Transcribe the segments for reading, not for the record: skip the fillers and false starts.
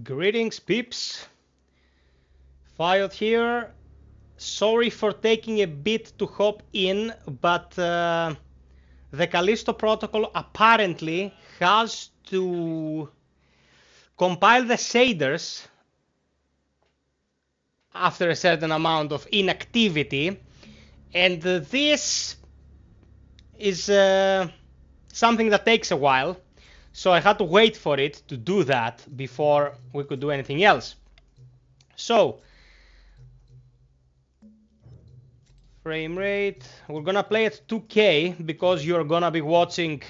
Greetings, peeps. Fired here. Sorry for taking a bit to hop in, but the Callisto protocol apparently has to compile the shaders after a certain amount of inactivity, and this is something that takes a while, so I had to wait for it to do that before we could do anything else. So, frame rate, we're gonna play at 2K because you're gonna be watching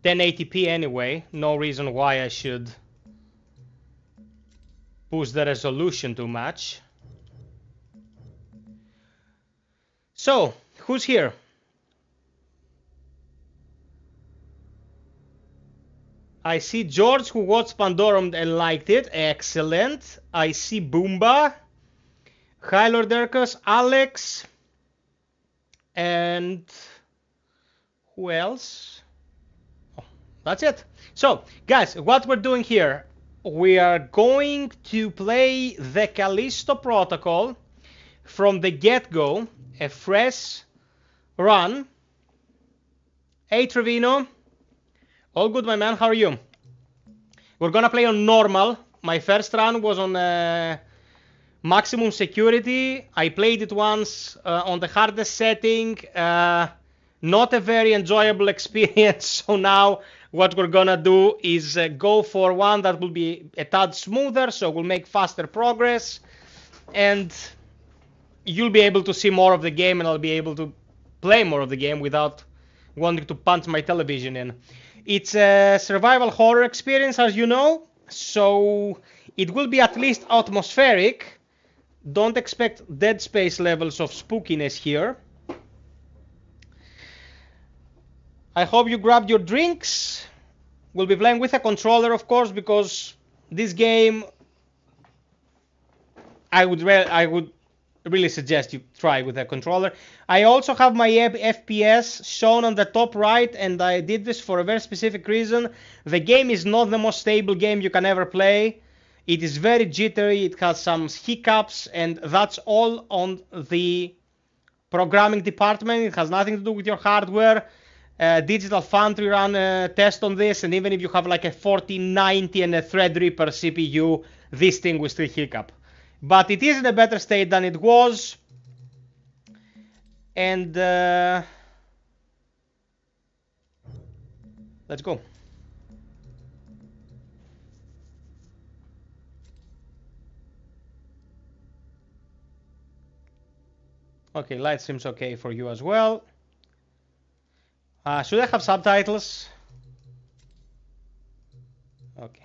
1080p anyway. No reason why I should push the resolution too much. So, who's here? I see George, who watched Pandorum and liked it. Excellent. I see Boomba. Hi, Lord Ercus, Alex. And who else? Oh, that's it. So, guys, what we're doing here, we are going to play the Callisto protocol from the get-go, a fresh run. Hey, Trevino. All good, my man. How are you? We're gonna play on normal. My first run was on maximum security. I played it once on the hardest setting. Not a very enjoyable experience. So now what we're gonna do is go for one that will be a tad smoother, so we'll make faster progress, and you'll be able to see more of the game, and I'll be able to play more of the game without wanting to punch my television in. It's a survival horror experience, as you know, so it will be at least atmospheric. Don't expect Dead Space levels of spookiness here. I hope you grabbed your drinks. We'll be playing with a controller, of course, because this game I would really suggest you try with a controller. I also have my FPS shown on the top right, and I did this for a very specific reason. The game is not the most stable game you can ever play. It is very jittery, it has some hiccups, and that's all on the programming department. It has nothing to do with your hardware. Digital Foundry ran a test on this, and even if you have like a 4090 and a Threadripper CPU, this thing will still hiccup. But it is in a better state than it was. And let's go. Okay, light seems okay for you as well. Should I have subtitles? Okay.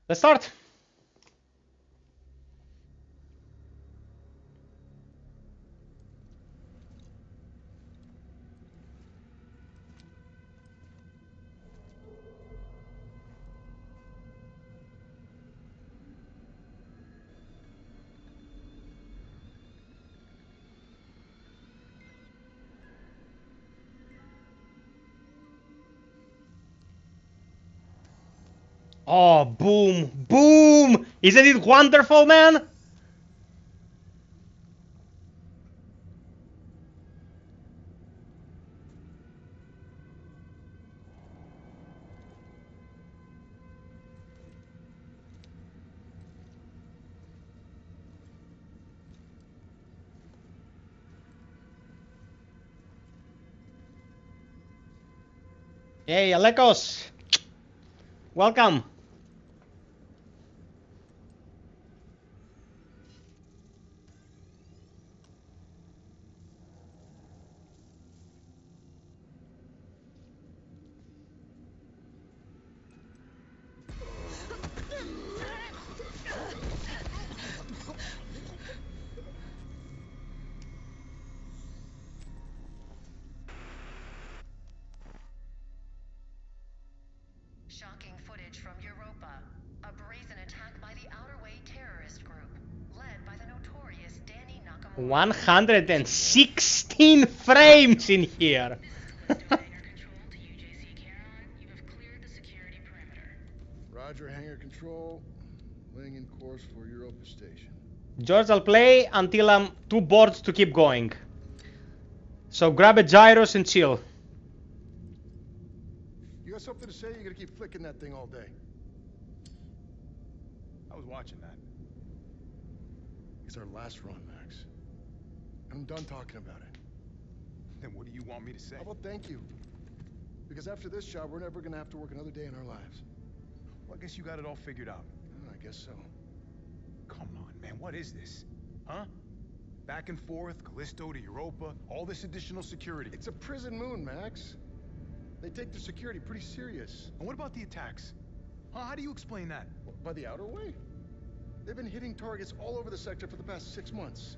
Let's start. Oh, boom, boom! Isn't it wonderful, man? Hey, Alekos. Welcome. Shocking footage from your 116 frames in here. Roger, hangar control. Laying in course for Europa Station. George, I'll play until I'm too bored to keep going. So grab a gyros and chill. You got something to say? You're gonna keep flicking that thing all day. I was watching that. It's our last run, Max. I'm done talking about it. Then what do you want me to say? How about thank you? Because after this job, we're never gonna have to work another day in our lives. Well, I guess you got it all figured out. I guess so. Come on, man, what is this? Huh? Back and forth, Callisto to Europa, all this additional security. It's a prison moon, Max. They take their security pretty serious. And what about the attacks? Huh? How do you explain that? By the outer way. They've been hitting targets all over the sector for the past 6 months.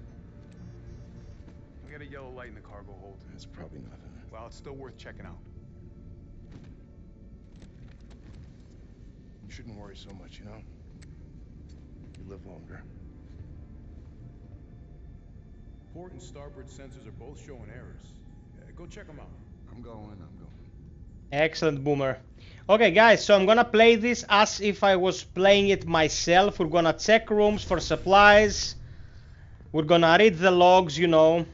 We got a yellow light in the cargo hold. That's probably nothing. Well, it's still worth checking out. You shouldn't worry so much, you know? You live longer. Port and starboard sensors are both showing errors. Go check them out. I'm going. Excellent, Boomer. Okay, guys, so I'm gonna play this as if I was playing it myself. We're gonna check rooms for supplies. We're gonna read the logs, you know.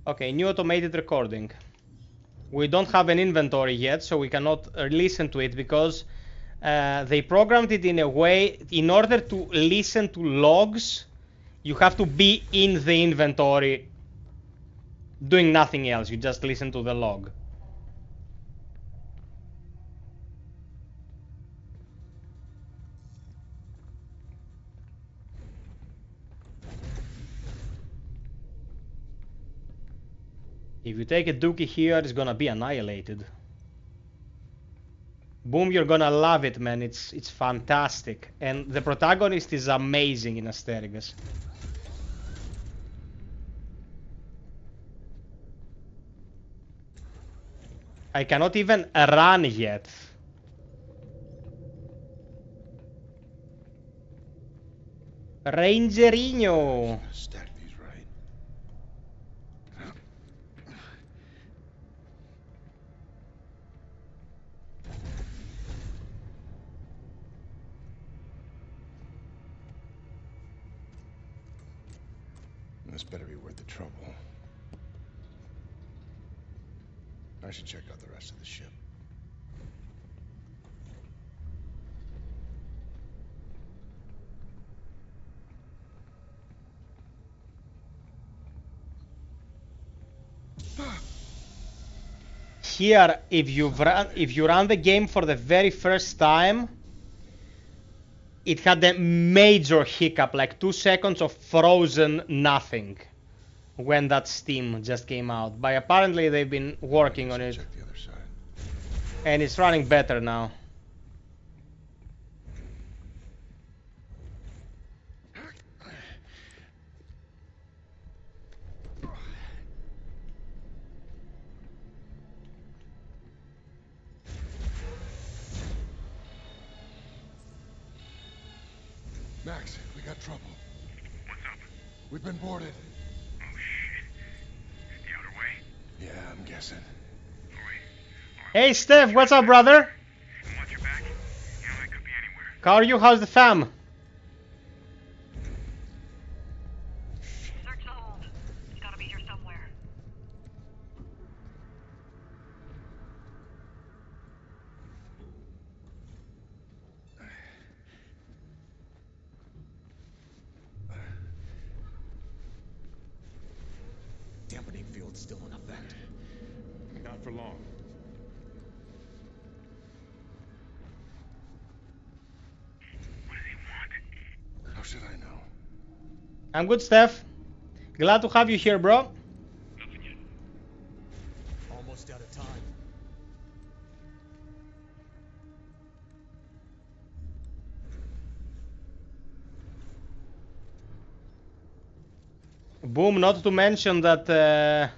Okay, new automated recording. We don't have an inventory yet, so we cannot listen to it because they programmed it in a way, in order to listen to logs, you have to be in the inventory doing nothing else. You just listen to the log. If you take a dookie here, it's gonna be annihilated. Boom, you're gonna love it, man. It's fantastic. And the protagonist is amazing in Asterix. I cannot even run yet. Rangerinho. Stack these right. This better be worth the trouble. I should check out the rest of the ship. Here, if you run the game for the very first time, it had a major hiccup, like 2 seconds of frozen nothing when that Steam just came out. But apparently they've been working on it. Check the other side. And it's running better now. Max, we got trouble. What's up? We've been boarded. Oh shit. The outer way? Yeah, I'm guessing. Alright. Hey Steph, what's up, brother? Watch your back. You know, I could be anywhere. How are you? How's the fam? Search the hold. It's gotta be here somewhere. Dampening field's still in effect. Not for long. What do they want? How should I know? I'm good, Steph. Glad to have you here, bro. Nothing yet. Almost out of time. Boom, not to mention that There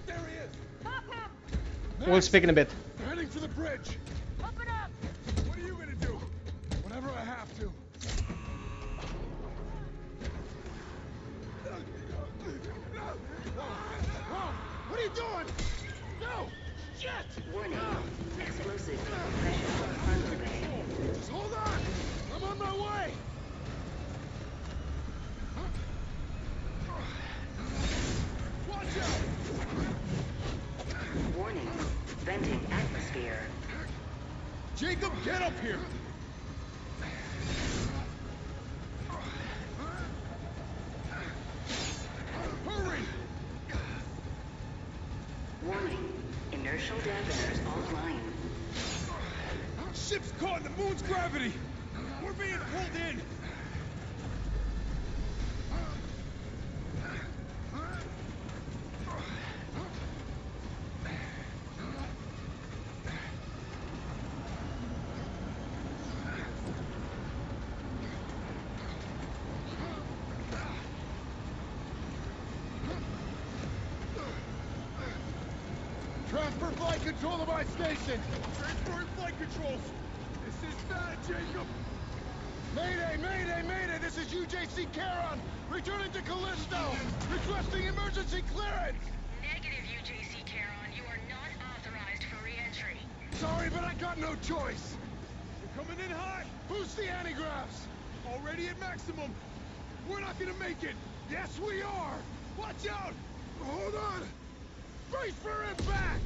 he is! Pop him! we'll speak in a bit. They're heading for the bridge. Open up! What are you gonna do? Whatever I have to. Warning. Explosive decompression from cargo bay. Just hold on! I'm on my way! Watch out! Warning. Venting atmosphere. Jacob, get up here! Hurry! Warning. Inertial dampeners offline. Ship's caught in the moon's gravity! We're being pulled in! Transfer flight control to my station! Transferring flight controls! This is bad, Jacob! Mayday, mayday, mayday! This is UJC Charon! Returning to Callisto! Requesting emergency clearance! Negative, UJC Charon. You are not authorized for re-entry. Sorry, but I got no choice! We're coming in hot! Boost the antigraphs! Already at maximum! We're not gonna make it! Yes, we are! Watch out! Hold on! Brace for impact!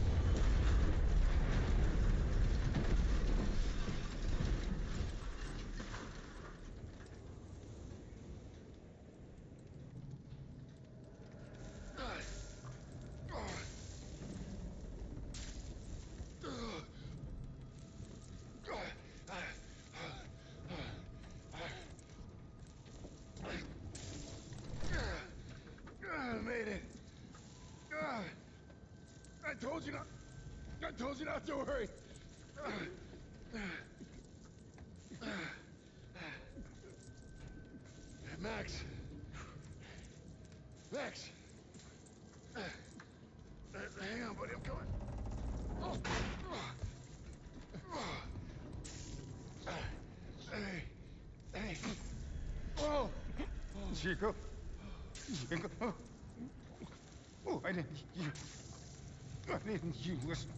Made it. I told you not. I told you not to worry. Max. Max. Hang on, buddy. I'm coming. Hey. Oh. Chico? Chico? Oh, I didn't you listen.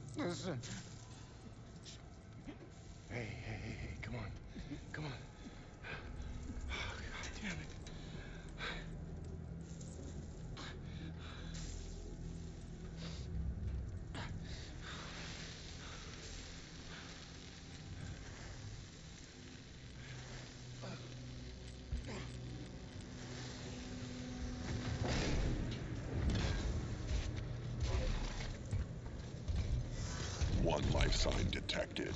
Hey, come on. Come on. Oh, God damn it. One life sign detected.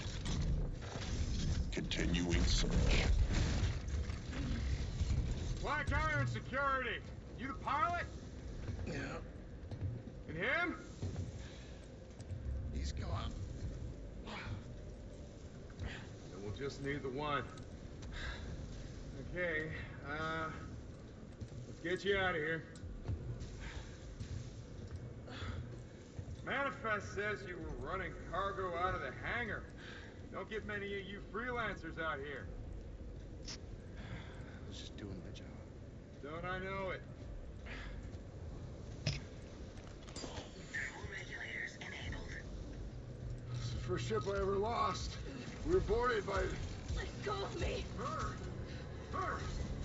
Continuing search. Black Iron Security. You the pilot? Yeah. And him? He's gone. Then we'll just need the one. Okay, let's get you out of here. Manifest says you were running cargo out of the hangar. Don't get many of you freelancers out here. I was just doing my job. Don't I know it? Thermal regulators enabled. It's the first ship I ever lost. We were boarded by... Let go of me. Her!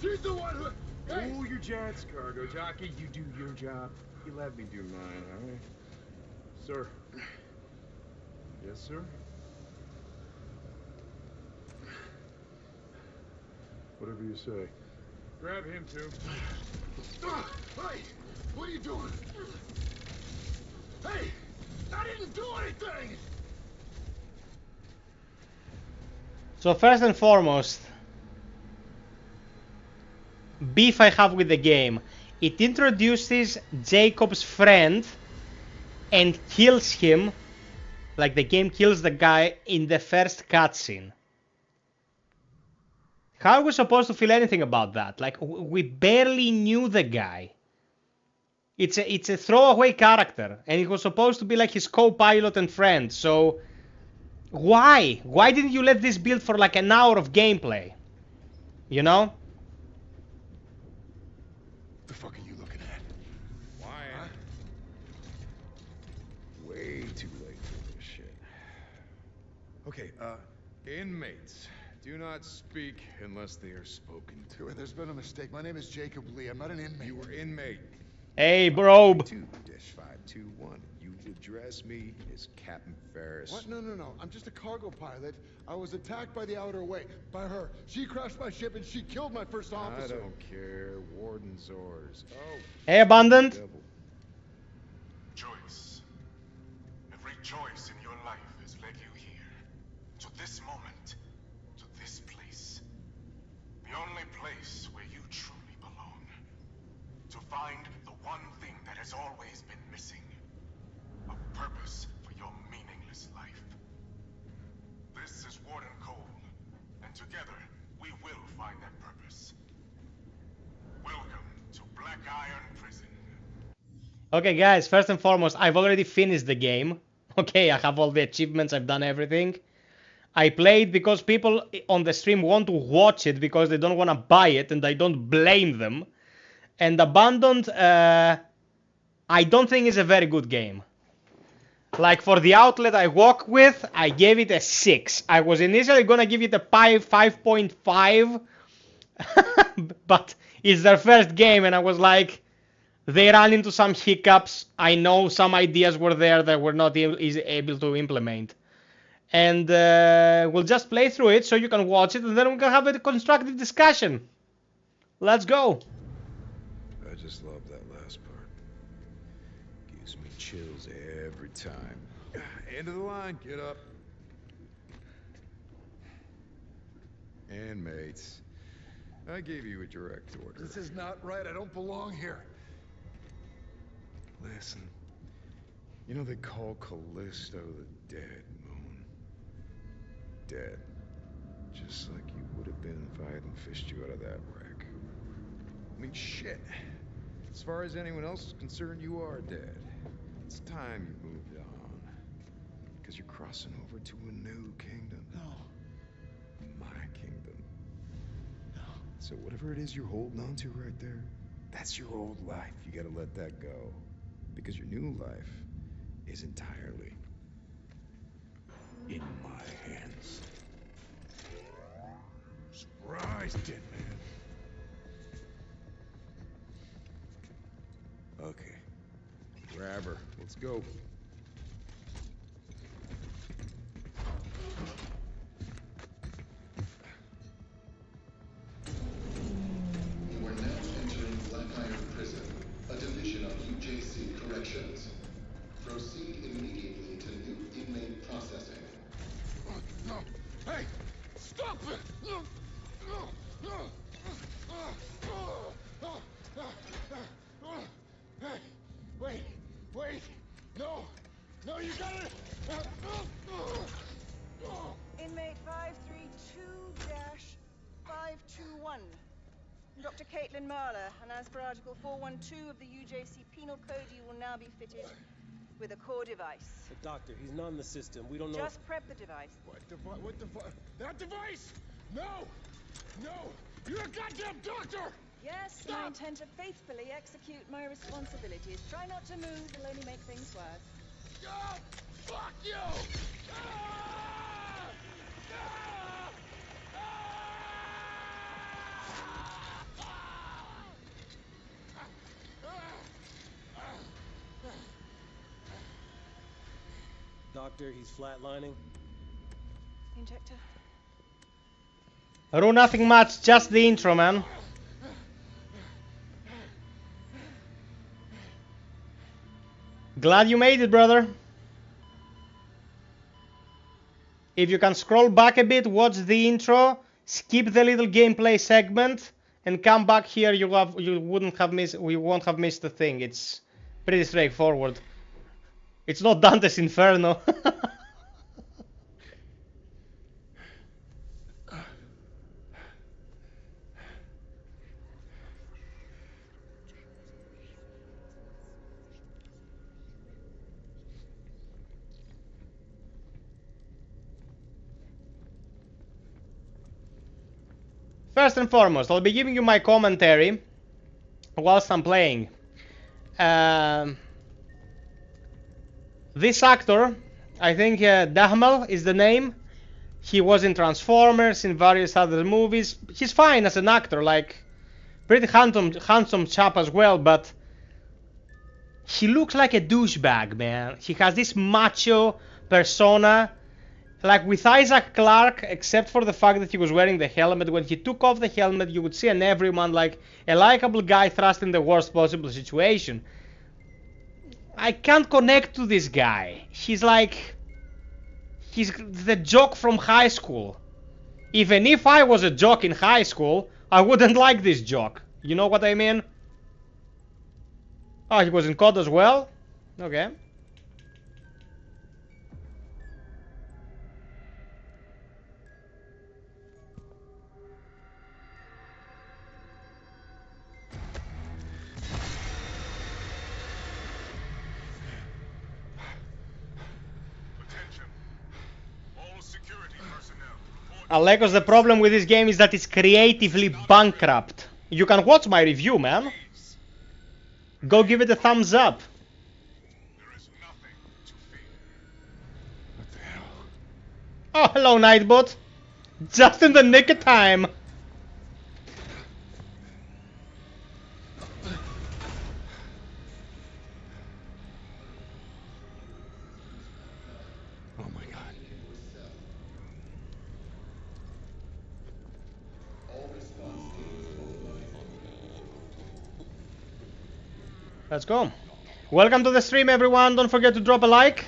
She's the one who... Hey! Cool your jets, cargo jockey. You do your job. You let me do mine, all right? Sir. Yes, sir? Whatever you say. Grab him, too. Hey! What are you doing? Hey! I didn't do anything! So first and foremost, beef I have with the game. It introduces Jacob's friend and kills him, like the game kills the guy in the first cutscene. How are we supposed to feel anything about that? Like, we barely knew the guy. It's a throwaway character, and it was supposed to be like his co-pilot and friend, so... Why? Why didn't you let this build for like an hour of gameplay? You know? The fuck are you looking at? Why? Way too late for this shit. Okay, inmates. Do not speak unless they are spoken to. There's been a mistake. My name is Jacob Lee. I'm not an inmate. You were inmate. Hey, bro. 2-521. You address me as Captain Ferris. What? No. I'm just a cargo pilot. I was attacked by the Outer Way. By her. She crashed my ship and she killed my first officer. I don't care. Warden's orders. Oh. Hey, Abundant. Devil. Choice. Every choice in your life has led you here. To this moment. To this place. The only place where you truly belong. To find the one thing that has always been missing. A purpose for your meaningless life. This is Warden Cole, and together we will find that purpose. Welcome to Black Iron Prison. Okay, guys, first and foremost, I've already finished the game. Okay, I have all the achievements, I've done everything. I played because people on the stream want to watch it because they don't want to buy it, and I don't blame them. And Abandoned, I don't think is a very good game. Like, for the outlet I work with, I gave it a 6. I was initially gonna give it a 5.5, but it's their first game, and I was like, they ran into some hiccups. I know some ideas were there that were not able to implement. And we'll just play through it so you can watch it, and then we can have a constructive discussion. Let's go. I just love that last part. Gives me chills every time. End of the line, get up. Inmates. I gave you a direct order. This is not right. I don't belong here. Listen. You know they call Callisto the dead moon. Dead. Just like you would have been if I hadn't fished you out of that wreck. I mean, shit. As far as anyone else is concerned, you are dead. It's time you moved on. Because you're crossing over to a new kingdom. No. My kingdom. No. So whatever it is you're holding on to right there, that's your old life. You gotta let that go. Because your new life is entirely in my hands. Surprise, dead man. Okay. Grab her. Let's go. You are now entering Black Iron Prison, a division of UJC Corrections. Proceed immediately to new inmate processing. No. Hey! Stop it! Hey! Wait! No! You got it! Inmate 532-521. Dr. Caitlin Marler, and as per Article 412 of the UJC Penal Code, you will now be fitted with a core device. But doctor, he's not in the system. We don't know. Just prep the device. What device? That device? No! You're a goddamn doctor! Yes, and I intend to faithfully execute my responsibilities. Try not to move, it'll only make things worse. Oh, fuck you! Doctor, he's flatlining. Injector. Ru, nothing much, just the intro, man. Glad you made it, brother. If you can scroll back a bit, watch the intro, skip the little gameplay segment, and come back here, we won't have missed a thing. It's pretty straightforward. It's not Dante's Inferno. First and foremost, I'll be giving you my commentary whilst I'm playing. This actor, I think Dahmel is the name. He was in Transformers, in various other movies. He's fine as an actor, like pretty handsome chap as well, but he looks like a douchebag, man. He has this macho persona, like with Isaac Clarke, except for the fact that he was wearing the helmet. When he took off the helmet, you would see an everyman, like a likable guy thrust in the worst possible situation. I can't connect to this guy. He's the jock from high school. Even if I was a jock in high school, I wouldn't like this jock. You know what I mean? Oh, he was in COD as well? Okay. Alekos, the problem with this game is that it's creatively bankrupt. You can watch my review, man. Go give it a thumbs up. Oh, hello, Nightbot. Just in the nick of time. Oh my god. Let's go. Welcome to the stream, everyone. Don't forget to drop a like.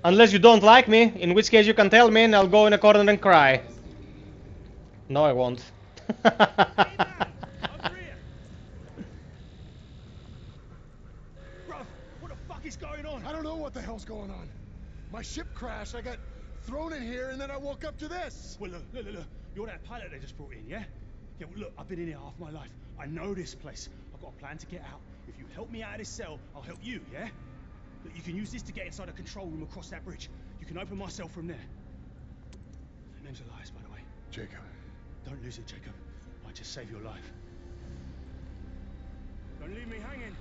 Unless you don't like me, in which case you can tell me and I'll go in a corner and cry. No, I won't. What the fuck is going on? I don't know what the hell's going on. My ship crashed, I got thrown in here, and then I woke up to this. Well, look. You're that pilot they just brought in, yeah? Yeah, well, look, I've been in here half my life. I know this place. I've got a plan to get out. If you help me out of this cell, I'll help you, yeah? Look, you can use this to get inside a control room across that bridge. You can open my cell from there. The name's Elias, by the way. Jacob. Don't lose it, Jacob. I just saved your life. Don't leave me hanging.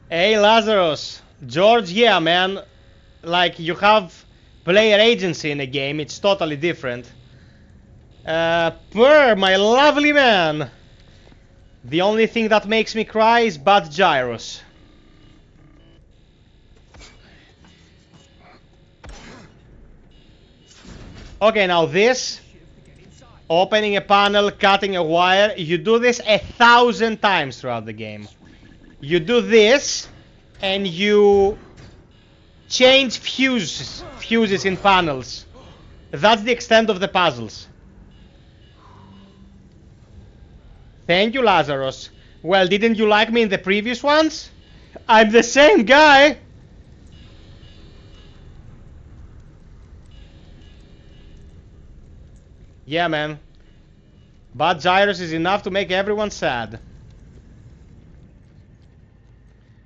Hey, Lazarus. George, yeah, man. Like, you have player agency in a game. It's totally different. Per, my lovely man. The only thing that makes me cry is bad gyros. Okay, now this, opening a panel, cutting a wire, you do this 1,000 times throughout the game. You do this, and you change fuses in panels. That's the extent of the puzzles. Thank you, Lazarus. Well, didn't you like me in the previous ones? I'm the same guy! Yeah, man. Bad gyros is enough to make everyone sad.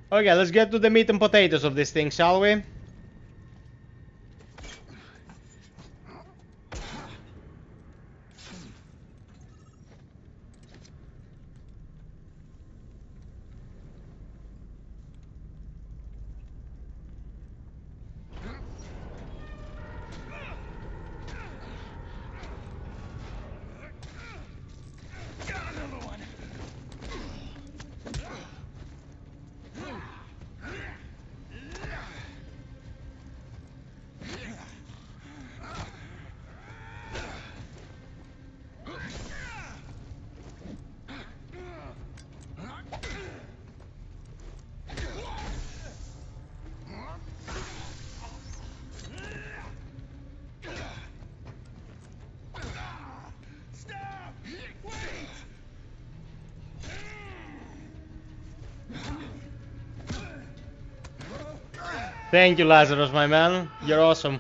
Okay, let's get to the meat and potatoes of this thing, shall we? Thank you, Lazarus, my man. You're awesome.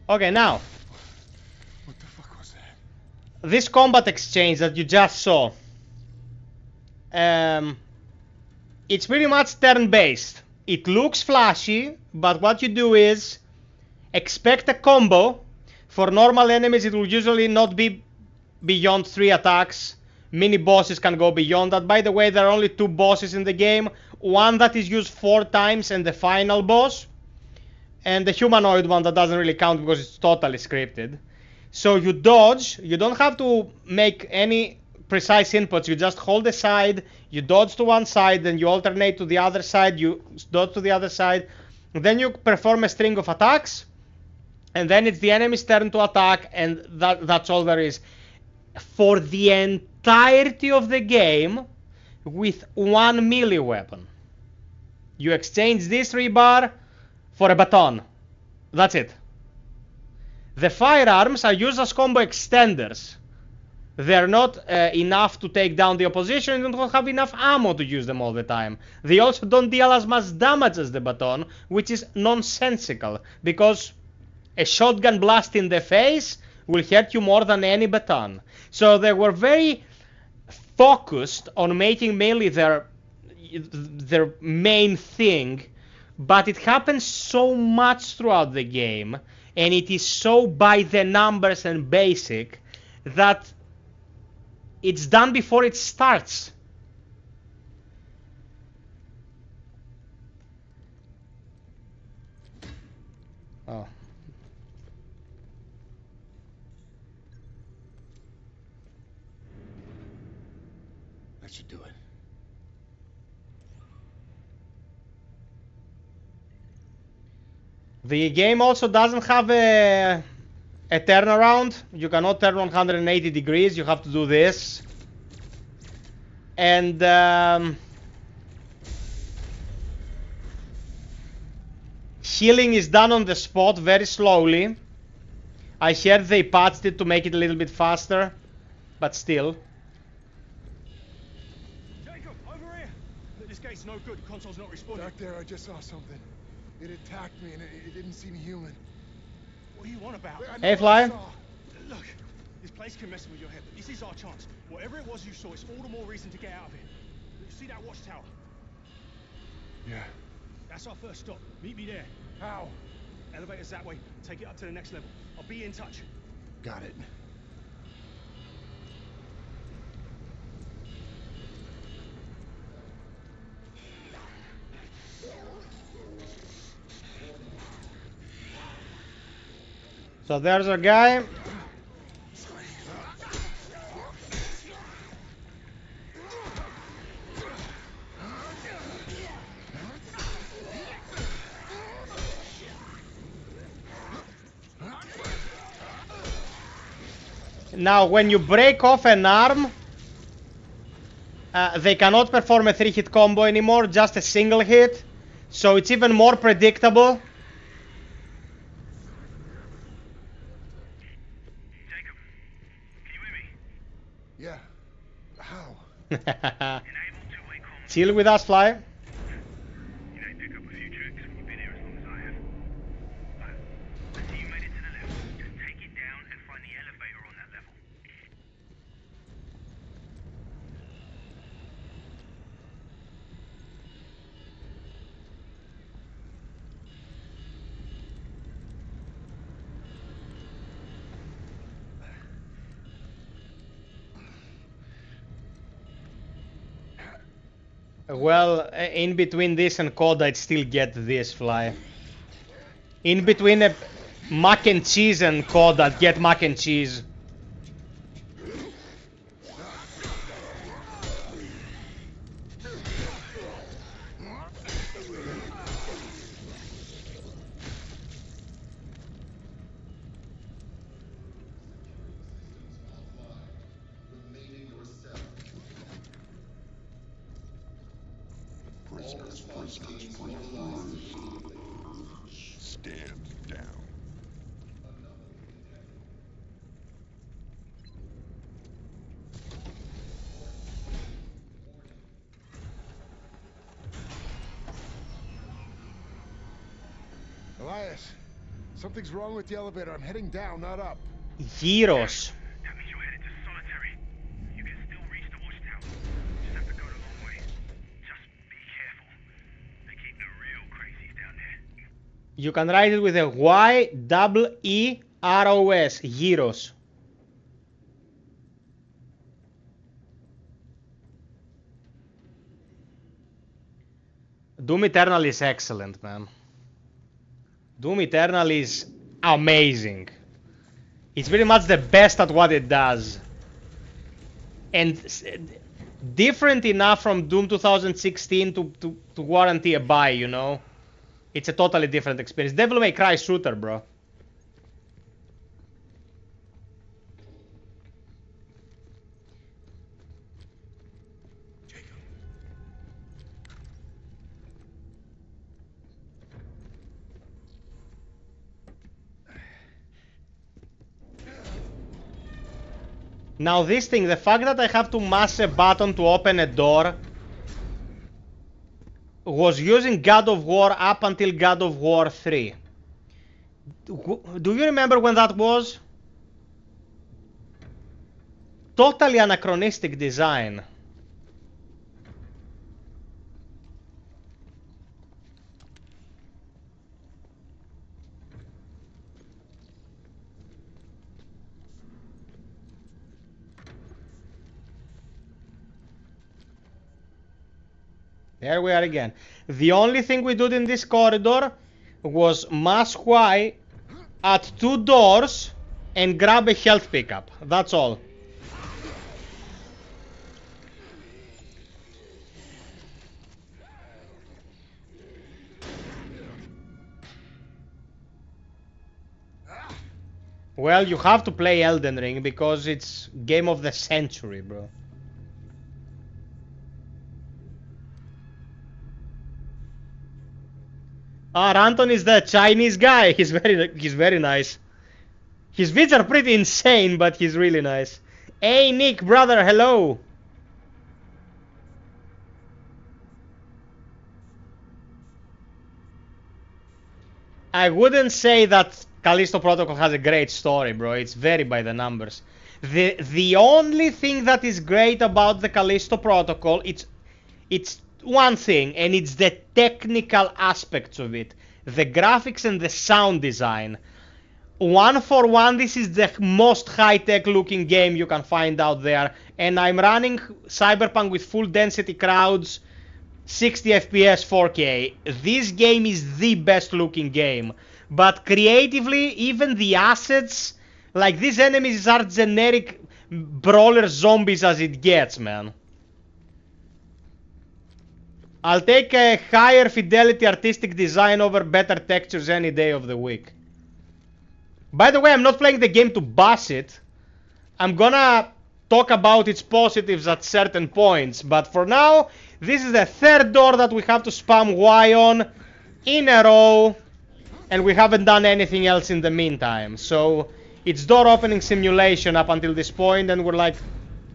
Okay, now. What the fuck was that? This combat exchange that you just saw. It's pretty much turn-based. It looks flashy, but what you do is expect a combo. For normal enemies, it will usually not be beyond 3 attacks. Mini bosses can go beyond that. By the way, there are only 2 bosses in the game. One that is used 4 times and the final boss. And the humanoid one that doesn't really count because it's totally scripted. So you dodge. You don't have to make any precise inputs. You just hold the side. You dodge to one side. Then you alternate to the other side. You dodge to the other side. And then you perform a string of attacks. And then it's the enemy's turn to attack. And that's all there is. For the entirety of the game, with 1 melee weapon. You exchange this rebar for a baton. That's it. The firearms are used as combo extenders. They're not enough to take down the opposition. You don't have enough ammo to use them all the time. They also don't deal as much damage as the baton, which is nonsensical, because a shotgun blast in the face will hurt you more than any baton. So they were very focused on making melee their main thing, but it happens so much throughout the game, and it is so by the numbers and basic that it's done before it starts. Oh. That should do it. The game also doesn't have a turnaround. You cannot turn 180 degrees. You have to do this. And healing is done on the spot very slowly. I heard they patched it to make it a little bit faster, but still. Jacob, over here! This gate's no good. The console's not responding. Back there, I just saw something. It attacked me, and it didn't seem human. What are you on about? Hey, Fly. Look, this place can mess with your head, but this is our chance. Whatever it was you saw, it's all the more reason to get out of here. You see that watchtower? Yeah. That's our first stop. Meet me there. How? Elevator's that way. Take it up to the next level. I'll be in touch. Got it. So there's a guy. Now, when you break off an arm, they cannot perform a 3-hit combo anymore, just a single hit. So it's even more predictable. Jacob, can you hear me? Yeah. How? Enable two-way comms. Chill with us, Fly. You know, pick up a few tricks. You've been here as long as I have. I see you made it to the level. Just take it down and find the elevator on that level. Well, in between this and COD, I'd still get this, Fly. In between a mac and cheese and COD, I'd get mac and cheese. Stand down. Elias, Something's wrong with the elevator. I'm heading down, not up. Gyros. That means you're headed to solitary. You can still reach the watchtower. Just have to go the long way. Just be careful. They keep the real crazies down there. You can write it with a Y-E-E-R-O-S. Gyros. Doom Eternal is excellent, man. Doom Eternal is amazing. It's pretty much the best at what it does. And different enough from Doom 2016 to warranty a buy, you know? It's a totally different experience. Devil May Cry shooter, bro. Now this thing, the fact that I have to mash a button to open a door was using God of War up until God of War 3. Do you remember when that was? Totally anachronistic design. There we are again. The only thing we did in this corridor was mash Y at 2 doors and grab a health pickup. That's all. Well, you have to play Elden Ring because it's game of the century, bro. Ranton is the Chinese guy. He's very nice. His vids are pretty insane, but he's really nice. Hey, Nick, brother, hello. I wouldn't say that Callisto Protocol has a great story, bro. It's very by the numbers. The only thing that is great about the Callisto Protocol, it's one thing, and it's the technical aspects of it. The graphics and the sound design. One for one, this is the most high-tech looking game you can find out there. And I'm running Cyberpunk with full density crowds, 60 FPS 4K. This game is the best looking game. But creatively, even the assets, like these enemies are generic brawler zombies as it gets, man. I'll take a higher fidelity artistic design over better textures any day of the week. By the way, I'm not playing the game to bash it. I'm gonna talk about its positives at certain points. But for now, this is the third door that we have to spam Y on in a row. And we haven't done anything else in the meantime. So it's door opening simulation up until this point, and we're like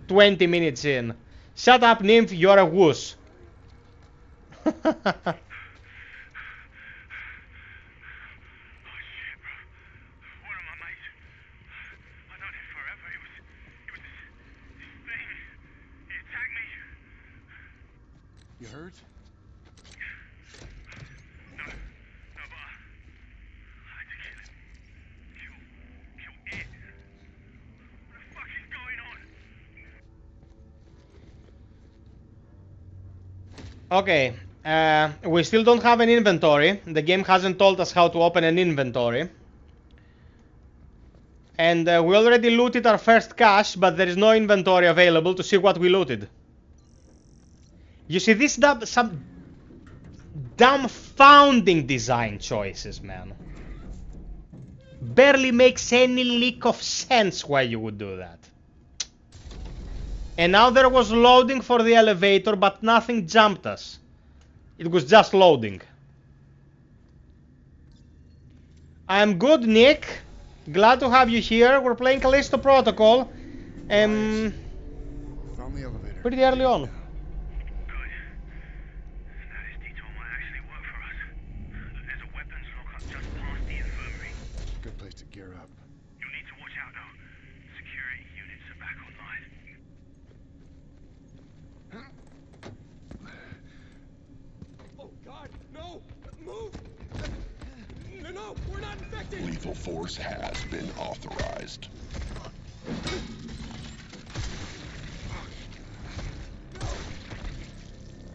20 minutes in. Shut up, Nymph, you're a wuss. Oh shit, bro. I don't know forever. It was this thing. It attacked me. You hurt? No, but I had to kill it. Kill it. What the fuck is going on? Okay. We still don't have an inventory. The game hasn't told us how to open an inventory. And we already looted our first cache, but there is no inventory available to see what we looted. You see, this some dumbfounding design choices, man. Barely makes any lick of sense why you would do that. And now there was loading for the elevator, but nothing jumped us. It was just loading. I'm good, Nick. Glad to have you here. We're playing Callisto Protocol. Found the elevator. Pretty early on. Good. Now this detour might actually work for us. There's a weapons lockup just past the infirmary. out though. Security units are back online. Oh God, no! Move! No, we're not infected! Lethal force has been authorized.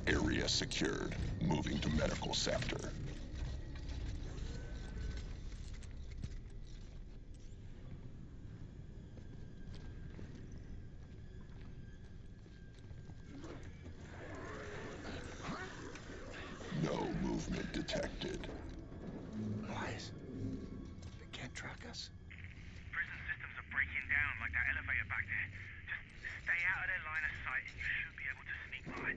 Area secured. Moving to medical sector. No movement detected. Wise. They can't track us. Prison systems are breaking down like that elevator back there. Just stay out of their line of sight and you should be able to sneak by.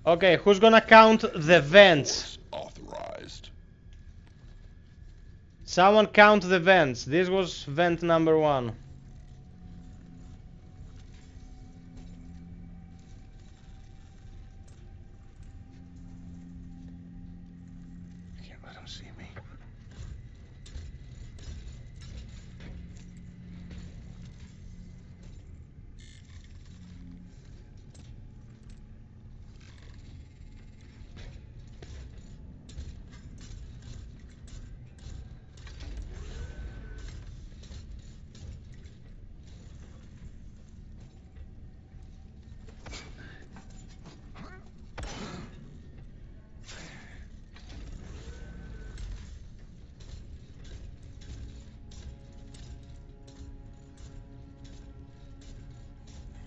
Okay, who's gonna count the vents? Authorized. Someone count the vents. This was vent number 1. Can't let them see me.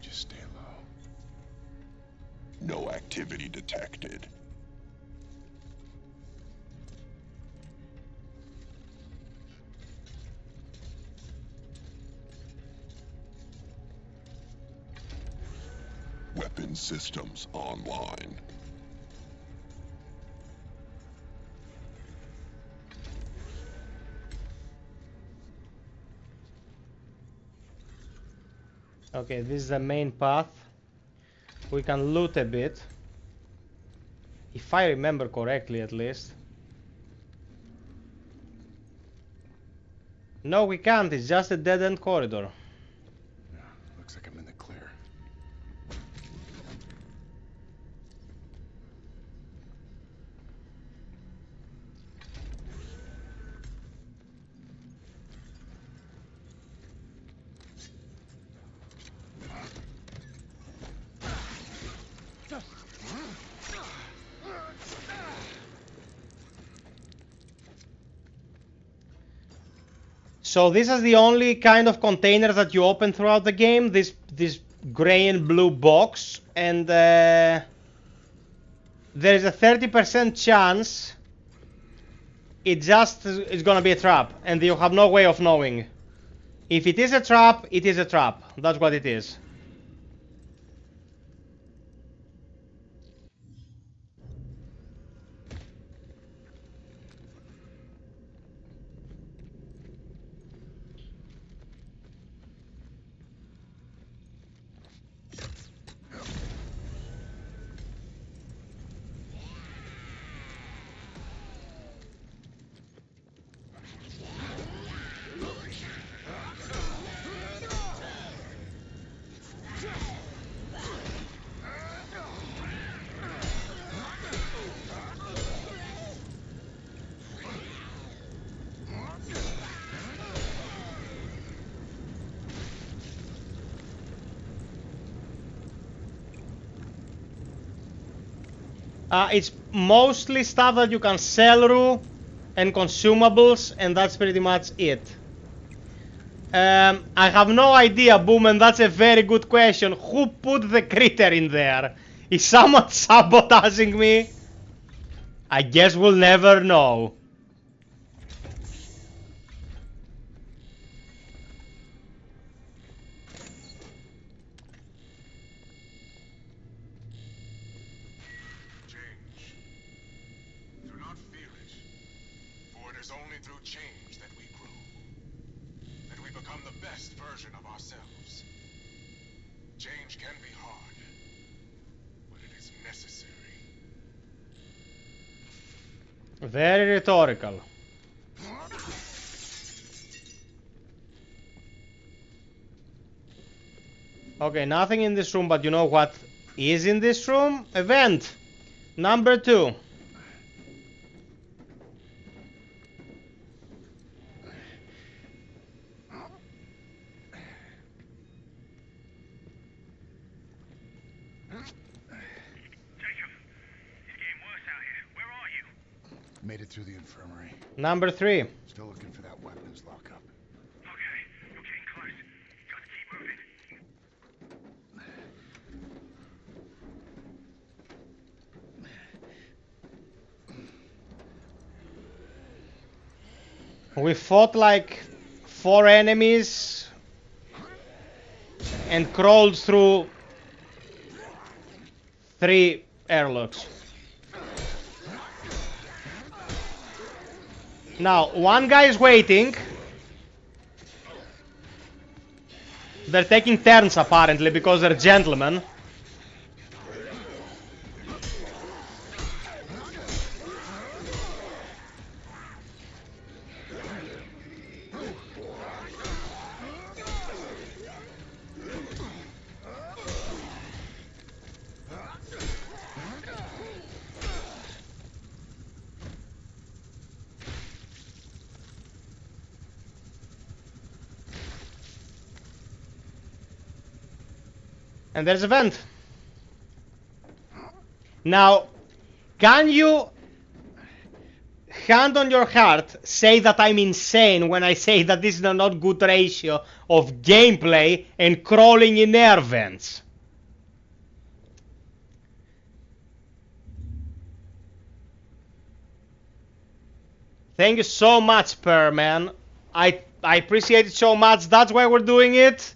Just stay low. No activity detected. Weapon systems online. Okay, this is the main path. We can loot a bit. If I remember correctly, at least. No, we can't. It's just a dead-end corridor. Yeah, looks like I'm in the clear. So this is the only kind of container that you open throughout the game. This gray and blue box, and there is a 30% chance it's gonna be a trap, and you have no way of knowing. If it is a trap, it is a trap. That's what it is. It's mostly stuff that you can sell through and consumables, and that's pretty much it. I have no idea, Boom, and that's a very good question. Who put the critter in there? Is someone sabotaging me? I guess we'll never know. Change that we grow, that we become the best version of ourselves. Change can be hard, but it is necessary. Very rhetorical. Okay, nothing in this room, but you know what is in this room? Event number 2. Made it through the infirmary. Number 3. Still looking for that weapons lockup. Okay, you're getting close. Got to keep moving. We fought like 4 enemies and crawled through 3 airlocks. Now, one guy is waiting. They're taking turns apparently because they're gentlemen. And there's a vent. Now, can you, hand on your heart, say that I'm insane when I say that this is a not good ratio of gameplay and crawling in air vents? Thank you so much, Per, man. I appreciate it so much. That's why we're doing it.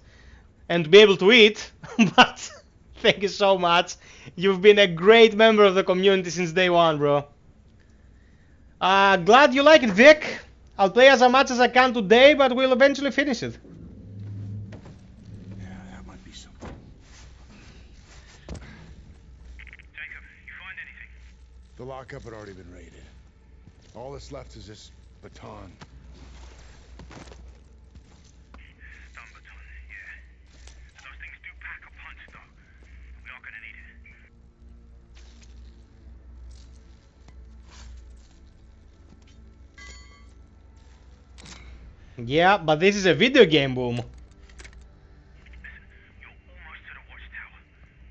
And to be able to eat. But thank you so much. You've been a great member of the community since day one, bro. Glad you like it, Vic. I'll play as much as I can today, but we'll eventually finish it. Yeah, that might be something. Jacob, you find anything? The lockup had already been raided. All that's left is this baton. Stun baton, yeah. Those things do pack a punch, though. We are gonna need it. Yeah, but this is a video game, Boom. Listen, you're almost to the watchtower.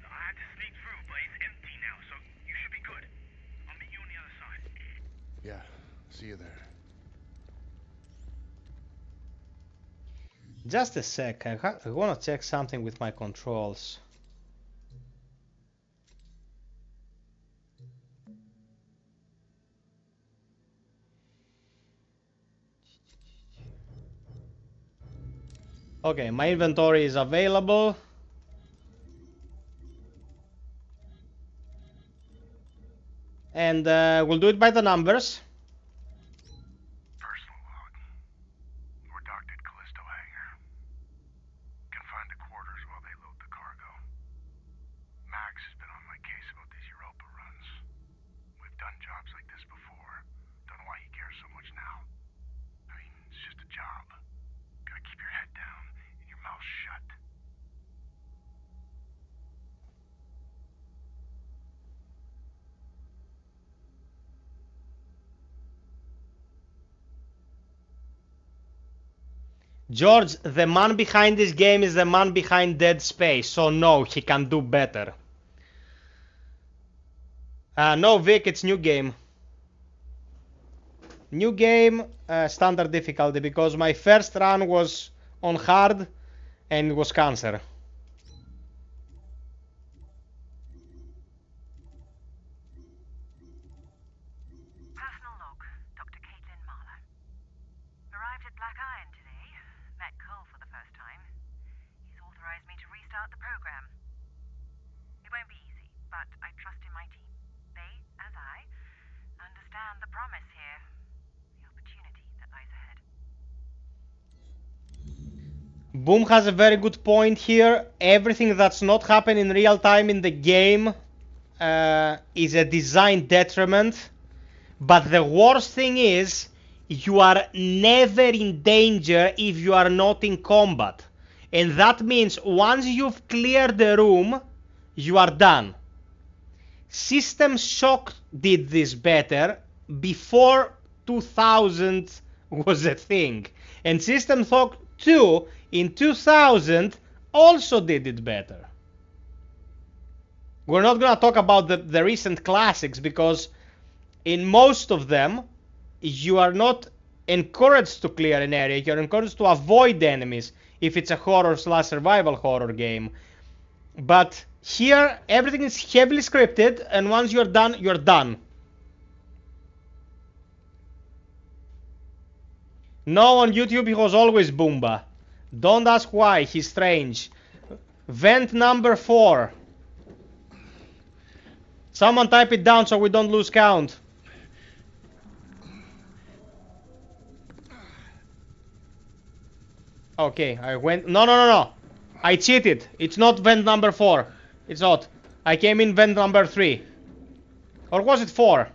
I had to sneak through, but it's empty now, so you should be good. I'll meet you on the other side. Yeah, see you there. Just a sec, I want to check something with my controls. Okay, my inventory is available. And we'll do it by the numbers. Personal log. We're docked at Callisto hangar. Confined to quarters while they load the cargo. Max has been on my case about these Europa runs. We've done jobs like this before. Don't know why he cares so much now. I mean, it's just a job. Gotta keep your head down and your mouth shut. George, the man behind this game is the man behind Dead Space, so no, he can do better. No, Vic, it's new game. New game, standard difficulty, because my first run was on hard and it was cancer. Personal log, Dr. Caitlin Marler. Arrived at Black Iron today. Met Cole for the first time. He's authorized me to restart the program. It won't be easy, but I trust in my team. They, as I, understand the promise here. The opportunity that lies ahead. Boom has a very good point here. Everything that's not happening in real time in the game is a design detriment. But the worst thing is, you are never in danger if you are not in combat. And that means once you've cleared the room, you are done. System Shock did this better before 2000 was a thing. And System Shock 2 in 2000 also did it better. We're not going to talk about the recent classics because in most of them, you are not encouraged to clear an area. You're encouraged to avoid enemies if it's a horror/survival horror game. But here, everything is heavily scripted, and once you're done, you're done. No, on YouTube he was always Boomba. Don't ask why, he's strange. Vent number 4. Someone type it down so we don't lose count. Okay, I went... No. I cheated. It's not vent number 4. It's not. I came in vent number 3. Or was it 4?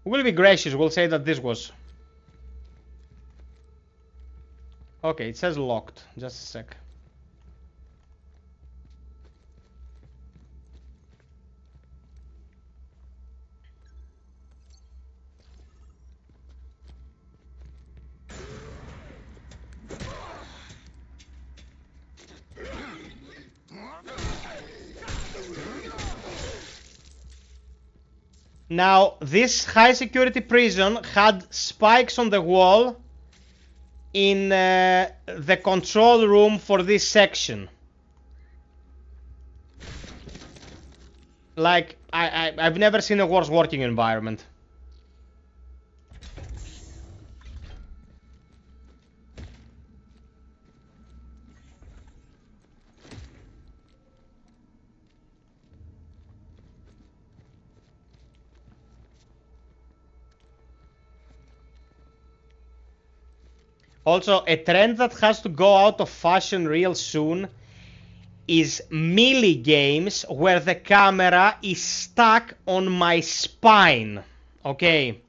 We'll be gracious. We'll say that this was... Okay, it says locked. Just a sec. Now, this high security prison had spikes on the wall in the control room for this section. Like, I've never seen a worse working environment. Also, a trend that has to go out of fashion real soon is melee games where the camera is stuck on my spine. Okay.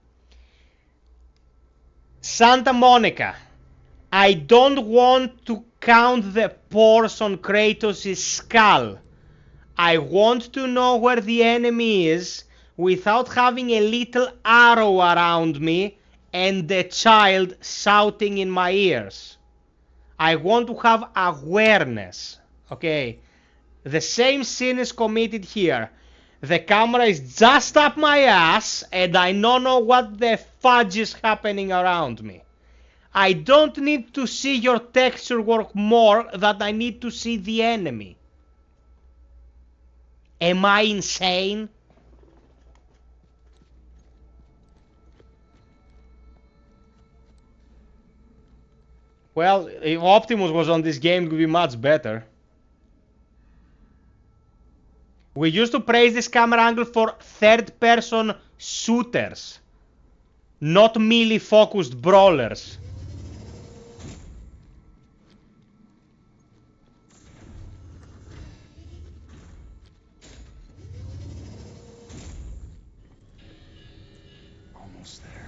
Santa Monica. I don't want to count the pores on Kratos' skull. I want to know where the enemy is without having a little arrow around me and the child shouting in my ears. I want to have awareness. Okay. The same sin is committed here. The camera is just up my ass and I don't know what the fudge is happening around me. I don't need to see your texture work more than I need to see the enemy. Am I insane? Well, if Optimus was on this game, it would be much better. We used to praise this camera angle for third-person shooters, not melee-focused brawlers. Almost there.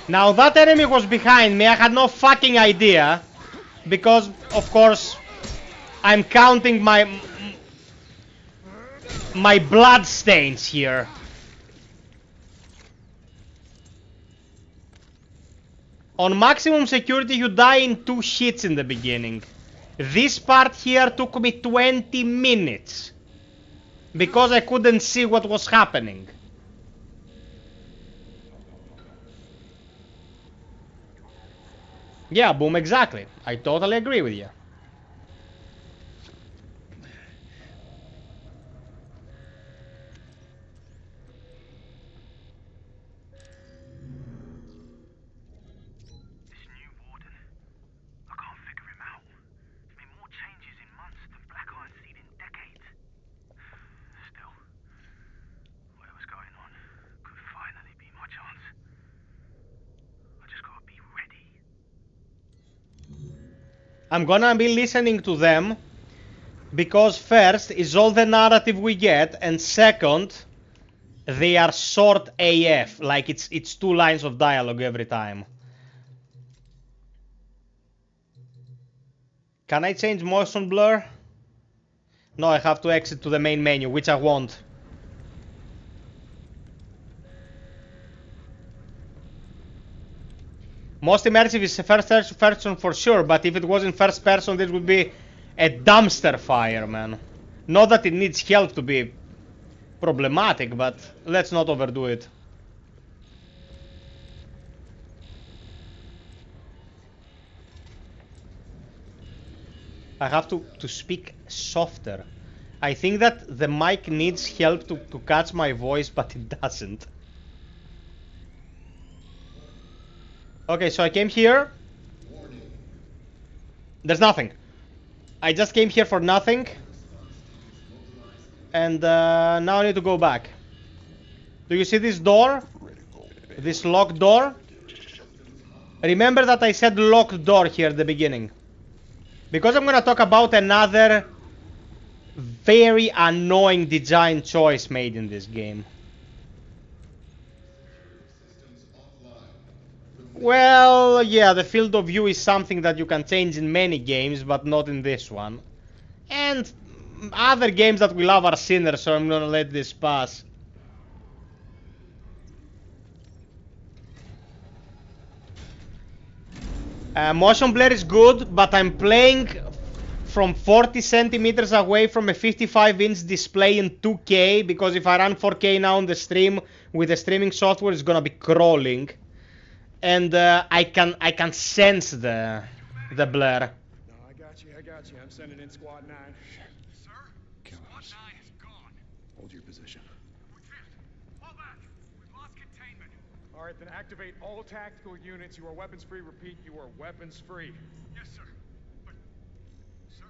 Now that enemy was behind me, I had no fucking idea. Because, of course, I'm counting my blood stains here. On maximum security, you die in 2 hits in the beginning. This part here took me 20 minutes. because I couldn't see what was happening. Yeah, boom, exactly. I totally agree with you. This new warden, I can't figure him out. There's been more changes in months than Black Iron's seen in decades. Still, whatever's going on could finally be my chance. I just gotta be ready. I'm gonna be listening to them because first is all the narrative we get, and second, they are short AF, like it's 2 lines of dialogue every time. Can I change motion blur? No, I have to exit to the main menu, which I won't. Most immersive is first person for sure, but if it was in first person, this would be a dumpster fire, man. Not that it needs help to be problematic, but let's not overdo it. I have to speak softer. I think that the mic needs help to catch my voice, but it doesn't. Okay, so I came here. There's nothing. I just came here for nothing. And now I need to go back. Do you see this door? This locked door? Remember that I said locked door here at the beginning. Because I'm gonna talk about another very annoying design choice made in this game. Well, yeah, the field of view is something that you can change in many games, but not in this one. And other games that we love are sinners, so I'm gonna let this pass. Motion blur is good, but I'm playing from 40 centimeters away from a 55-inch display in 2K, because if I run 4K now on the stream with the streaming software, it's gonna be crawling, and I can sense the blur. No, I got you. I'm sending in Squad 9. Sir? Squad 9 is gone. Hold your position. We drift. Fall back. We've lost containment. All right, then activate all tactical units. You are weapons free. Repeat, you are weapons free. Yes, sir. But, sir,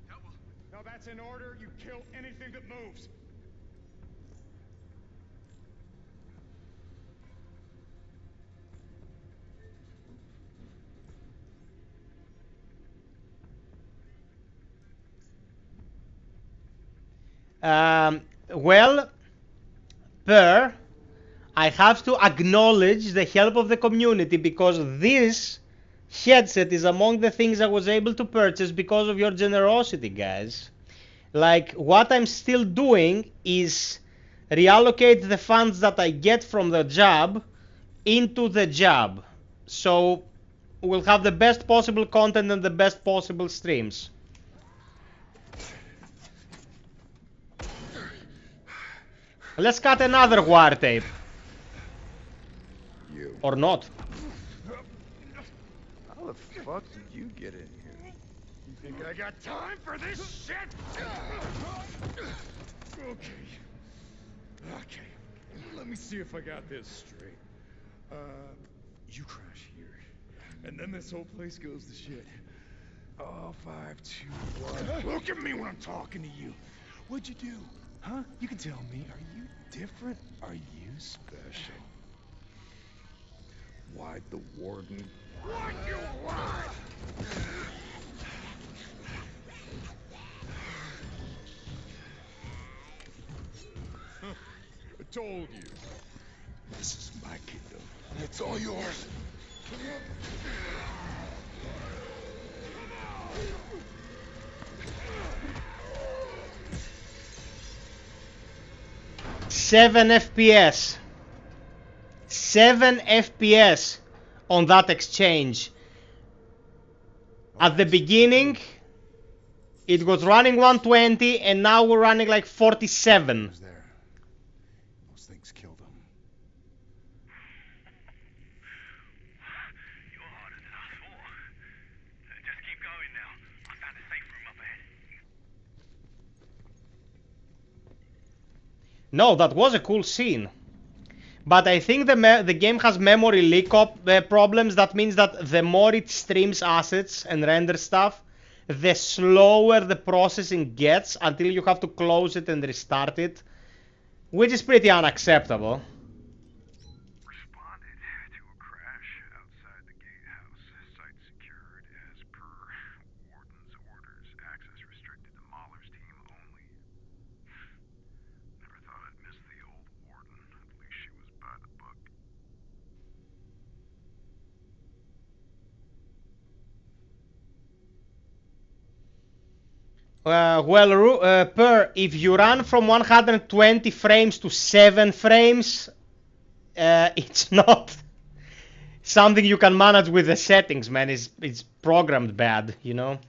that will... No, that's an order. You kill anything that moves. Well, I have to acknowledge the help of the community, because this headset is among the things I was able to purchase because of your generosity, guys. Like, what I'm still doing is reallocate the funds that I get from the job into the job. So we'll have the best possible content and the best possible streams. Let's cut another war tape. You. Or not. How the fuck did you get in here? You think I got time for this shit? Okay. Let me see if I got this straight. You crash here, and then this whole place goes to shit. Oh, 5, 2, 1. Look at me when I'm talking to you. What'd you do? Huh? You can tell me. Are you different? Are you special? Why'd the warden... What you want? I told you. This is my kingdom. It's all yours. Seven FPS. 7 FPS on that exchange. At the beginning, It was running 120, and now we're running like 47. There. Those things killed him. You're harder than I thought. Just keep going now. I found a safe room up ahead. No, that was a cool scene. But I think the game has memory leak problems. That means that the more it streams assets and renders stuff, the slower the processing gets until you have to close it and restart it, which is pretty unacceptable. Responded to a crash outside the gatehouse. Site secured as per Warden's orders. Access restricted to Mahler's team only. Never thought I'd miss the old Warden. At least she was by the book. If you run from 120 frames to 7 frames, it's not something you can manage with the settings, man. It's programmed bad, you know.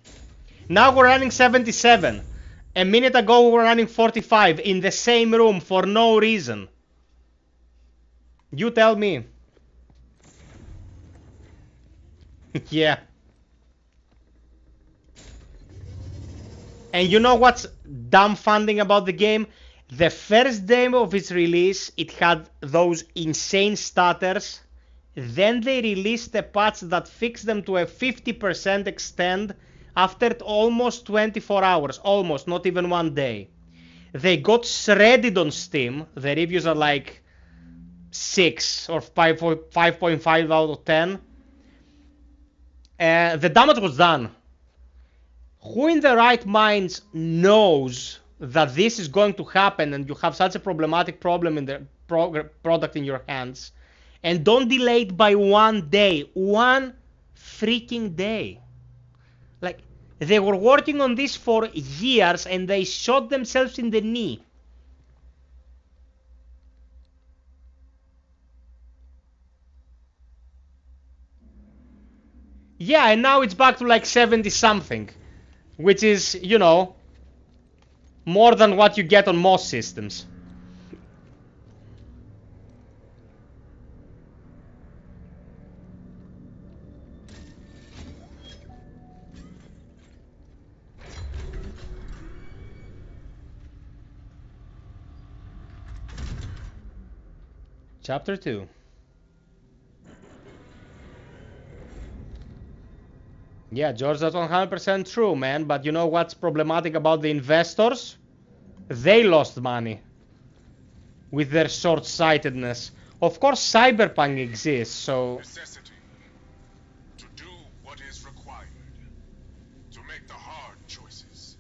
Now we're running 77. A minute ago we were running 45 in the same room for no reason. You tell me. Yeah. And you know what's dumbfounding about the game? The first day of its release, it had those insane stutters. Then they released a patch that fixed them to a 50% extent after almost 24 hours. Almost, not even one day. They got shredded on Steam. The reviews are like 6 or 5.5 out of 10. The damage was done. Who in the right minds knows that this is going to happen and you have such a problematic problem in the product in your hands, and don't delay it by 1 day? 1 freaking day. Like, they were working on this for years and they shot themselves in the knee. Yeah, and now it's back to like 70 something. Which is, you know, more than what you get on most systems. Chapter 2. Yeah, George, that's 100% true, man. But you know what's problematic about the investors? They lost money with their short-sightedness. Of course, Cyberpunk exists, so... Necessity. To do what is required. To make the hard choices.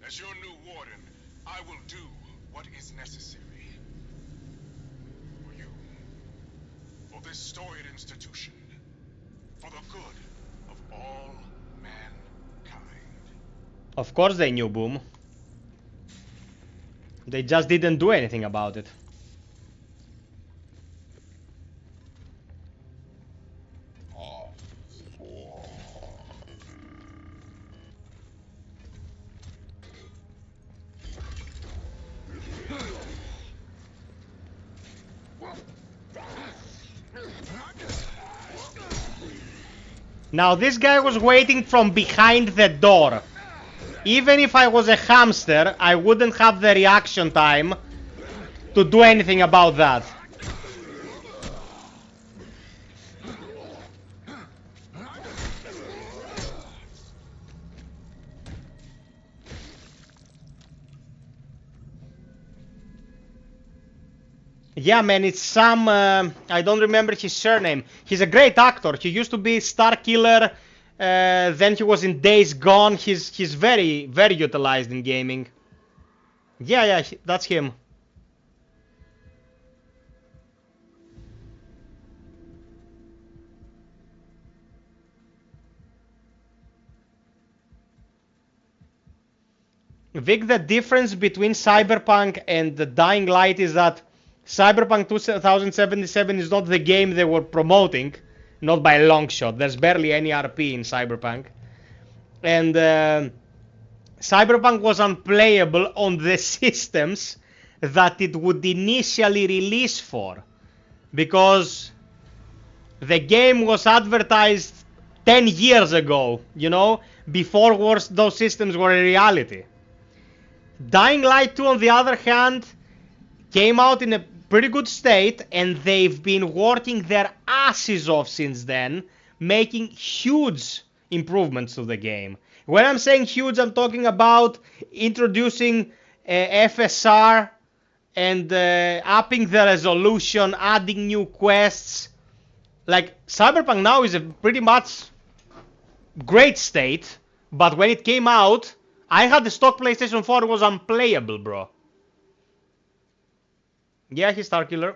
As your new warden, I will do what is necessary. For you. For this storied institution. For the good of all mankind. Of course they knew, Boom. They just didn't do anything about it. Now this guy was waiting from behind the door. Even if I was a hamster, I wouldn't have the reaction time to do anything about that. Yeah, man, it's some... I don't remember his surname. He's a great actor. He used to be Starkiller. Then he was in Days Gone. He's very, very utilized in gaming. Yeah, that's him. Vic, the difference between Cyberpunk and the Dying Light is that Cyberpunk 2077 is not the game they were promoting, not by a long shot. There's barely any RP in Cyberpunk. And Cyberpunk was unplayable on the systems that it would initially release for, because the game was advertised 10 years ago, you know, before those systems were a reality. Dying Light 2, on the other hand, came out in a pretty good state, and they've been working their asses off since then, making huge improvements to the game. When I'm saying huge, I'm talking about introducing FSR and upping the resolution, adding new quests. Like, Cyberpunk now is a pretty much great state, but when it came out, I had the stock PlayStation 4, it was unplayable, bro. Yeah, he's Starkiller.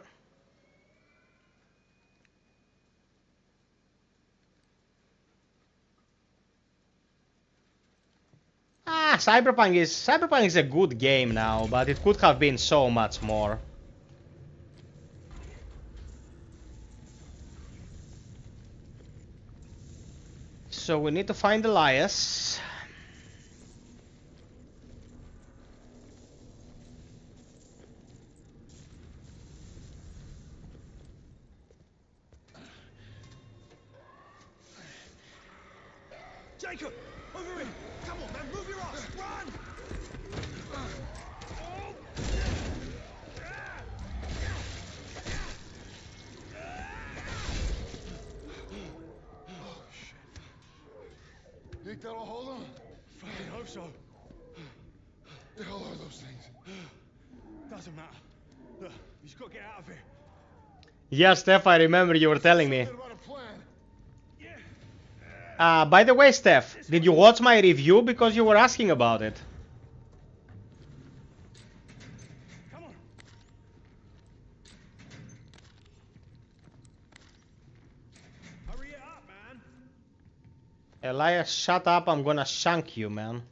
Cyberpunk is a good game now, but it could have been so much more. So we need to find Elias. Jacob, over here! Come on, man, move your ass! Run! Think that'll hold him? Fucking hope so. The hell are those things? Doesn't matter. Look, you just gotta get out of here. Yeah, Steph, I remember you were telling me. About a plan. By the way, Steph, did you watch my review? Because you were asking about it. Come on. Hurry it up, man. Elias, shut up, I'm gonna shank you, man.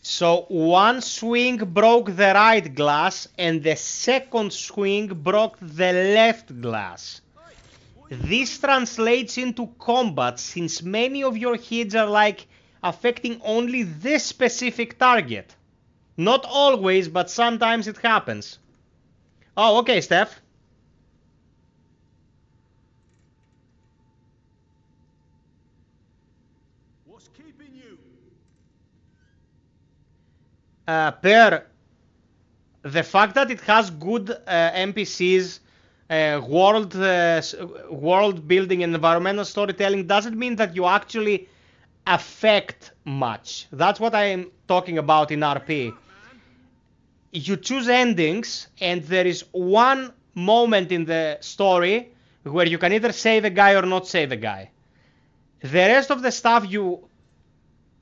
So one swing broke the right glass and the second swing broke the left glass. This translates into combat, since many of your hits are like affecting only this specific target. Not always, but sometimes it happens. Oh, okay, Steph. What's keeping you? Per the fact that it has good NPCs, world building and environmental storytelling doesn't mean that you actually affect much. That's what I am talking about in RP. You choose endings, and there is one moment in the story where you can either save a guy or not save a guy. The rest of the stuff you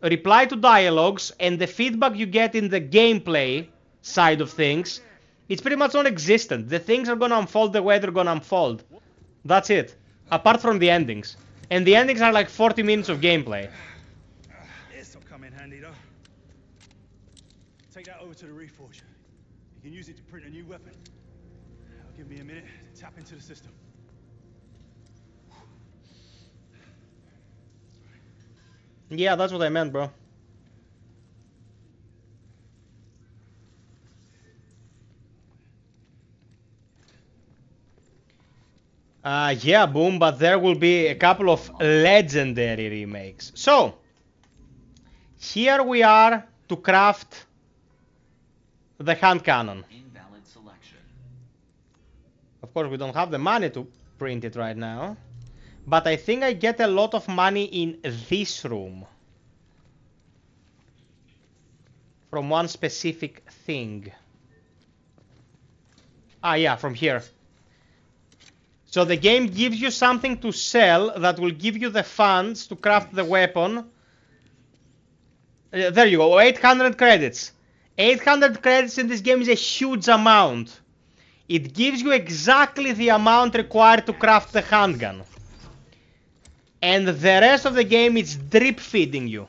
reply to dialogues, and the feedback you get in the gameplay side of things, it's pretty much non-existent. The things are gonna unfold the way they're gonna unfold. That's it. Apart from the endings. And the endings are like 40 minutes of gameplay. This'll come in handy, though. Take that over to the Reforge. You can use it to print a new weapon. It'll give me a minute to tap into the system. Yeah, that's what I meant, bro. Yeah, boom, but there will be a couple of legendary remakes. So, here we are to craft the hand cannon. Invalid selection. Of course, we don't have the money to print it right now. But I think I get a lot of money in this room. From one specific thing. Yeah, from here. So the game gives you something to sell that will give you the funds to craft the weapon. There you go, 800 credits. 800 credits in this game is a huge amount. It gives you exactly the amount required to craft the handgun. And the rest of the game is drip feeding you.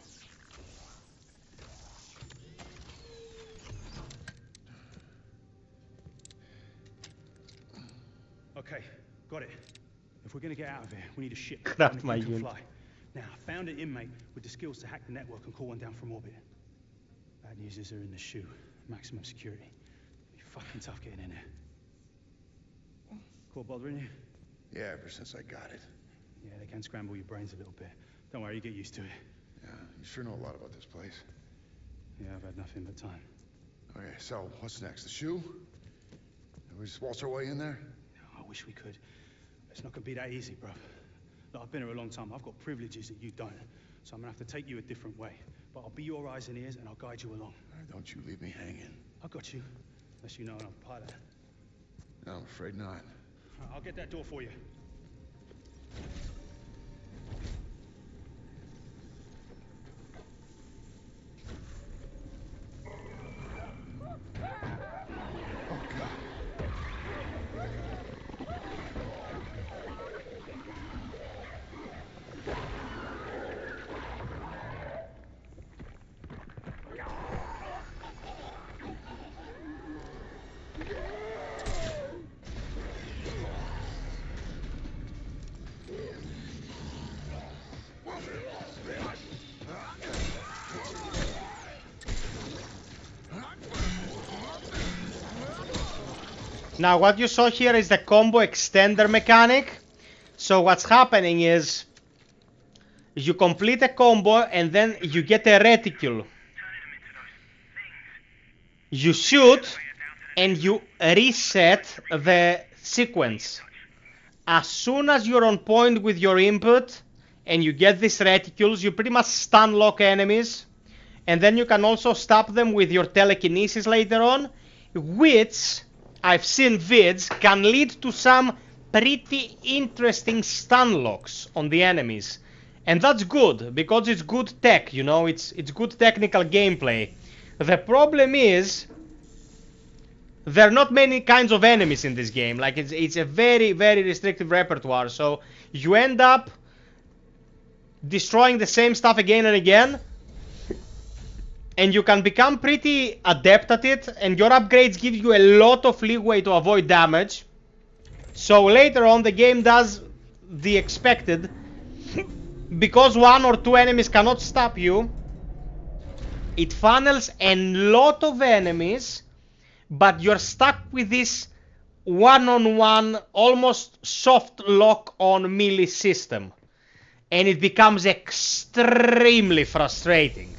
Okay, got it. If we're gonna get out of here, we need a ship. Craft One that my you can unit. fly. Now, I found an inmate with the skills to hack the network and call one down from orbit. Bad news is they're in the shoe. Maximum security. Be fucking tough getting in there. Caught bothering you? Yeah, ever since I got it. Yeah, they can scramble your brains a little bit. Don't worry, you get used to it. Yeah, you sure know a lot about this place. Yeah, I've had nothing but time. Okay, so what's next? The shoe? Can we just waltz our way in there? No, I wish we could. It's not gonna be that easy, bruv. Look, I've been here a long time. I've got privileges that you don't. So I'm gonna have to take you a different way. But I'll be your eyes and ears and I'll guide you along. All right, don't you leave me hanging. I got you. Unless you know I'm a pilot. No, I'm afraid not. I'll get that door for you. Now what you saw here is the combo extender mechanic. So what's happening is you complete a combo and then you get a reticule. You shoot and you reset the sequence. As soon as you're on point with your input and you get these reticules, you pretty much stun lock enemies. And then you can also stop them with your telekinesis later on, which I've seen vids can lead to some pretty interesting stun locks on the enemies. And that's good, because it's good tech, you know, it's good technical gameplay. The problem is, there are not many kinds of enemies in this game. Like, it's a very, very restrictive repertoire, so you end up destroying the same stuff again and again, and you can become pretty adept at it, and your upgrades give you a lot of leeway to avoid damage. So later on the game does the expected. Because one or two enemies cannot stop you, it funnels a lot of enemies, but you're stuck with this one-on-one, almost soft lock-on melee system. And it becomes extremely frustrating.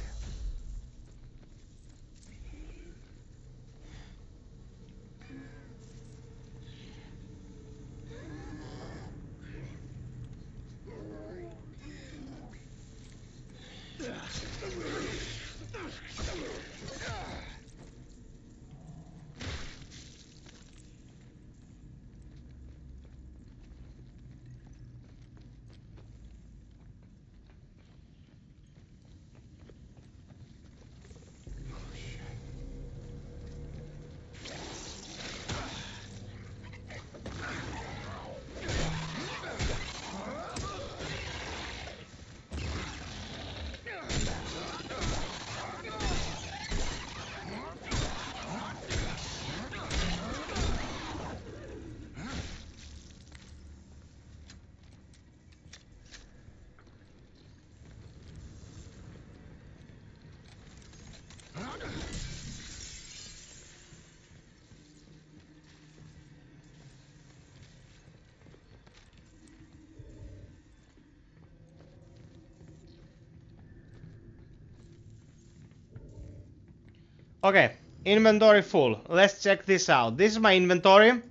Okay, inventory full. Let's check this out. This is my inventory.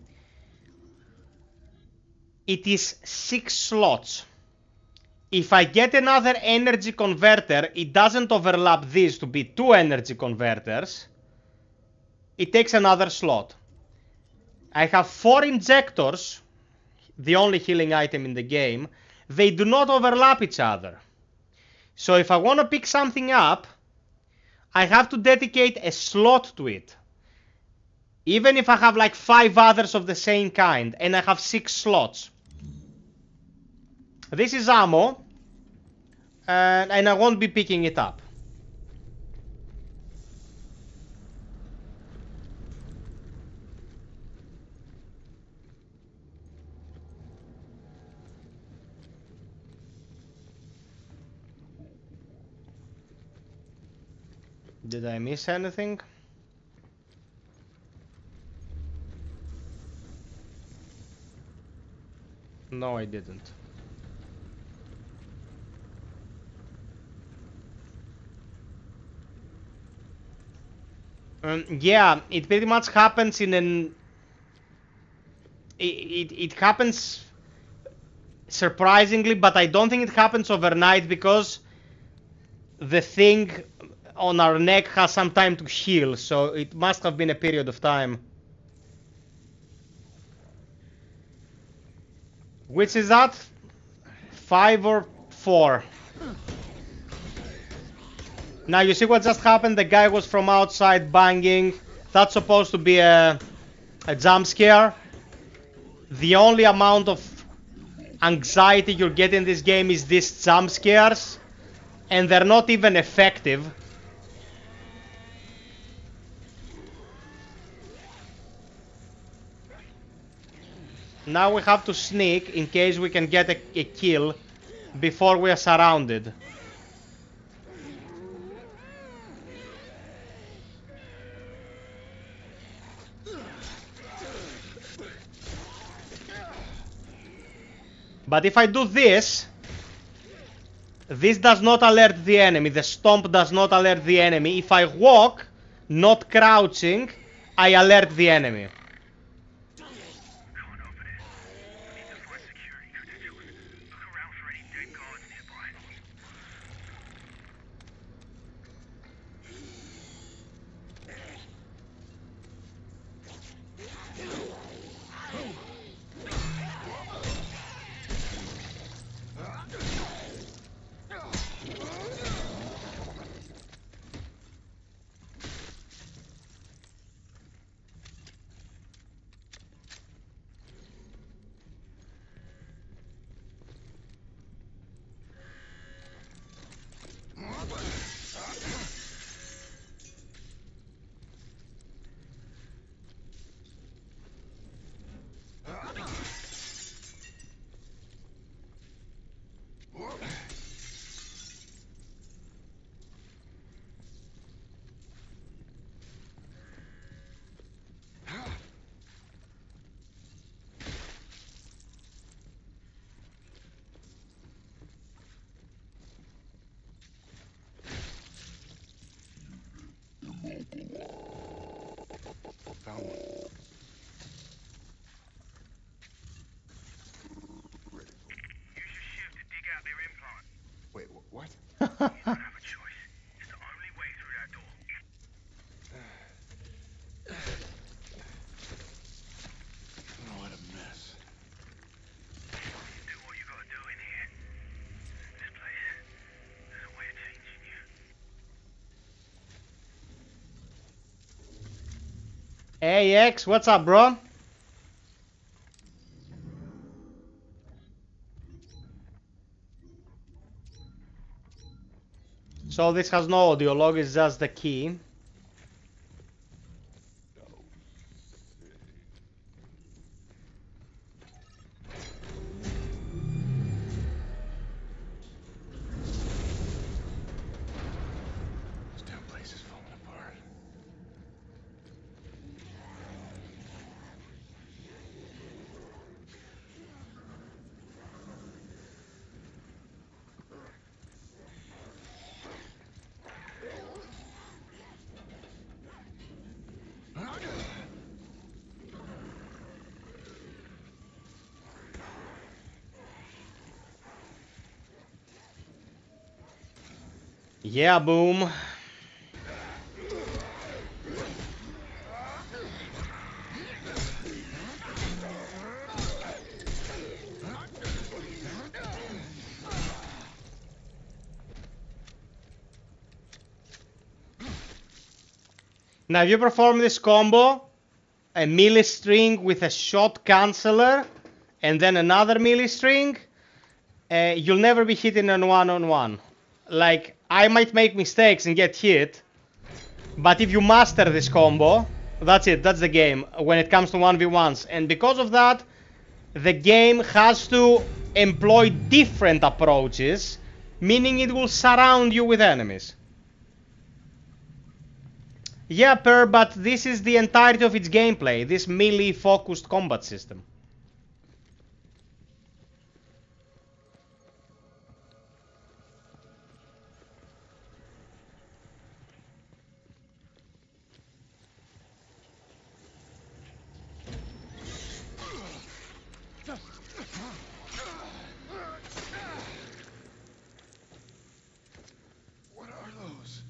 It is 6 slots. If I get another energy converter, it doesn't overlap these to be 2 energy converters. It takes another slot. I have 4 injectors, the only healing item in the game. They do not overlap each other. So if I want to pick something up, I have to dedicate a slot to it. Even if I have like 5 others of the same kind, and I have 6 slots. This is ammo, and I won't be picking it up. Did I miss anything? No, I didn't. Yeah, it pretty much happens in an... It happens surprisingly, but I don't think it happens overnight because the thing on our neck has some time to heal, so it must have been a period of time. Which is that? 5 or 4? Now you see what just happened? The guy was from outside banging. That's supposed to be a jump scare. The only amount of anxiety you get in this game is these jump scares, and they're not even effective. Now we have to sneak in case we can get a kill before we are surrounded. But if I do this, this does not alert the enemy. The stomp does not alert the enemy. If I walk, not crouching, I alert the enemy. Found one. Wait, what? You don't have a choice. It's the only way through that door. Oh, what a mess. Do what you gotta do in here. This place, there's a way of changing you. Hey X, what's up, bro? So this has no audio log, it's just the key. This damn place is falling apart. Yeah, boom. Now if you perform this combo, a melee string with a shot canceller, and then another melee string, you'll never be hit in a one-on-one. Like, I might make mistakes and get hit, but if you master this combo, that's it, that's the game when it comes to 1v1s. And because of that, the game has to employ different approaches, meaning it will surround you with enemies. Yeah, but this is the entirety of its gameplay, this melee-focused combat system. What are those?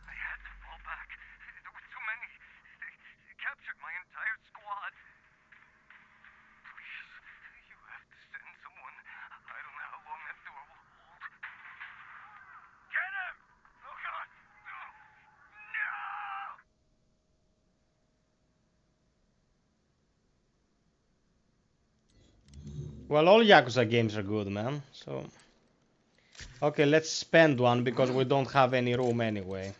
I had to fall back. There were too many. They captured my entire squad. Please, you have to send someone. I don't know how long that door will hold. Get him! Oh God! No! Well, all Yakuza games are good, man, so... Okay, let's spend one, because we don't have any room anyway.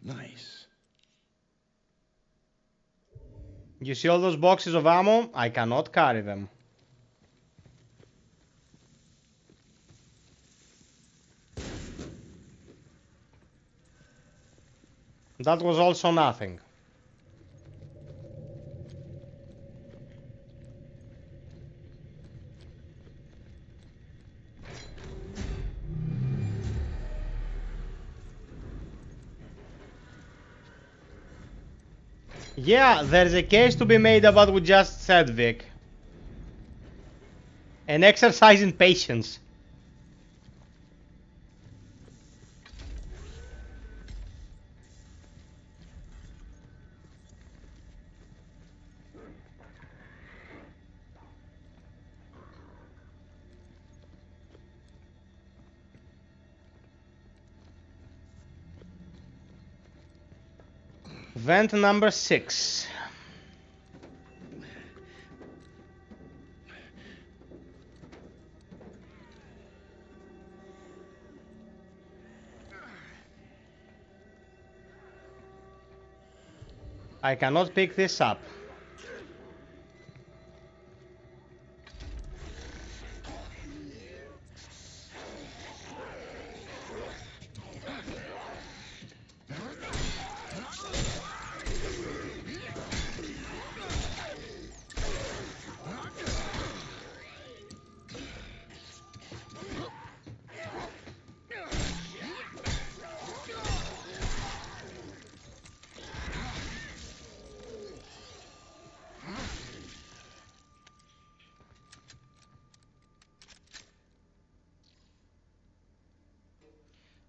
Nice. You see all those boxes of ammo? I cannot carry them. That was also nothing. Yeah, there's a case to be made about what we just said, Vic. An exercise in patience. Vent number 6. I cannot pick this up.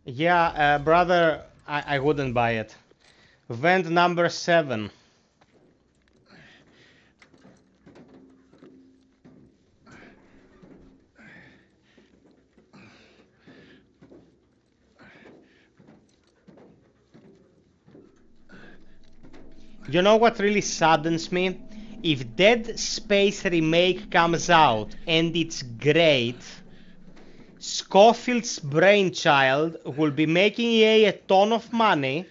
Yeah, brother, I wouldn't buy it. Vent number 7. You know what really saddens me? If Dead Space Remake comes out and it's great, Scofield's brainchild will be making EA a ton of money,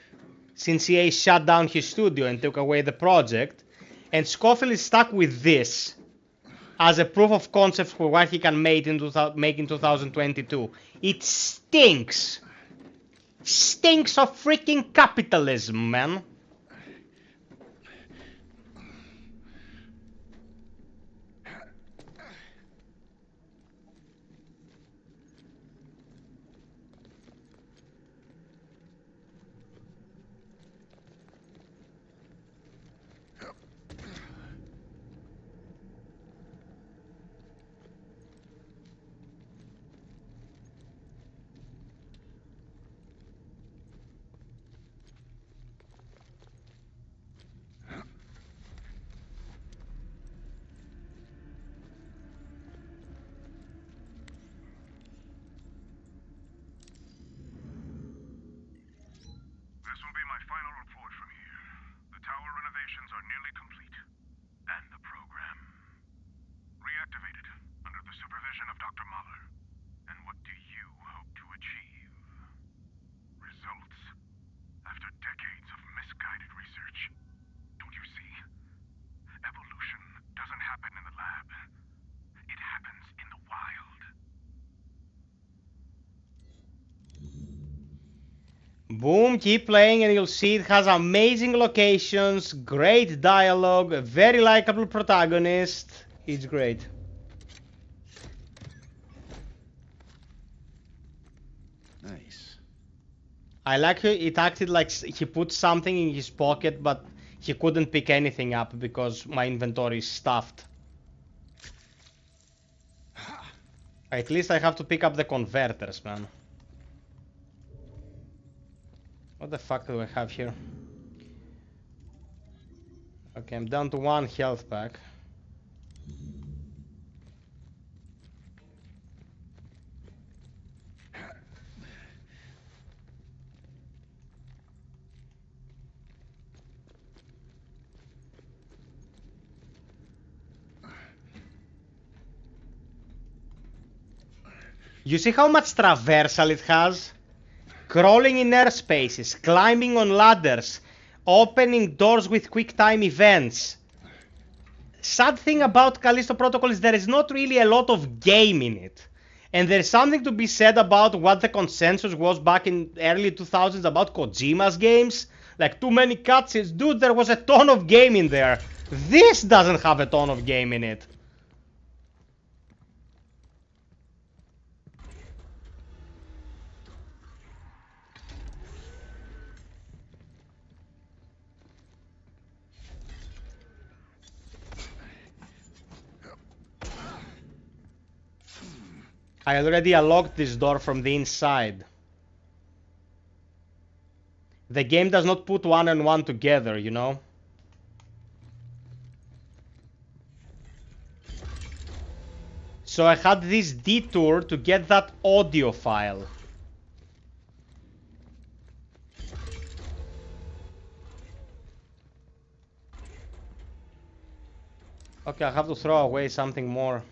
since EA shut down his studio and took away the project, and Scofield is stuck with this as a proof of concept for what he can make in 2022. It stinks. Stinks of freaking capitalism, man. research. Don't you see? Evolution doesn't happen in the lab. It happens in the wild. Boom, keep playing and you'll see it has amazing locations, great dialogue, a very likable protagonist. It's great. Nice. I like how it acted like he put something in his pocket, but he couldn't pick anything up because my inventory is stuffed. At least I have to pick up the converters, man. What the fuck do I have here? Okay, I'm down to 1 health pack. You see how much traversal it has? Crawling in airspaces, climbing on ladders, opening doors with quick time events. Sad thing about Callisto Protocol is there is not really a lot of game in it. And there's something to be said about what the consensus was back in early 2000s about Kojima's games. Like, too many cutscenes. Dude, there was a ton of game in there. This doesn't have a ton of game in it. I already unlocked this door from the inside. The game does not put 1 and 1 together, you know? So I had this detour to get that audio file. Okay, I have to throw away something more.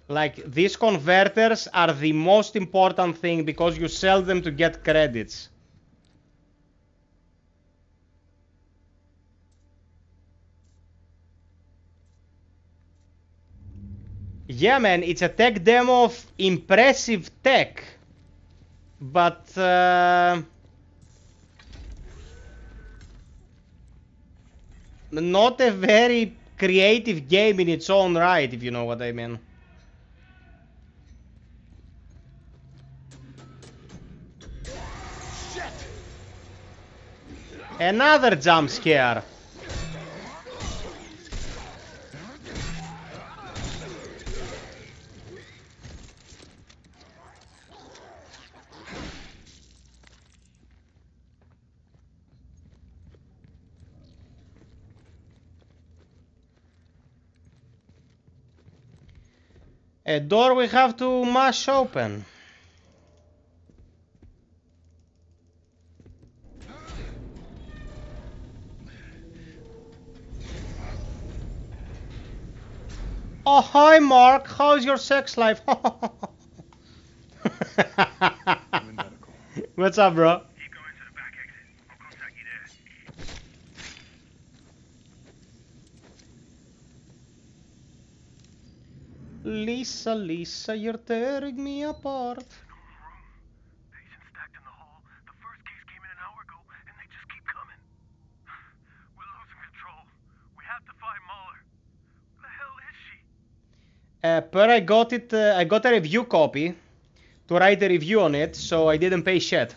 Like, these converters are the most important thing because you sell them to get credits. Yeah, man, it's a tech demo of impressive tech. But, not a very creative game in its own right, if you know what I mean. Another jump scare. A door we have to mash open. Oh, hi Mark, how's your sex life? What's up, bro? Keep going to the back exit. I'll contact you there. Lisa, Lisa, you're tearing me apart. Patients stacked in the hall. The first case came in an hour ago, and they just keep coming. We're losing control. We have to find Mahler. Where the hell is she? But I got a review copy to write a review on it, so I didn't pay shit.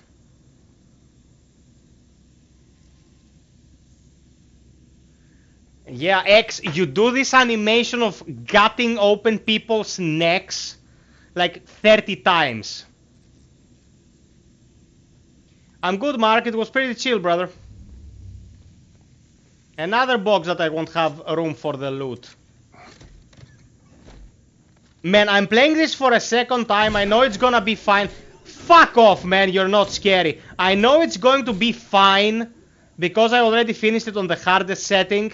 Yeah, X, you do this animation of gutting open people's necks like 30 times. I'm good, Mark. It was pretty chill, brother. Another box that I won't have room for the loot. Man, I'm playing this for a second time. I know it's gonna be fine. Fuck off, man. You're not scary. I know it's going to be fine because I already finished it on the hardest setting.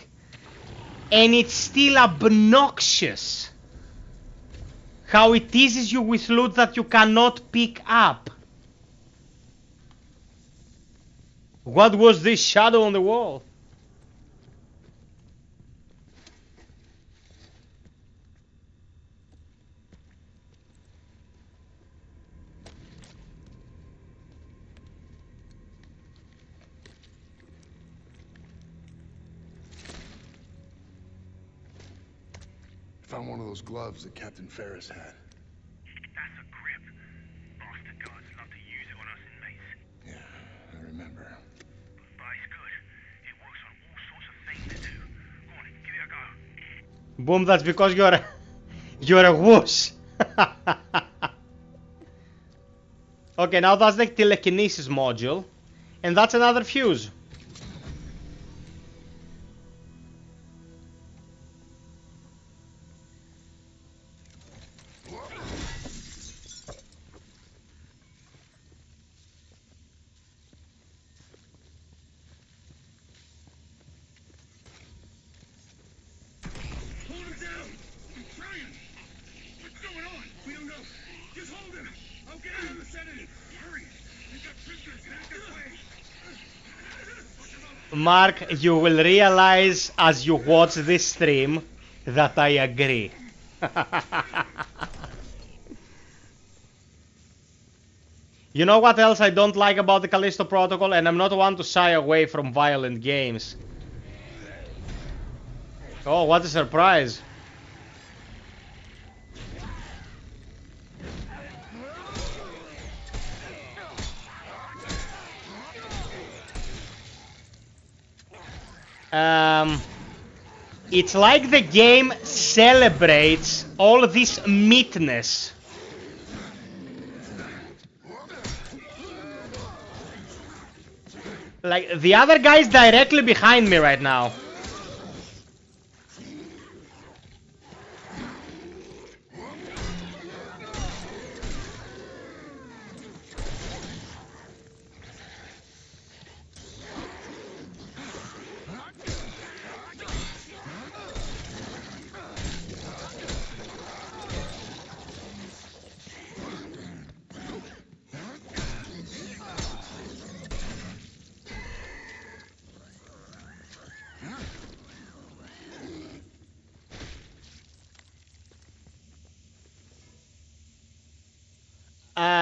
And it's still obnoxious how it teases you with loot that you cannot pick up. What was this shadow on the wall? Found one of those gloves that Captain Ferris had. That's a grip. Bastard guards love to use it on us inmates. Yeah, I remember. But it's good. It works on all sorts of things too. Go on, give it a go. Boom, that's because you're a wuss. Okay, now that's the telekinesis module. And that's another fuse. Hold him down! I'm trying! What's going on? We don't know. Just hold him! I'll get him the sedative! Hurry! We've got prisoners back this way! Mark, you will realize as you watch this stream that I agree. You know what else I don't like about the Callisto Protocol? And I'm not one to shy away from violent games. Oh, what a surprise. It's like the game celebrates all this meatness. Like, the other guy's directly behind me right now.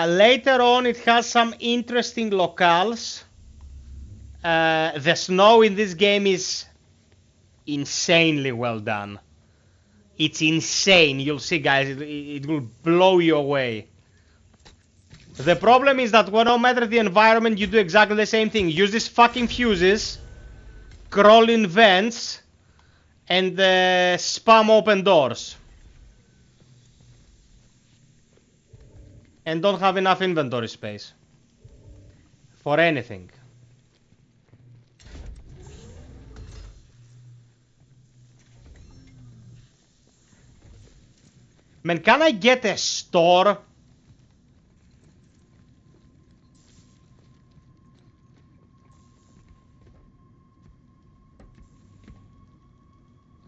Later on, it has some interesting locales. The snow in this game is insanely well done. It's insane. You'll see, guys. It will blow you away. The problem is that no matter the environment, you do exactly the same thing. Use these fucking fuses, crawl in vents, and spam open doors. And don't have enough inventory space for anything. Man, can I get a store?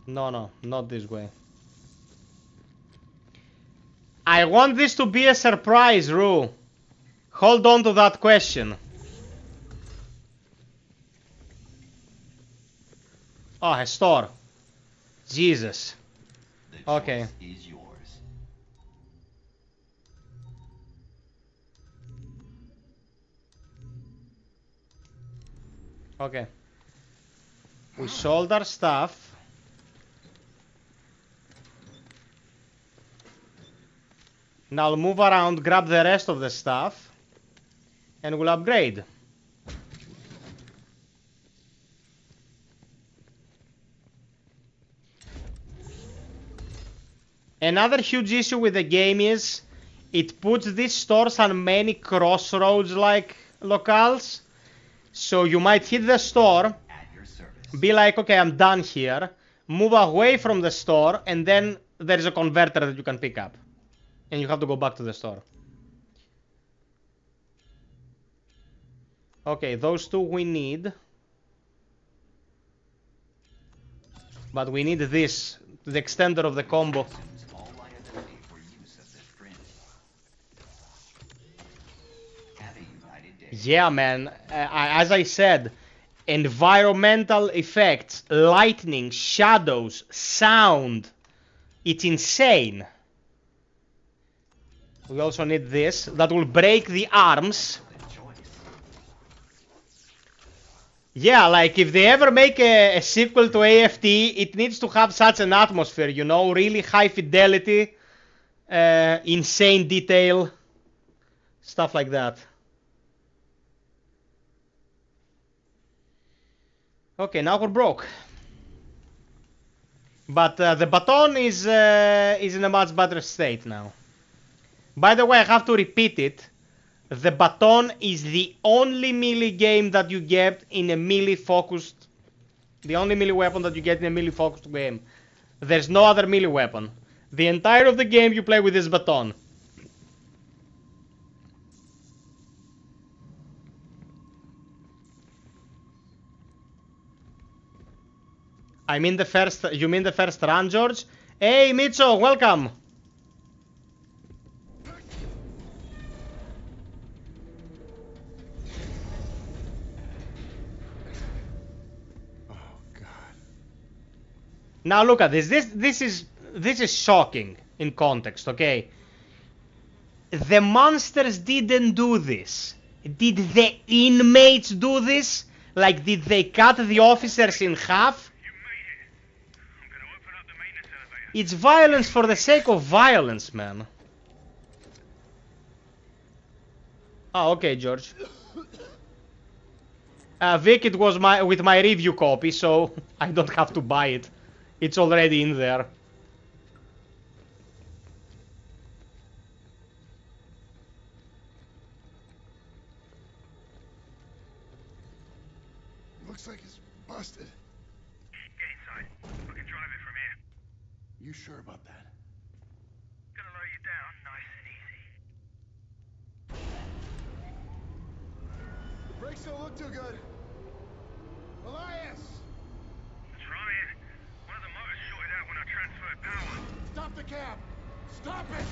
No, not this way. I want this to be a surprise, Rue. Hold on to that question. Oh, a store. Jesus. Okay. Is yours. Okay. We sold our stuff. Now I'll move around, grab the rest of the stuff, and we'll upgrade. Another huge issue with the game is it puts these stores on many crossroads like locales. So you might hit the store, be like, okay, I'm done here, move away from the store, and then there's a converter that you can pick up. And you have to go back to the store. Okay, those two we need. But we need this, the extender of the combo. Yeah, man. As I said, environmental effects, lightning, shadows, sound. It's insane. We also need this. That will break the arms. Yeah, like if they ever make a sequel to AFT, it needs to have such an atmosphere, you know, really high fidelity, insane detail, stuff like that. Okay, now we're broke. But the baton is in a much better state now. By the way, I have to repeat it. The baton is the only melee game that you get in a melee focused. The only melee weapon that you get in a melee focused game. There's no other melee weapon. The entire of the game you play with this baton. I mean the first. You mean the first run, George? Hey, Mitcho, welcome. Now look at this. This is shocking in context, okay? The monsters didn't do this. Did the inmates do this? Like, did they cut the officers in half? It's violence for the sake of violence, man. Oh, okay, George. Vic, it was with my review copy, so I don't have to buy it. It's already in there. Looks like it's busted. Get inside. I can drive it from here. You sure about that? Gonna lower you down nice and easy. The brakes don't look too good. Elias! Trying. One of the motors shorted out when I transferred power. Stop the cab! Stop it!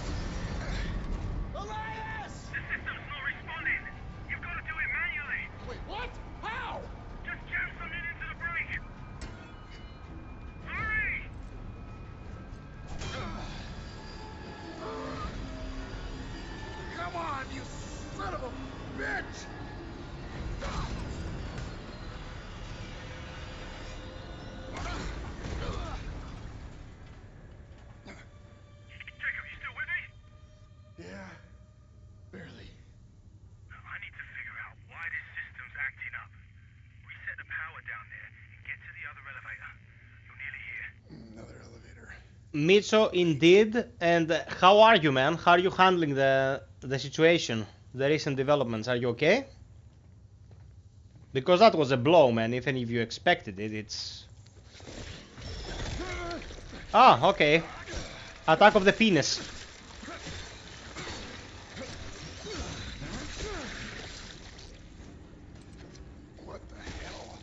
Elias! The system's not responding. You've got to do it manually. Wait, what? How? Just jam something into the brake. Hurry! Come on, you son of a bitch! Jacob, you still with me? Yeah, barely. I need to figure out why this system's acting up. Reset the power down there and get to the other elevator. You're nearly here. Another elevator. Mitcho, indeed. And how are you, man? How are you handling the situation? The recent developments. Are you okay? Because that was a blow, man. Even if you expected it, it's... Ah, okay. Attack of the penis. What the hell?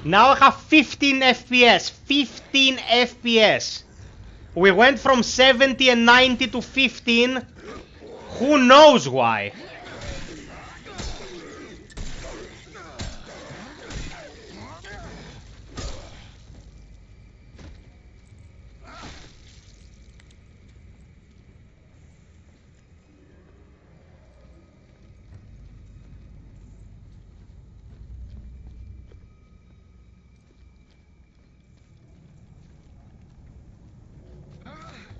Now I have 15 FPS. 15 FPS. We went from 70 and 90 to 15. Who knows why?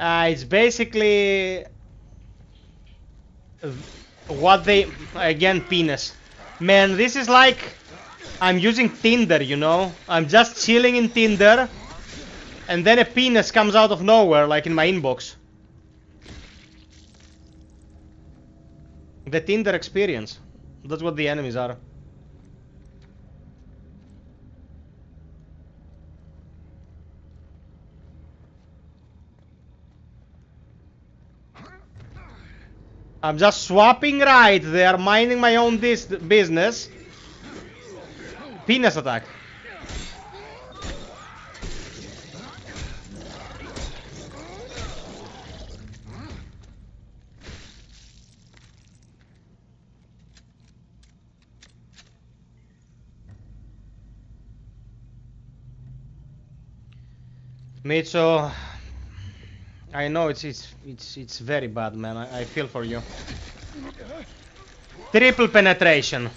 It's basically what they... Again, penis. Man, this is like... I'm using Tinder, you know? I'm just chilling in Tinder, and then a penis comes out of nowhere, like in my inbox. The Tinder experience. That's what the enemies are. I'm just swapping right there, minding my own business. Penis attack. Mitchell, I know it's very bad, man. I feel for you. Triple penetration.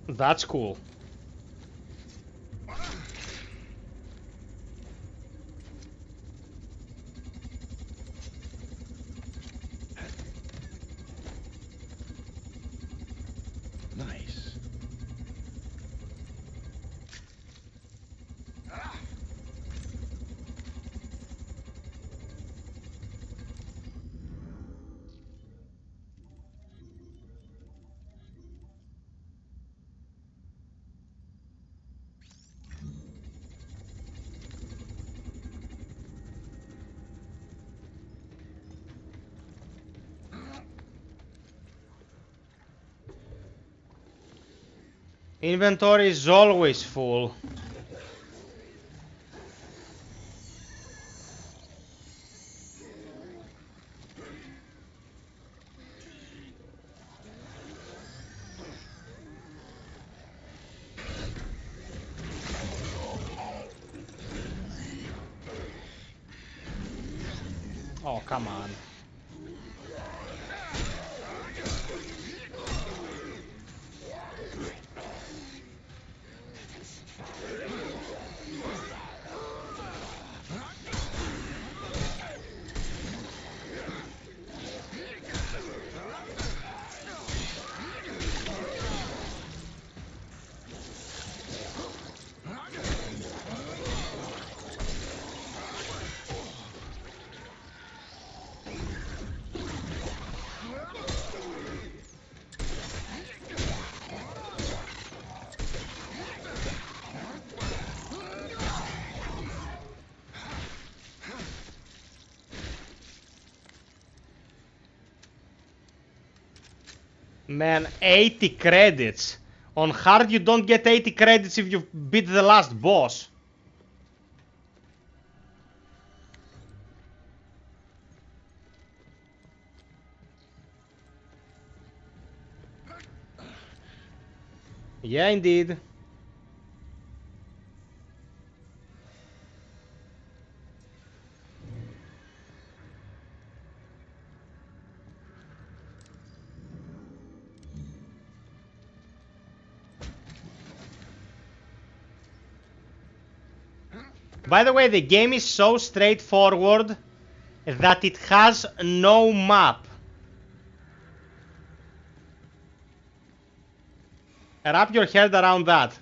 That's cool. Nice. Inventory is always full. Oh, come on. Man, 80 credits. On hard you don't get 80 credits if you beat the last boss. Yeah, indeed. By the way, the game is so straightforward that it has no map. Wrap your head around that.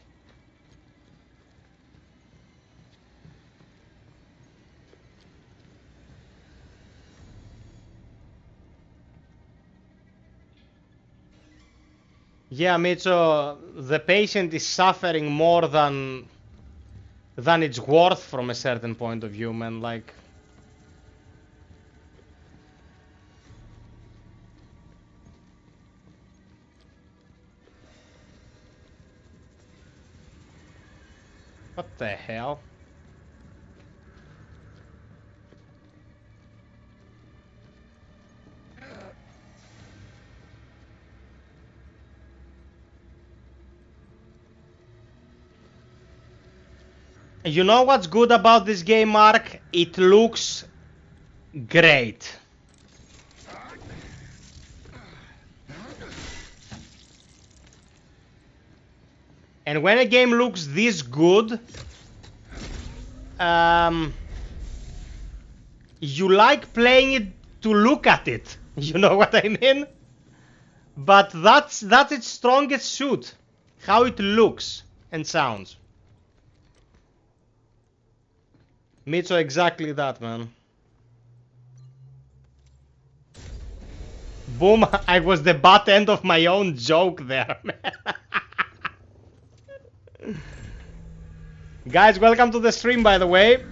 Yeah, Micho, the patient is suffering more than it's worth from a certain point of view, man. Like, what the hell? You know what's good about this game, Mark? It looks great. And when a game looks this good, you like playing it to look at it. You know what I mean? But that's its strongest suit. How it looks and sounds. Micho, exactly that, man. Boom, I was the butt end of my own joke there, man. Guys, welcome to the stream, by the way.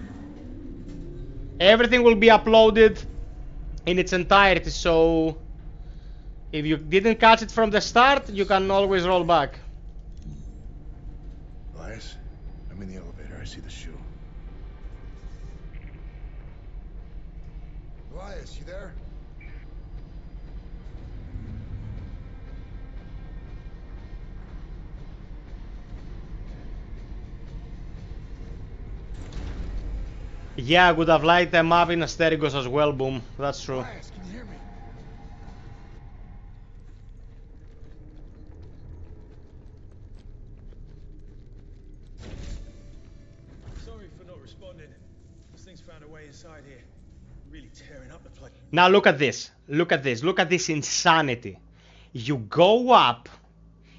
Everything will be uploaded in its entirety, so if you didn't catch it from the start, you can always roll back. Elias, I'm in the elevator. I see the shoe. Elias, you there? Yeah, I would have liked them up in Asterigos as well, Boom. That's true. Elias, can you hear me? Sorry for not responding. This thing's found a way inside here. Really tearing up the place. Now look at this. Look at this. Look at this insanity. You go up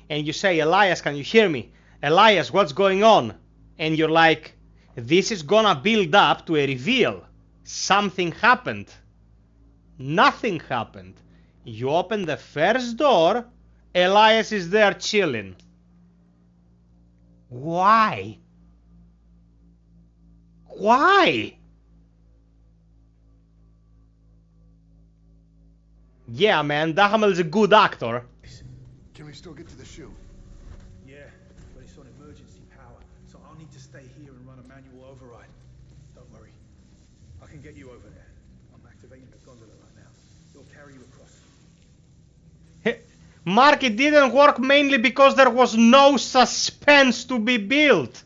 and you say, Elias, can you hear me? Elias, what's going on? And you're like, this is gonna build up to a reveal. Something happened. Nothing happened. You open the first door, Elias is there chilling. Why? Why? Yeah, man, Dahamel's a good actor. Can we still get to the shoe? Yeah, but it's on emergency power, so I'll need to stay here and run a manual override. Don't worry. I can get you over there. I'm activating the gondola right now. It'll carry you across. Mark, it didn't work mainly because there was no suspense to be built.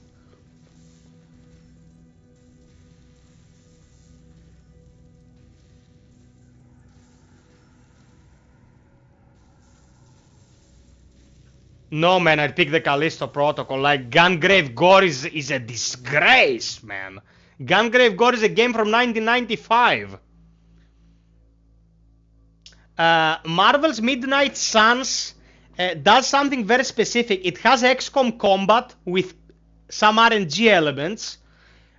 No, man, I'd pick the Callisto protocol. Like, Gungrave Gore is a disgrace, man. Gungrave Gore is a game from 1995. Marvel's Midnight Suns does something very specific. It has XCOM combat with some RNG elements,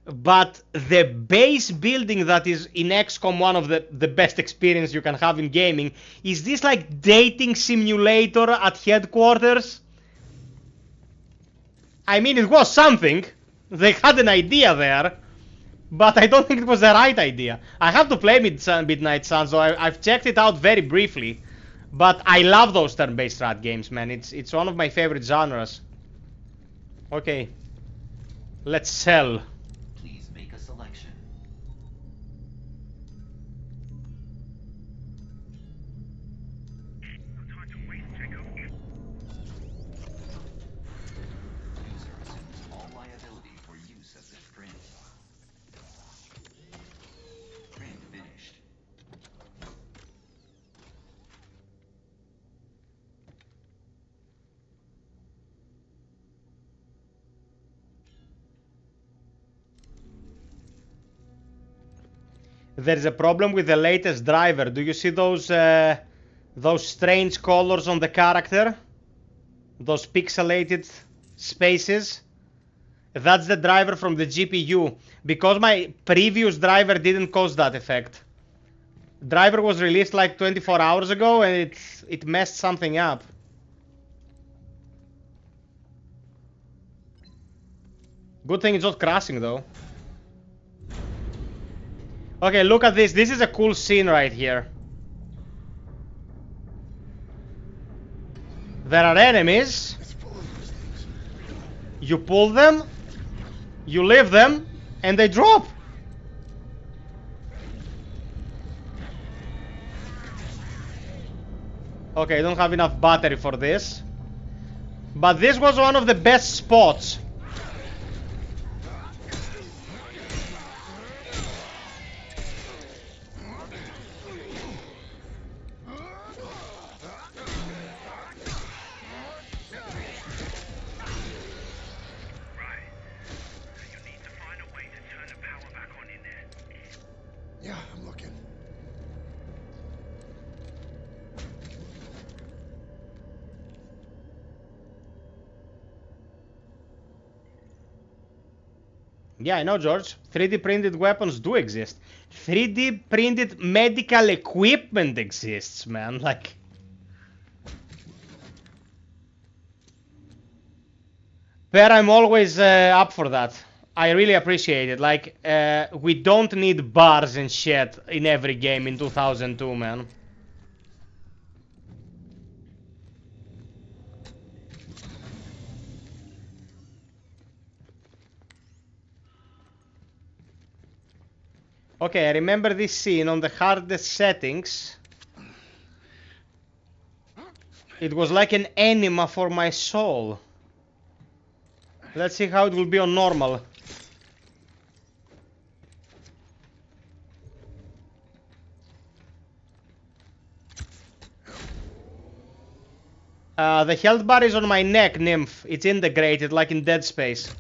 but the base building that is in XCOM, one of the best experience you can have in gaming, is this like dating simulator at headquarters. I mean, it was something. They had an idea there, but I don't think it was the right idea. I have to play Midnight Suns, so I've checked it out very briefly, but I love those turn-based strat games, man. It's one of my favorite genres. Okay, let's sell. Please make a selection. User assumes all liability for use of this print. Print finished. There's a problem with the latest driver. Do you see those strange colors on the character? Those pixelated spaces? That's the driver from the GPU. Because my previous driver didn't cause that effect. Driver was released like 24 hours ago and it messed something up. Good thing it's not crashing though. Okay, look at this. This is a cool scene right here. There are enemies. You pull them, you leave them, and they drop. Okay, I don't have enough battery for this. But this was one of the best spots. Yeah, I'm looking. Yeah, I know, George. 3D printed weapons do exist. 3D printed medical equipment exists, man. Like... Per, I'm always up for that. I really appreciate it. Like, we don't need bars and shit in every game in 2002, man. Okay, I remember this scene on the hardest settings. It was like an enema for my soul. Let's see how it will be on normal. The health bar is on my neck, Nymph. It's integrated like in Dead Space.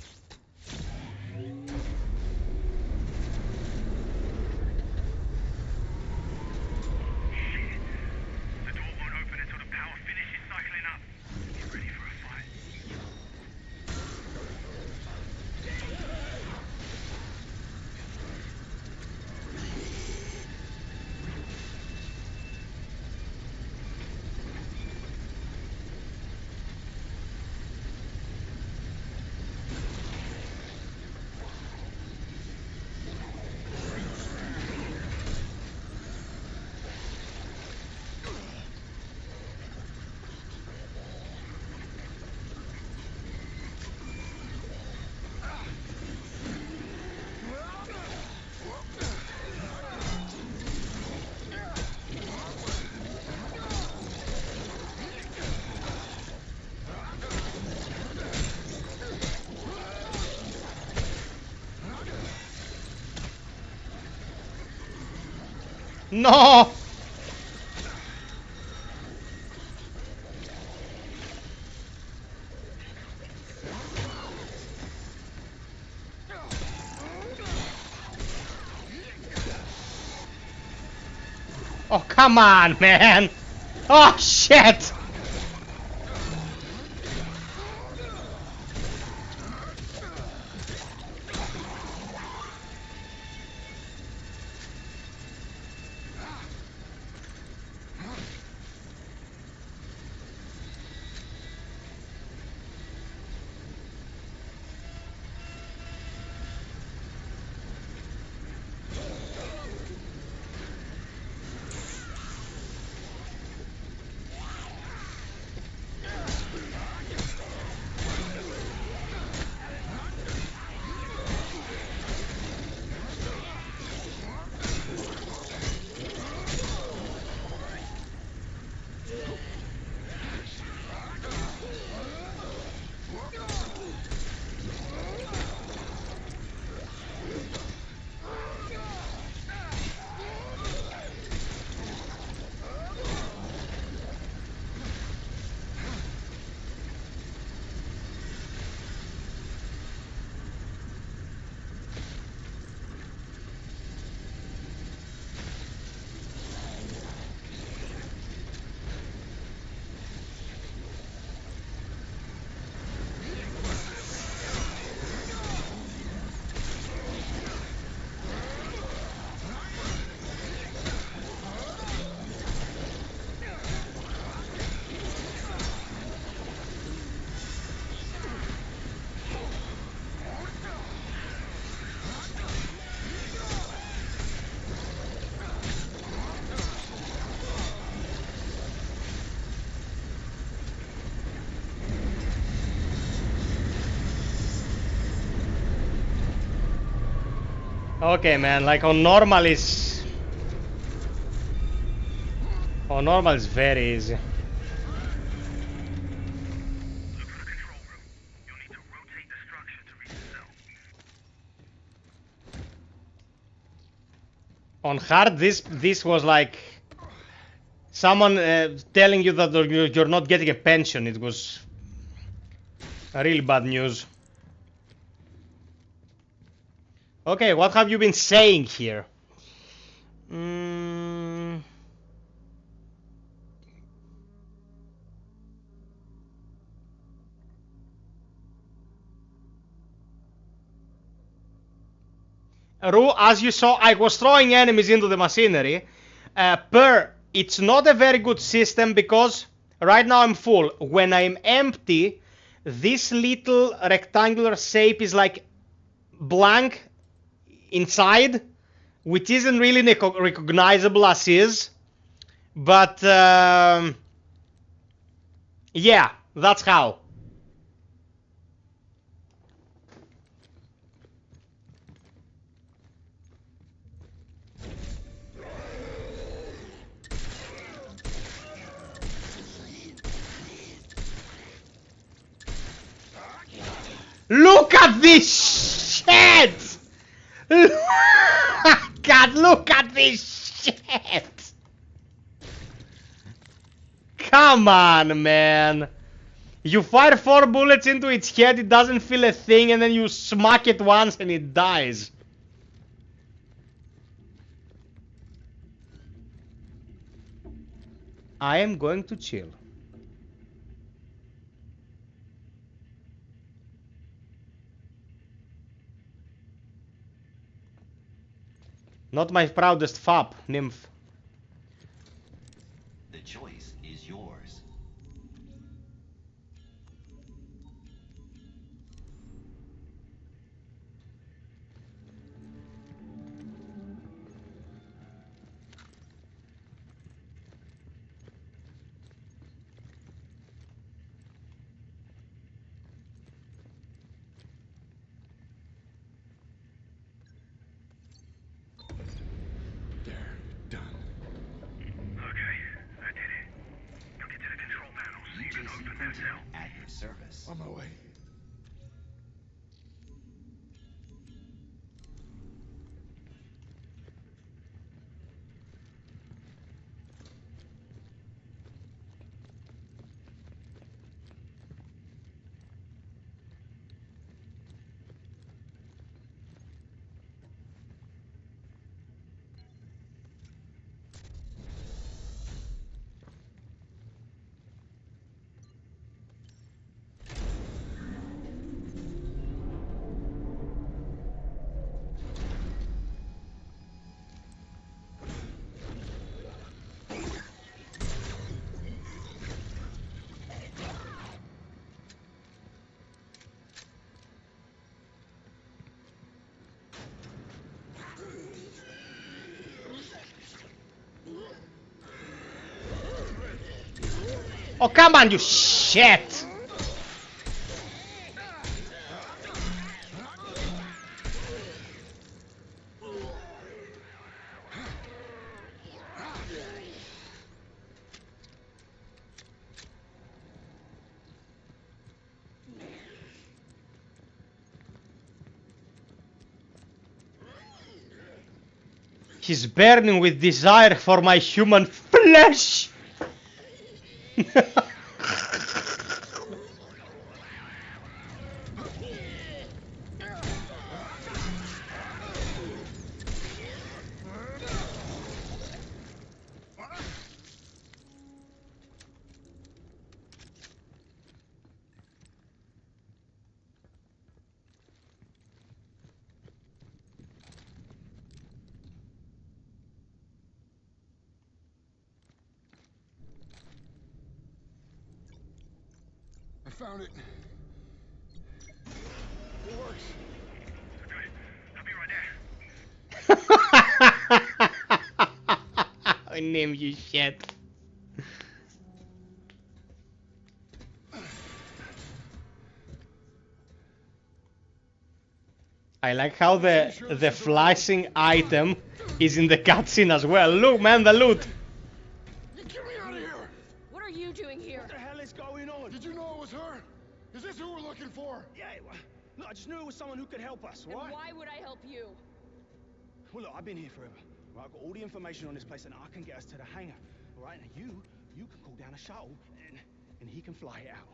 No! Oh, come on, man! Oh, shit! Okay, man, like on normal is... On normal is very easy. On hard, this was like... Someone telling you that you're not getting a pension. It was... really bad news. Okay, what have you been saying here? Ru, as you saw, I was throwing enemies into the machinery. It's not a very good system because right now I'm full. When I'm empty, this little rectangular shape is like blank inside, which isn't really recognizable as is, but yeah, that's how. Look at this shit! God, look at this shit! Come on, man. You fire 4 bullets into its head, it doesn't feel a thing, and then you smack it once and it dies. I am going to chill. Not my proudest fop, nymph. The choice is yours. At your service. On my way. Oh, come on, you shit! He's burning with desire for my human flesh! I found it. It works. Okay, I'll be right there. I name you shit. I like how the flashing item is in the cutscene as well. Look, man, the loot. Get me out of here! What are you doing here? What the hell is going on? Did you know it was her? Is this who we're looking for? Yeah, look, I just knew it was someone who could help us, all right? And why would I help you? Well, look, I've been here forever. Right, I've got all the information on this place, and I can get us to the hangar. All right, now you can call down a shuttle, and he can fly it out.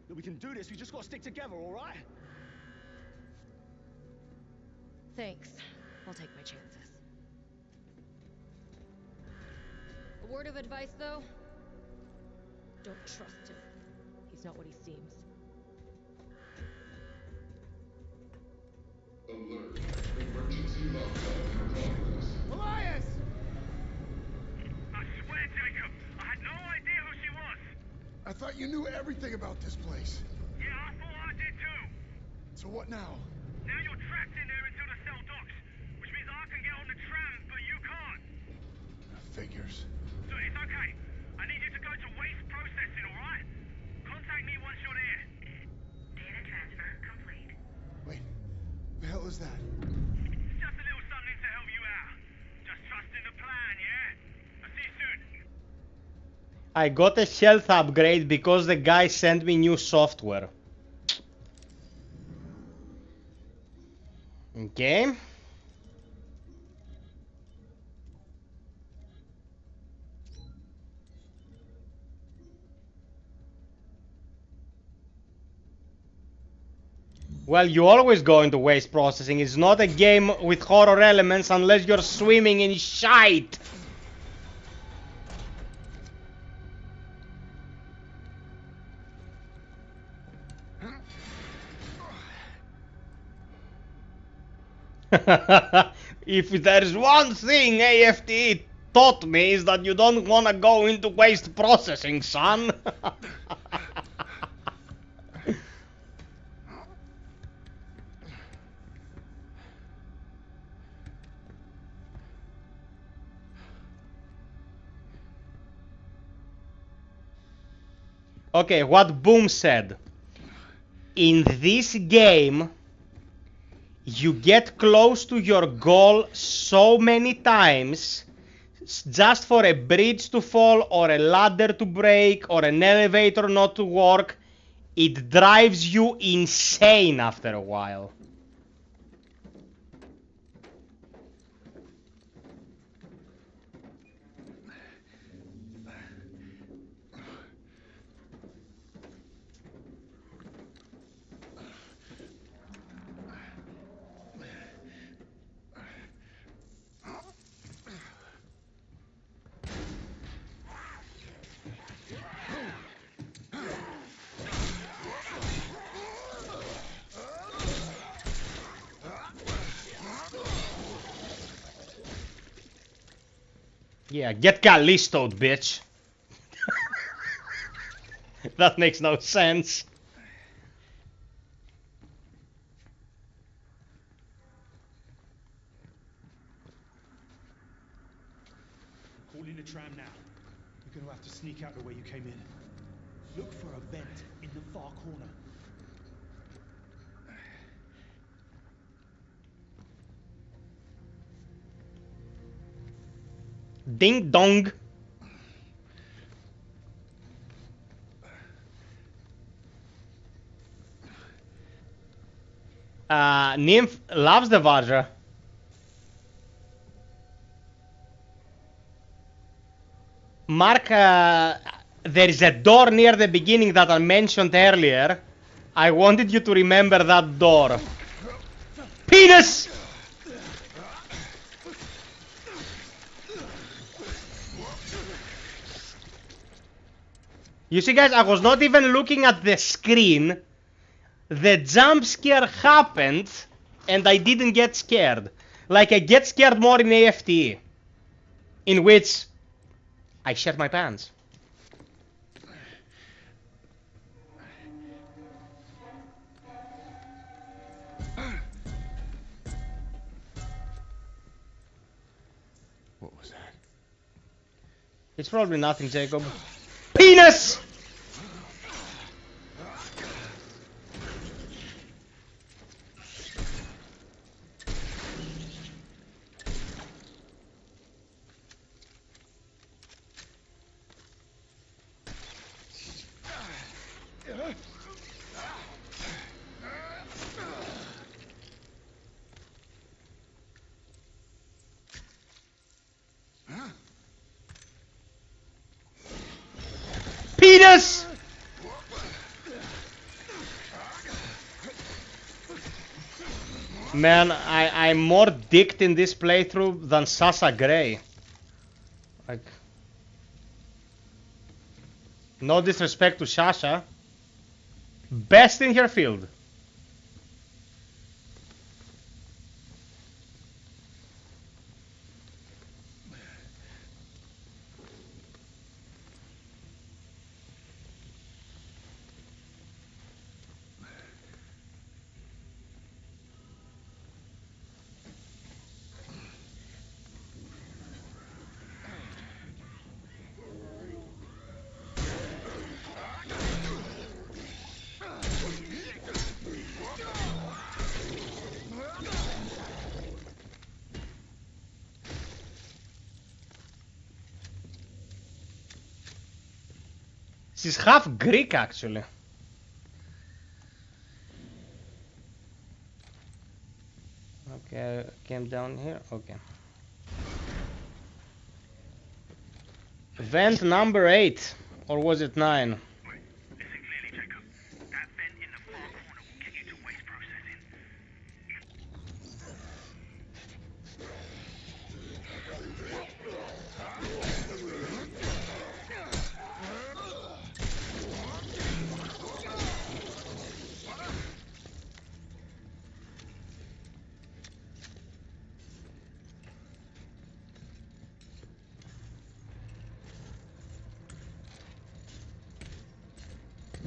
Look, we can do this. We just got to stick together, all right? Thanks. I'll take my chances. A word of advice, though? Don't trust him. He's not what he seems. Alert. Emergency lockdown in progress. Elias! I swear, Jacob, I had no idea who she was. I thought you knew everything about this place. Yeah, I thought So what now? Now you're trapped in there until the cell docks, which means I can get on the tram, but you can't. Figures. So it's okay. I need you to go to waste processing, alright? Contact me once you're there. Data transfer complete. Wait, the hell is that? It's just a little something to help you out. Just trust in the plan, yeah? I'll see you soon. I got a health upgrade because the guy sent me new software. Okay. Well, you always go into waste processing. It's not a game with horror elements unless you're swimming in shite. If there's one thing AFT taught me is that you don't want to go into waste processing, son. Okay, what Boom said. In this game, you get close to your goal so many times just for a bridge to fall or a ladder to break or an elevator not to work. It drives you insane after a while. Yeah, get Callisto'd, bitch. That makes no sense. Calling the tram now. You're gonna have to sneak out the way you came in. Look for a vent in the far corner. Ding dong. Nymph loves the Vajra. Mark, there is a door near the beginning that I mentioned earlier. I wanted you to remember that door. Penis! You see, guys, I was not even looking at the screen. The jump scare happened, and I didn't get scared. Like, I get scared more in AFT, in which I shat my pants. What was that? It's probably nothing, Jacob. Penis! Penis! Man, I'm more dicked in this playthrough than Sasha Grey. Like, no disrespect to Sasha. Best in her field. She's half Greek, actually. Okay, came down here. Okay. Vent number 8, or was it 9? Listen clearly, Jacob. That vent in the far corner will get you to waste processing.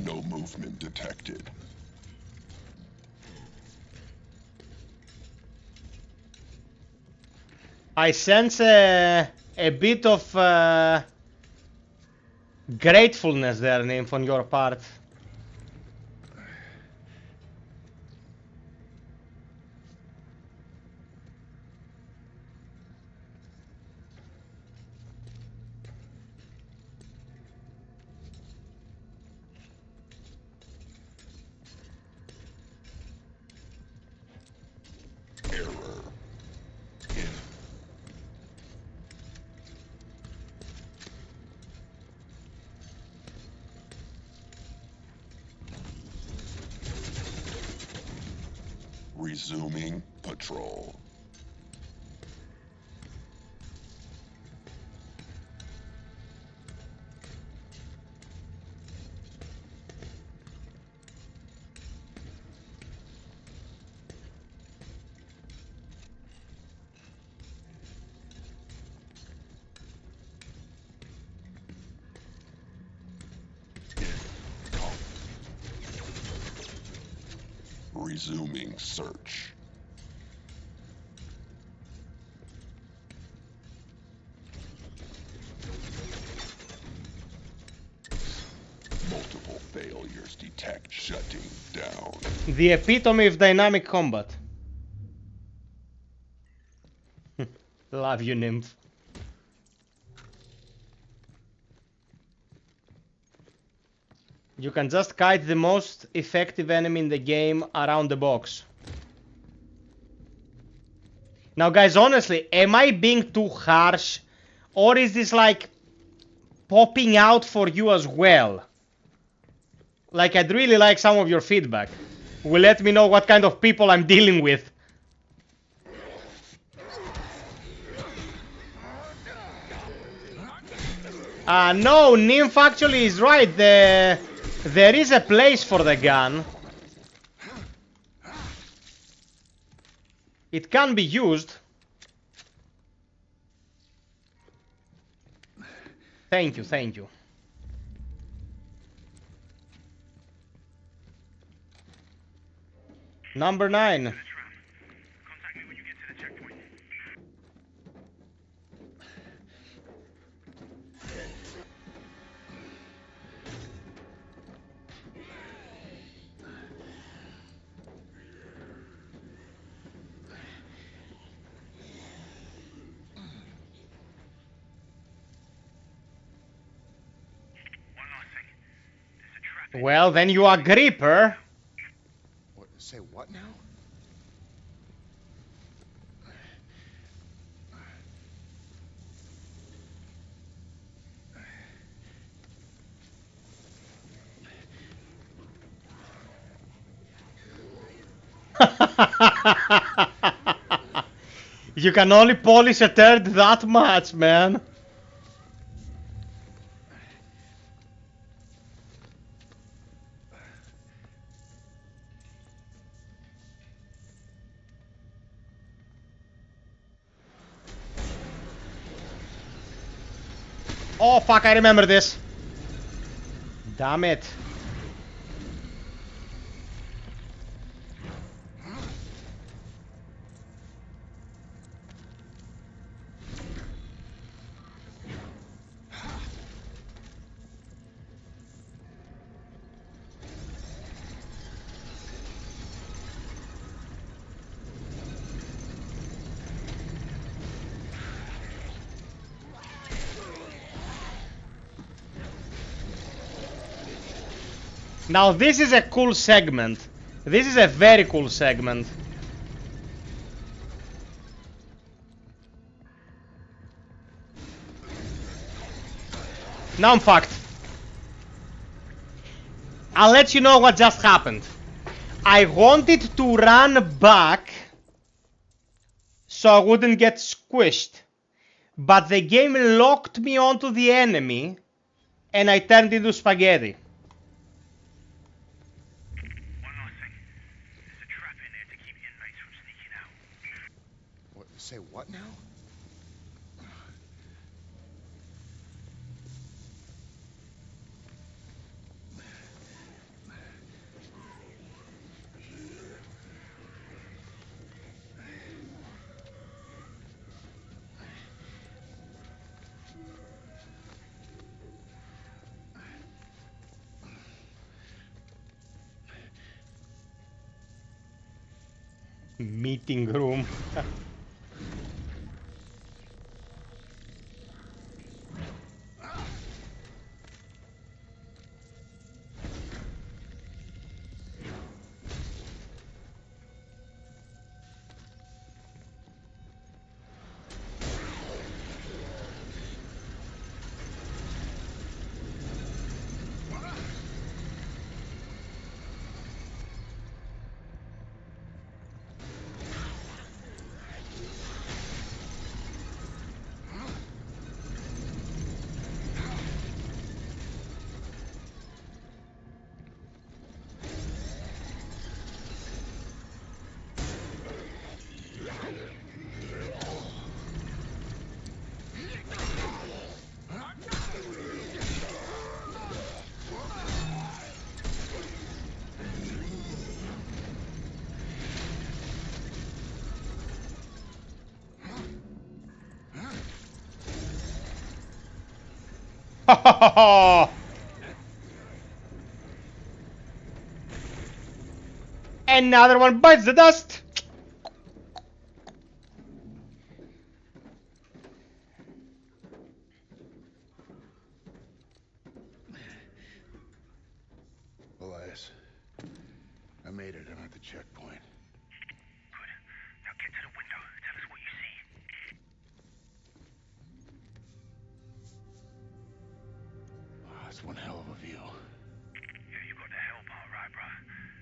No movement detected. I sense a bit of gratefulness there, Nymph, on your part. Error. Resuming patrol. Resuming search. Multiple failures detect. Shutting down. The epitome of dynamic combat. Love you, Nymph. You can just kite the most effective enemy in the game around the box. Now, guys, honestly, am I being too harsh? Or is this like popping out for you as well? Like, I'd really like some of your feedback. Will let me know what kind of people I'm dealing with. No, Nymph actually is right. There is a place for the gun. It can be used. Thank you, thank you. Number 9. Contact me when you get to the checkpoint. One last thing. There's a trap. Well, then you agree, Per. What? Say what now? You can only polish a turd that much, man. Oh, fuck, I remember this. Damn it. Now this is a cool segment. This is a very cool segment. Now I'm fucked. I'll let you know what just happened. I wanted to run back so I wouldn't get squished, but the game locked me onto the enemy and I turned into spaghetti. One last thing. There's a trap in there to keep inmates from sneaking out. What? Say what now? Meeting room. Another one bites the dust. Elias, I made it. I'm at the checkpoint. Good. Now get to the window. Tell us what you see. Oh, that's one hell of a view. Yeah, you got the hell part right, bro.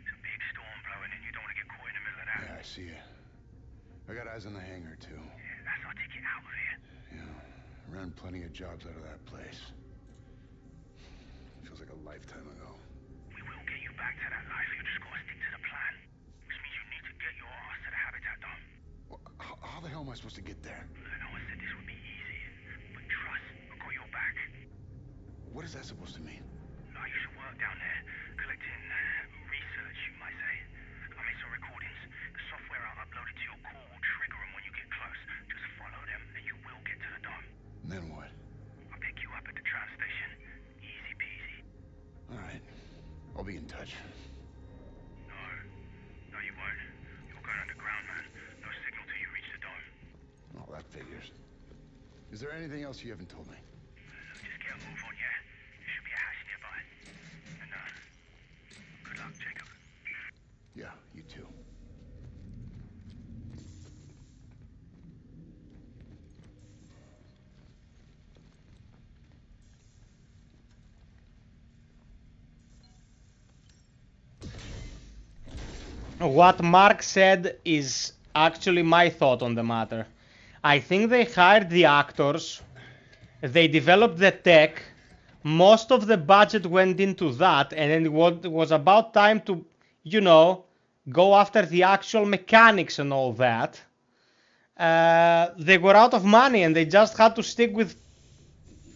It's a big storm blowing and you don't want to get caught in the middle of that. Yeah, I see it. I got eyes on the hangar, too. Yeah, that's our ticket out of here. Yeah, ran plenty of jobs out of that place. Feels like a lifetime ago. We will get you back to that life. You just gotta stick to the plan. Which means you need to get your ass to the habitat dome. Well, how the hell am I supposed to get there? No one said this would be easy. But trust, I got your back. What is that supposed to mean? No, you should work down there. Collecting research, you might say. I made some recordings. The software I uploaded to your core will trigger them when you get close. Just follow them and you will get to the dome. And then what? I'll pick you up at the tram station. Easy peasy. Alright. I'll be in touch. No, you won't. You're going underground, man. No signal till you reach the dome. Oh, that figures. Is there anything else you haven't told me? Just get a move on, yeah? There should be a hatch nearby. And, good luck, Jacob. Yeah, you too. What Mark said is actually my thought on the matter. I think they hired the actors, they developed the tech, most of the budget went into that, and then it was about time to, you know, go after the actual mechanics and all that. They were out of money and they just had to stick with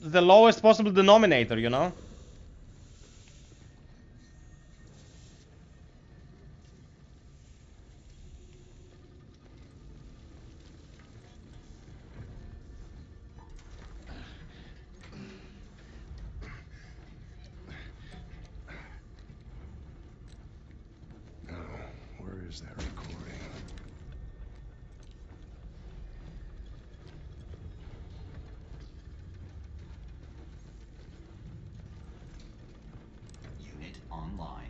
the lowest possible denominator, you know? Now, where is that recording? Unit online.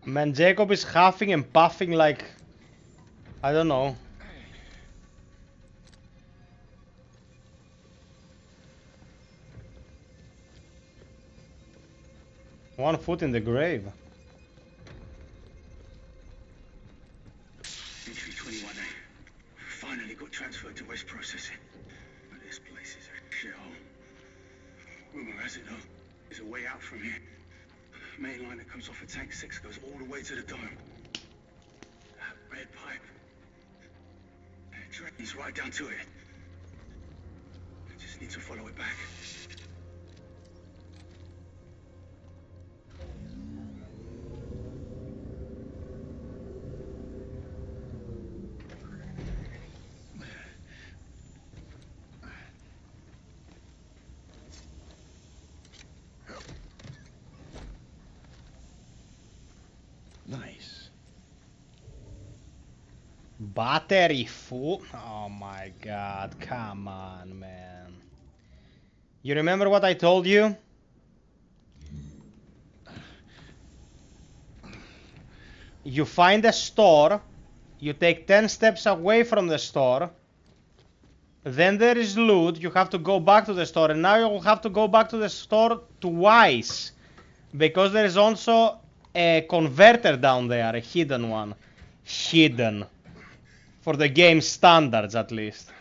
Man, Jacob is huffing and puffing like... I don't know. One foot in the grave. Entry 21A. Finally got transferred to West Processing. But this place is a shithole. Rumor has it though, there's a way out from here. Main line that comes off of Tank 6 goes all the way to the dome. That red pipe. It drains right down to it. I just need to follow it back. Nice. Battery full? Oh my god, come on, man. You remember what I told you? You find a store, you take 10 steps away from the store, then there is loot, you have to go back to the store, and now you'll have to go back to the store twice. Because there is also a converter down there, a hidden one. Hidden. For the game standards, at least.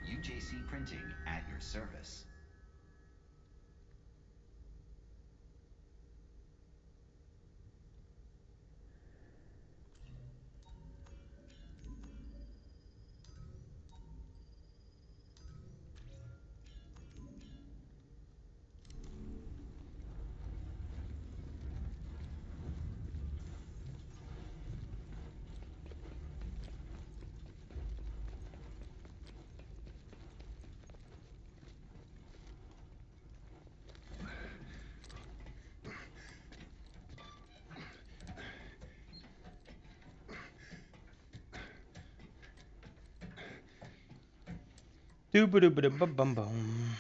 UJC Printing at your service. Doo-ba-doo-ba-doo-bum-bum.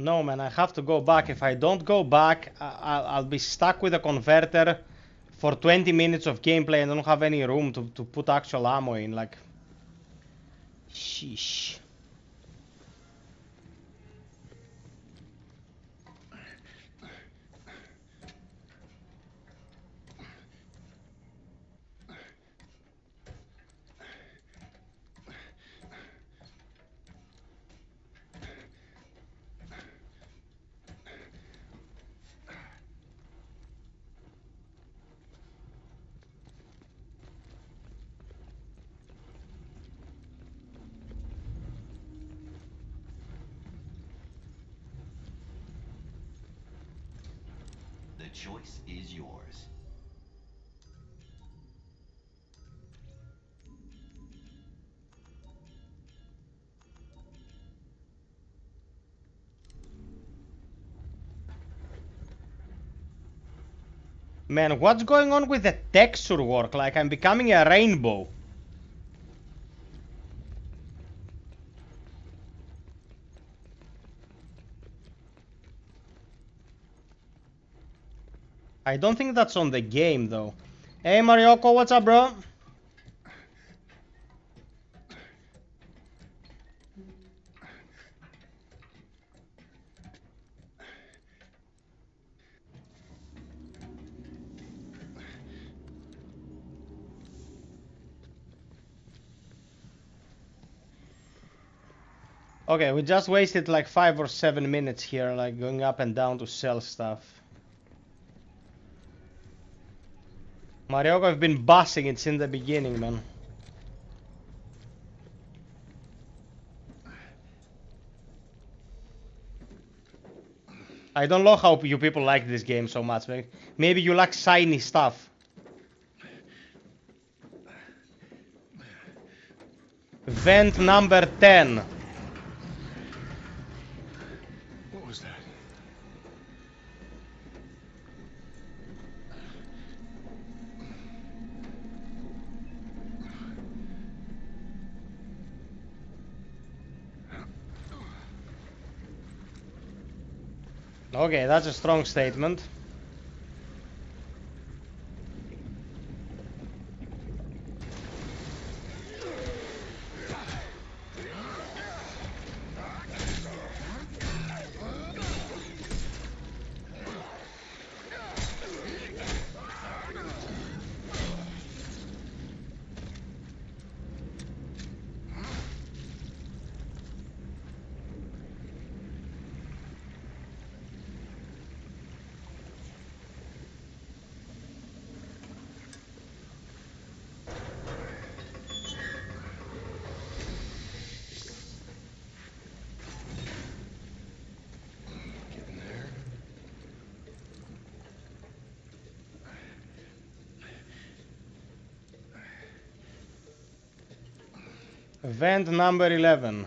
No, man, I have to go back. If I don't go back, I'll be stuck with a converter for 20 minutes of gameplay and I don't have any room to put actual ammo in. Like, sheesh. The choice is yours. Man, what's going on with the texture work? Like, I'm becoming a rainbow. I don't think that's on the game, though. Hey, Marioko, what's up, bro? Okay, we just wasted like 5 or 7 minutes here, like going up and down to sell stuff. Marioka, I've been bossing it since the beginning, man. I don't know how you people like this game so much. Maybe you like shiny stuff. Vent number 10. What was that? Okay, that's a strong statement. Vent number 11.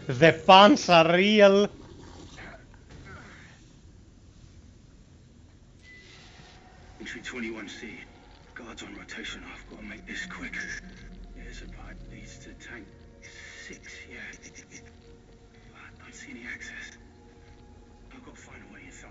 The puns are real. Entry 21C. Guards on rotation. I've got to make this quick. Here's a pipe leads to tank 6, yeah. I don't see any access. I've got to find a way inside.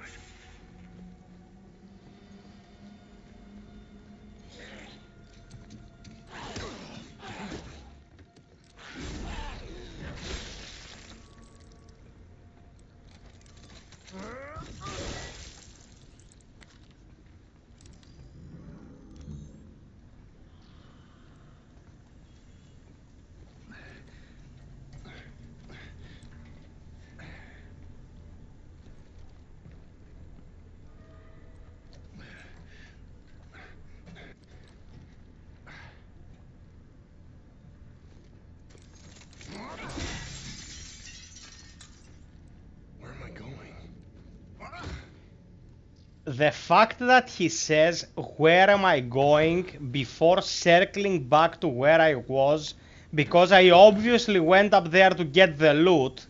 The fact that he says, where am I going, before circling back to where I was, because I obviously went up there to get the loot,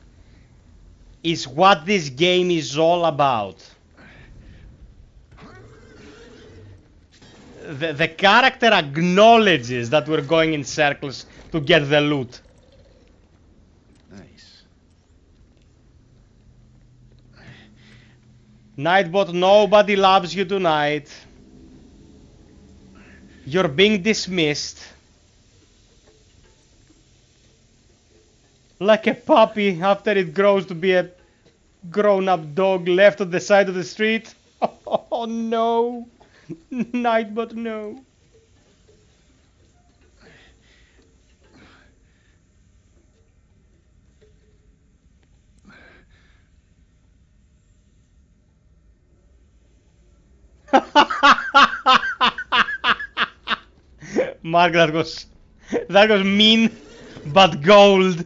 is what this game is all about. The character acknowledges that we're going in circles to get the loot. Nice. Nightbot, nobody loves you tonight. You're being dismissed. Like a puppy after it grows to be a grown-up dog left on the side of the street. Oh no. Nightbot, no. Mark, that was mean, but gold.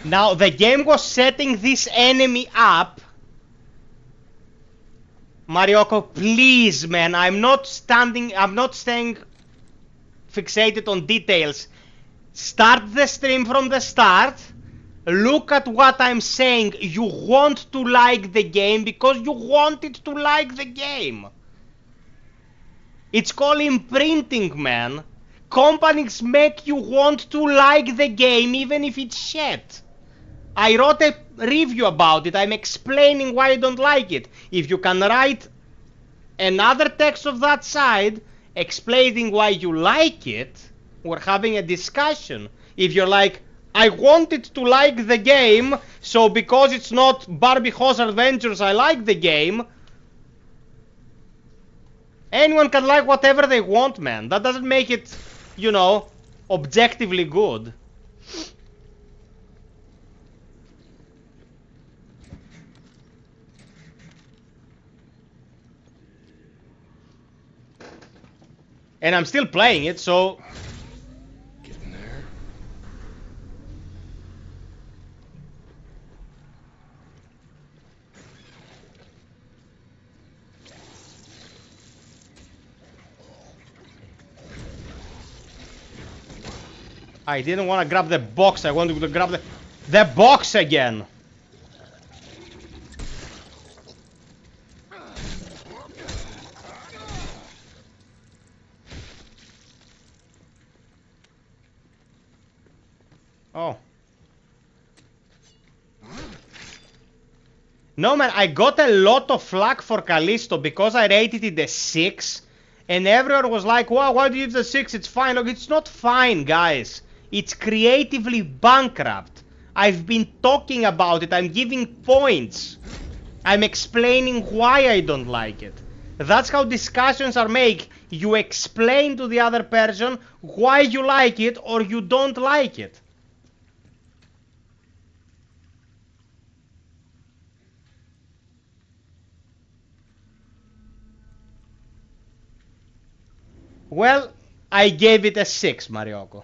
Now, the game was setting this enemy up. Marioko, please, man, I'm not staying fixated on details. Start the stream from the start. Look at what I'm saying. You want to like the game because you wanted to like the game. It's called imprinting, man. Companies make you want to like the game even if it's shit. I wrote a review about it. I'm explaining why I don't like it. If you can write another text of that side explaining why you like it, we're having a discussion. If you're like, I wanted to like the game, so because it's not Barbie Horse Adventures, I like the game. Anyone can like whatever they want, man. That doesn't make it, you know, objectively good. And I'm still playing it, so... Getting there. I didn't want to grab the box, I wanted to grab the box again. Oh. No, man, I got a lot of flack for Callisto because I rated it a 6. And everyone was like, wow, why do you give it a 6? It's fine. Look, it's not fine, guys. It's creatively bankrupt. I've been talking about it. I'm giving points. I'm explaining why I don't like it. That's how discussions are made. You explain to the other person why you like it or you don't like it. Well, I gave it a 6, Marioko.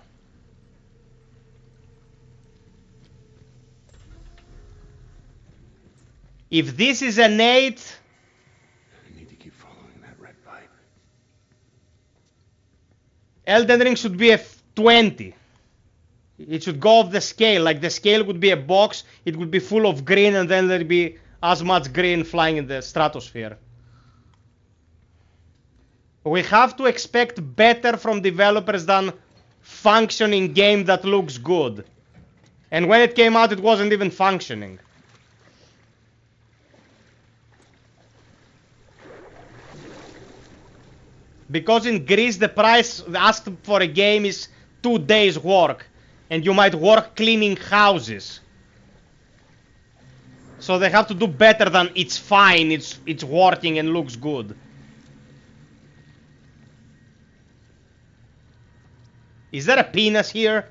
If this is an 8... I need to keep following that red pipe. Elden Ring should be a 20. It should go off the scale. Like the scale would be a box, it would be full of green, and then there'd be as much green flying in the stratosphere. We have to expect better from developers than functioning game that looks good. And when it came out, it wasn't even functioning. Because in Greece, the price asked for a game is 2 days work. And you might work cleaning houses. So they have to do better than it's fine, it's working and looks good. Is there a penis here?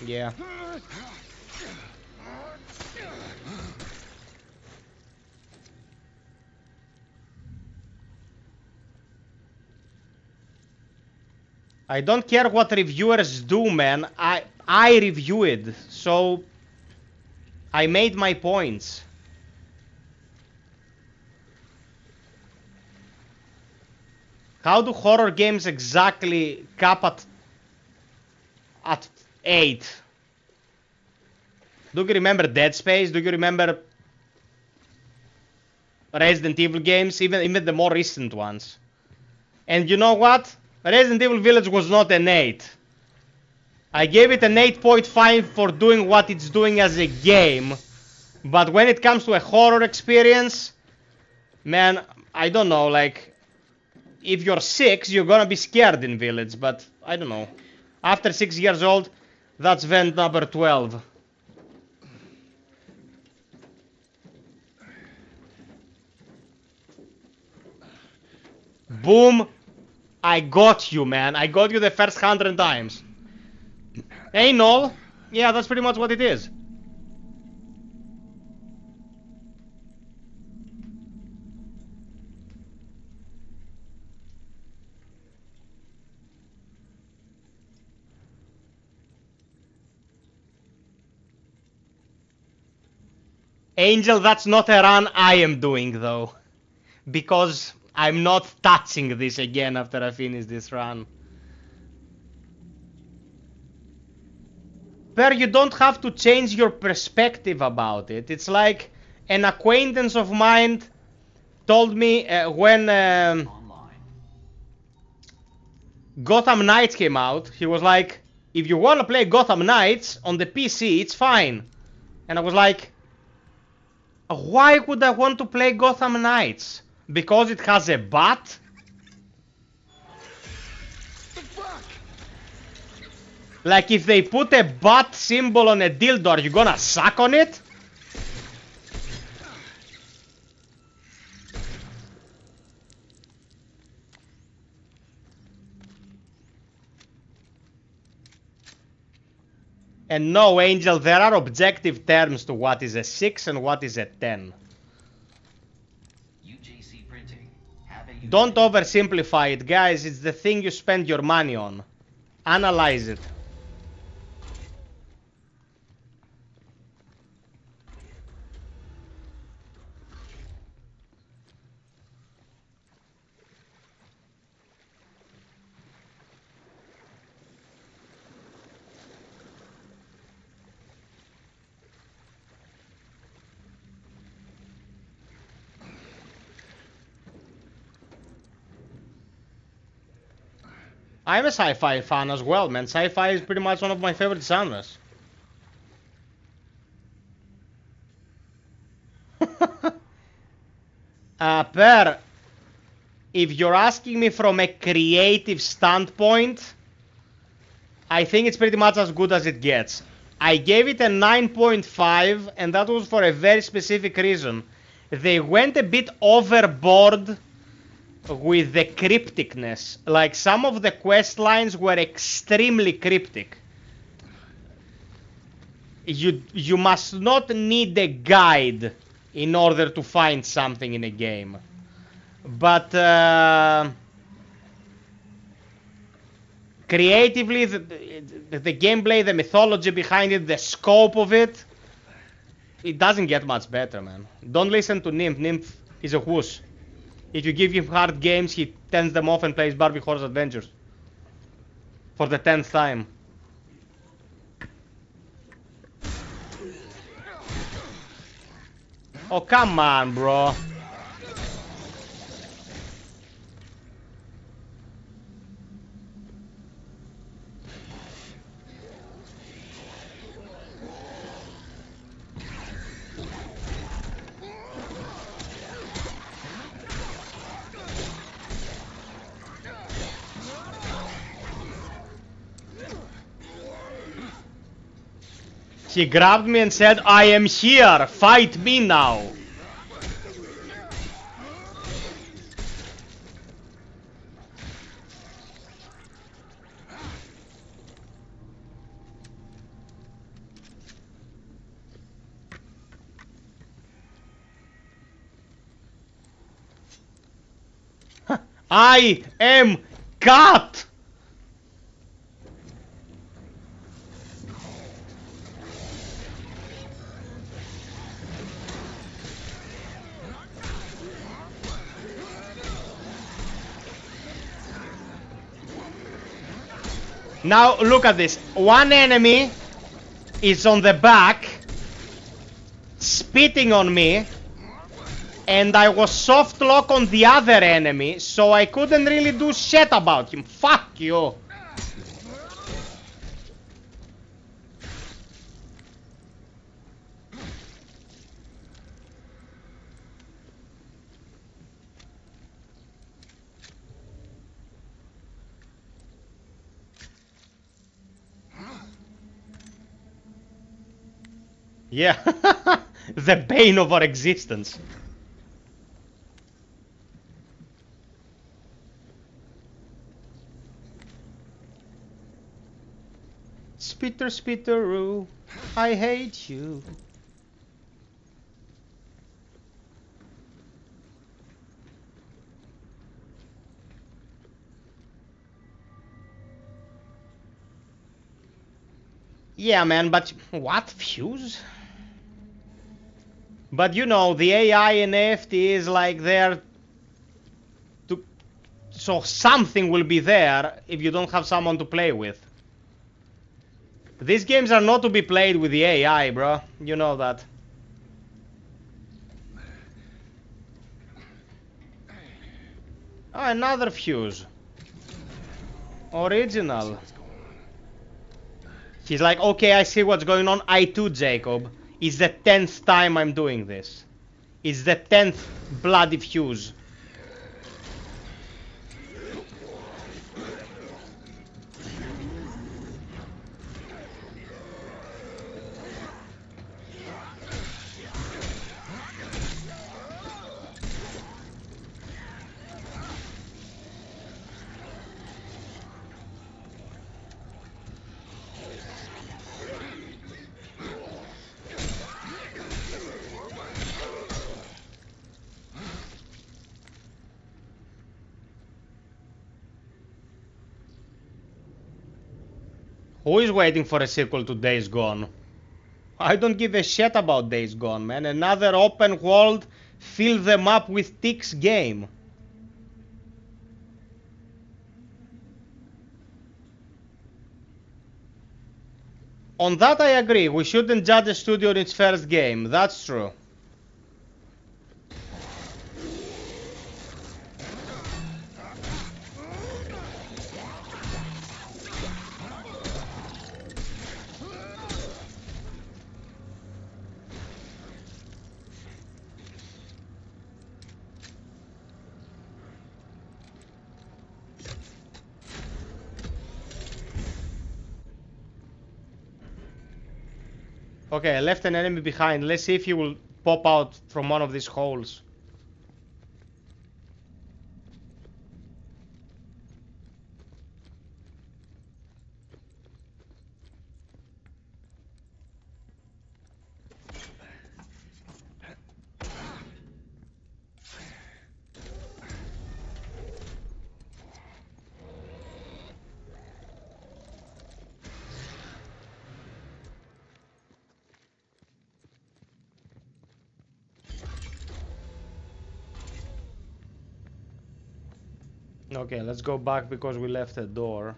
Yeah. I don't care what reviewers do, man. I reviewed, so I made my points. How do horror games exactly cap at 8? Do you remember Dead Space? Do you remember Resident Evil games? Even the more recent ones. And you know what? Resident Evil Village was not an 8. I gave it an 8.5 for doing what it's doing as a game. But when it comes to a horror experience, man, I don't know, like... If you're 6, you're gonna be scared in Village, but I don't know. After 6 years old, that's vent number 12. Boom! I got you, man. I got you the first 100 times. Hey, Noel. Yeah, that's pretty much what it is. Angel, that's not a run I am doing, though. Because I'm not touching this again after I finish this run. Per, you don't have to change your perspective about it. It's like an acquaintance of mine told me when Gotham Knights came out, he was like, if you want to play Gotham Knights on the PC, it's fine. And I was like, why would I want to play Gotham Knights? Because it has a bat? Like if they put a bat symbol on a dildo, are you gonna suck on it? And no, Angel, there are objective terms to what is a 6 and what is a 10. UJC printing. Don't oversimplify it, guys. It's the thing you spend your money on. Analyze it. I'm a sci-fi fan as well, man. Sci-fi is pretty much one of my favorite genres. Per, if you're asking me from a creative standpoint, I think it's pretty much as good as it gets. I gave it a 9.5, and that was for a very specific reason. They went a bit overboard with the crypticness. Like, some of the quest lines were extremely cryptic. You must not need a guide in order to find something in a game. But creatively, the gameplay, the mythology behind it, the scope of it, it doesn't get much better, man. Don't listen to Nymph. Nymph is a wuss. If you give him hard games, he turns them off and plays Barbie Horse Adventures. For the 10th time. Oh, come on, bro. He grabbed me and said, I am here, fight me now. I am cut! Now look at this. One enemy is on the back, spitting on me, and I was soft lock on the other enemy, so I couldn't really do shit about him. Fuck you. Yeah, the bane of our existence. Spitter, spitteroo, I hate you. Yeah, man, but what? Fuse? But you know, the AI in AFT is like there to... So something will be there if you don't have someone to play with. These games are not to be played with the AI, bro. You know that. Oh, another fuse. Original. He's like, okay, I see what's going on. I too, Jacob. It's the 10th time I'm doing this. It's the 10th bloody fuse. Who is waiting for a sequel to Days Gone? I don't give a shit about Days Gone, man. Another open world, fill them up with ticks game. On that I agree. We shouldn't judge a studio on its first game. That's true. Okay, I left an enemy behind. Let's see if he will pop out from one of these holes. Okay, let's go back because we left a door.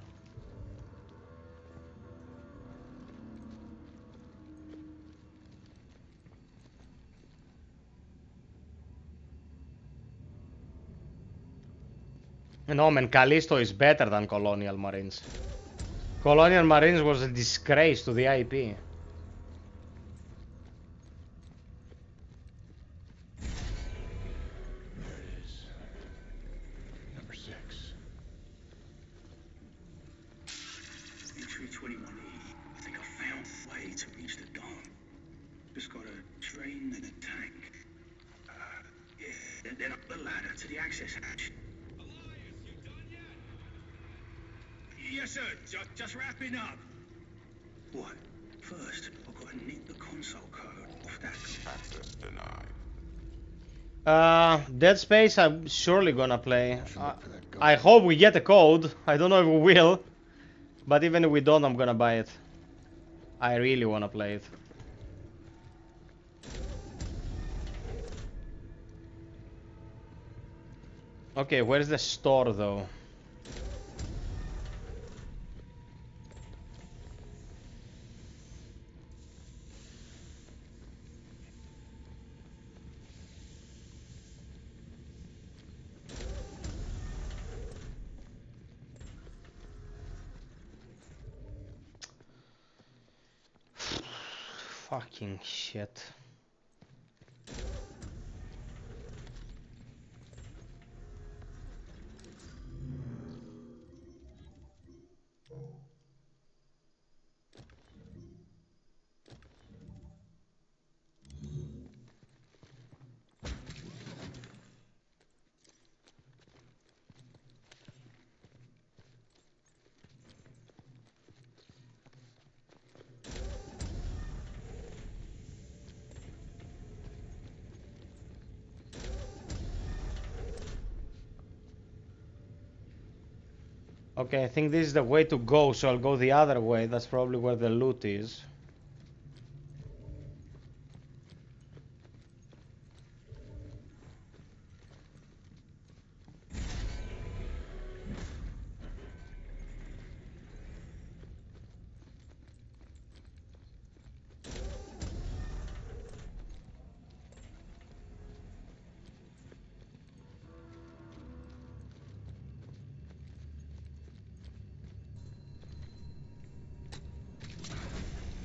No, man, Callisto is better than Colonial Marines. Colonial Marines was a disgrace to the IP. Entry 21E. I think I found a way to reach the dome. Just got a train and a tank. Yeah, then up the ladder to the access hatch. Yes, sir. Just wrapping up. What? First, I've got to nick the console code off that. Access denied. Dead Space I'm surely gonna play. I hope we get a code. I don't know if we will. But even if we don't, I'm gonna buy it. I really wanna play it. Okay, where's the store though? Fucking shit. Okay, I think this is the way to go, so I'll go the other way. That's probably where the loot is.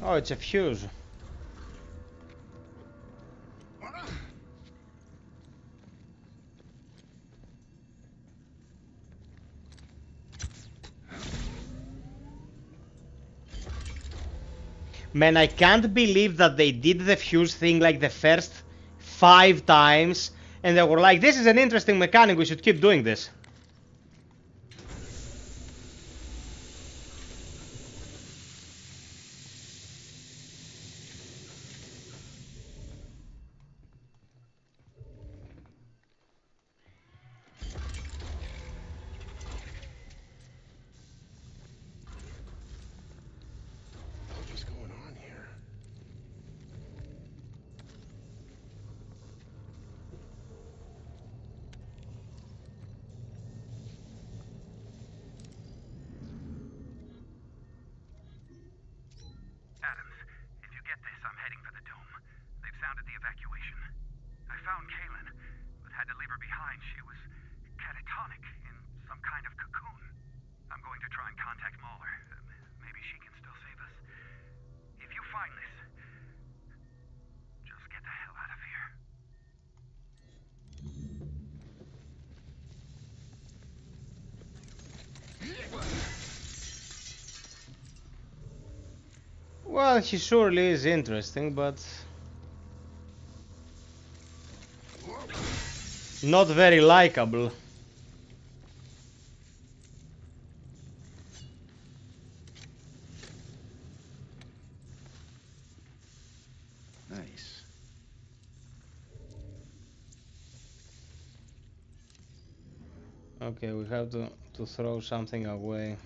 Oh, it's a fuse. Man, I can't believe that they did the fuse thing like the first 5 times, and they were like, this is an interesting mechanic, we should keep doing this. What's going on here? Adams, if you get this, I'm heading for the dome. They've sounded the evacuation. I found Kaylin, but had to leave her behind. She was catatonic in some kind of cocoon. I'm going to try and contact Mahler. Maybe she can still save us. If you find this, just get the hell out of here. Well, he surely is interesting, but not very likable. Nice. Okay, we have to throw something away.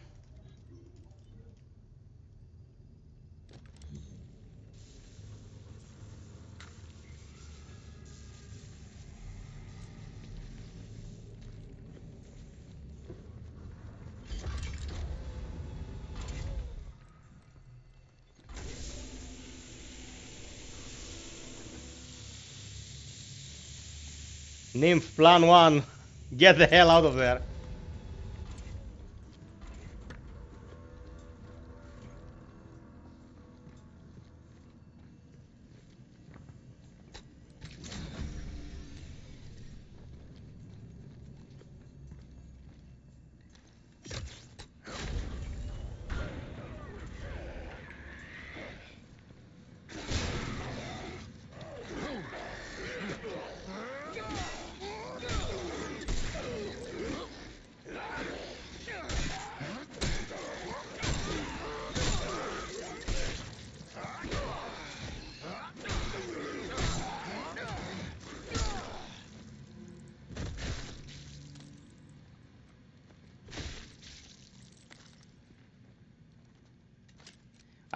Nymph, plan 1. Get the hell out of there.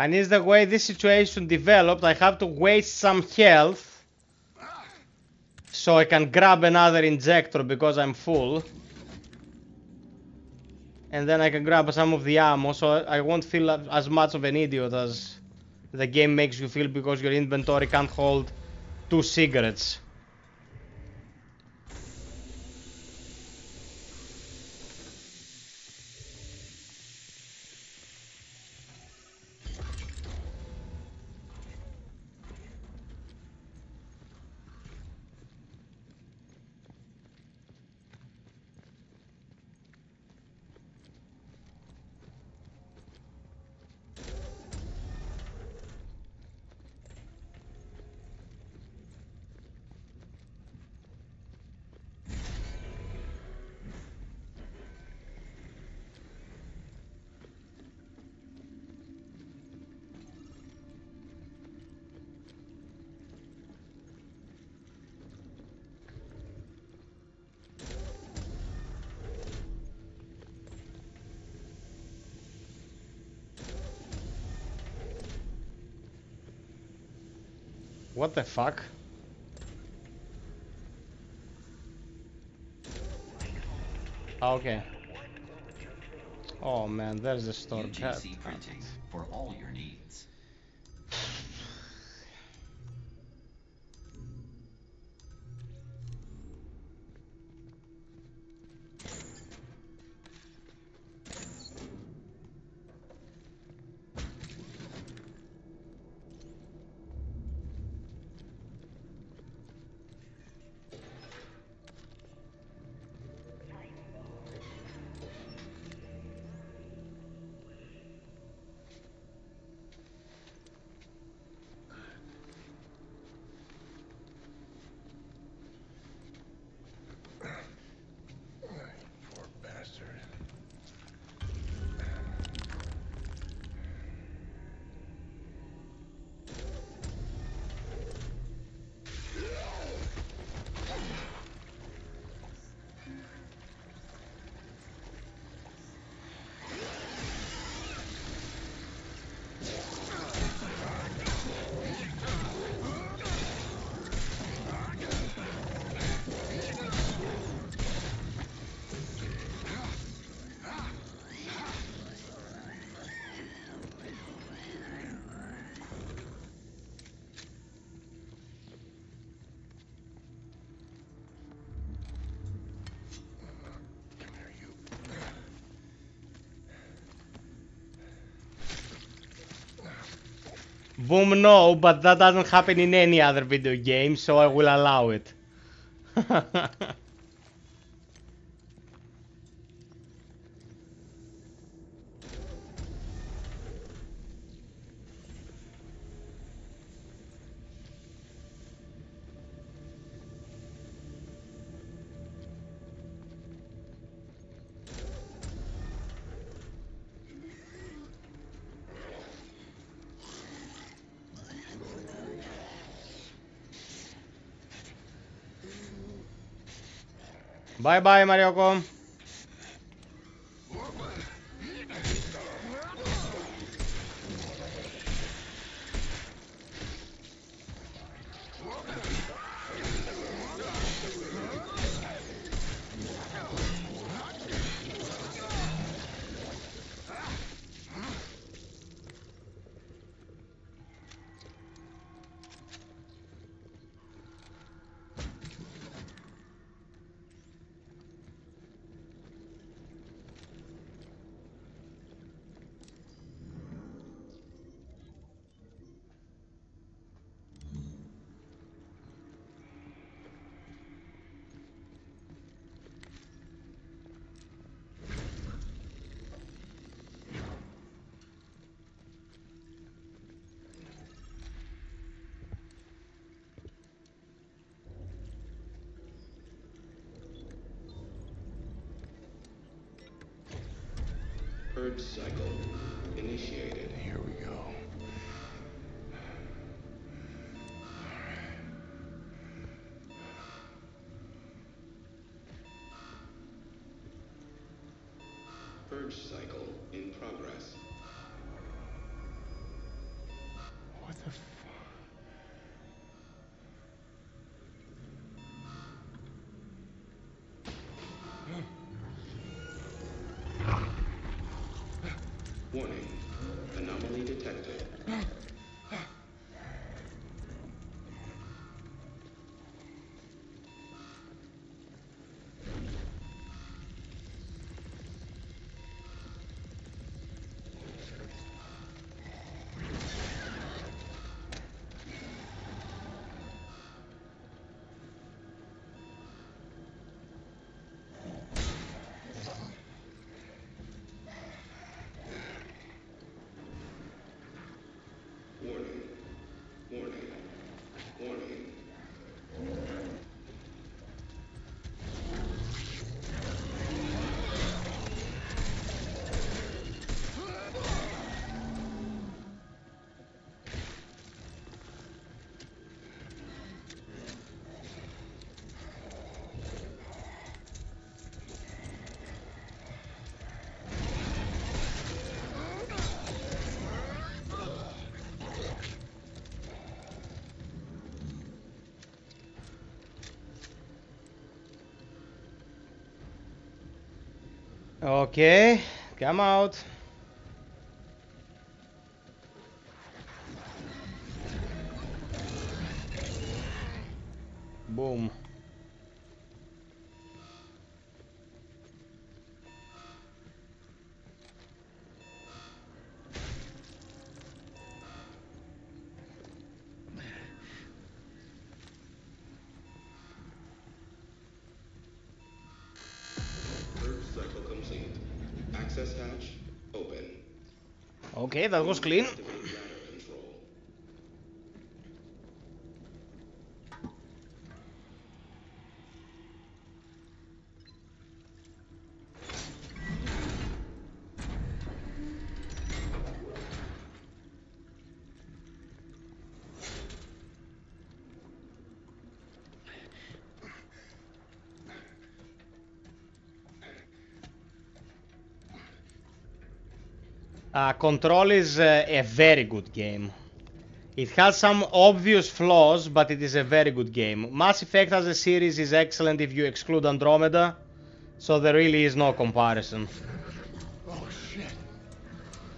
And is the way this situation developed, I have to waste some health so I can grab another injector because I'm full. And then I can grab some of the ammo so I won't feel as much of an idiot as the game makes you feel because your inventory can't hold 2 cigarettes. What the fuck? Okay. Oh man, there's a store. UGC printing for all your needs. Boom, no, but that doesn't happen in any other video game, so I will allow it. Bye bye, Marioko. Purge cycle initiated. Here we go. Purge cycle in progress. What the Warning. Anomaly detected. Warning. Warning. Warning. Okay, come out. Boom. Purge cycle complete. Access hatch open. Okay, that was clean. Activate ladder control. Control is a very good game. It has some obvious flaws, but it is a very good game. Mass Effect as a series is excellent if you exclude Andromeda, so there really is no comparison. Oh, shit.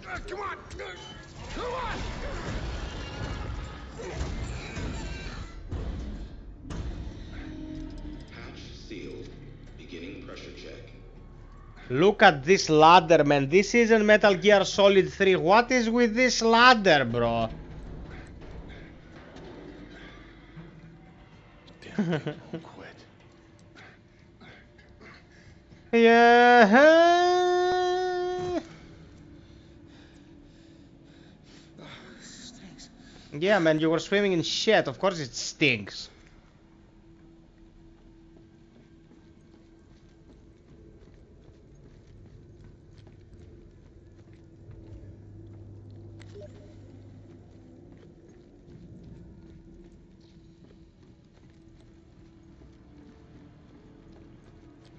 Come on! Come on! Hatch sealed. Beginning pressure check. Look at this ladder, man. This isn't Metal Gear Solid 3. What is with this ladder, bro? Don't quit. Yeah. Stinks. Yeah, man, you were swimming in shit. Of course it stinks.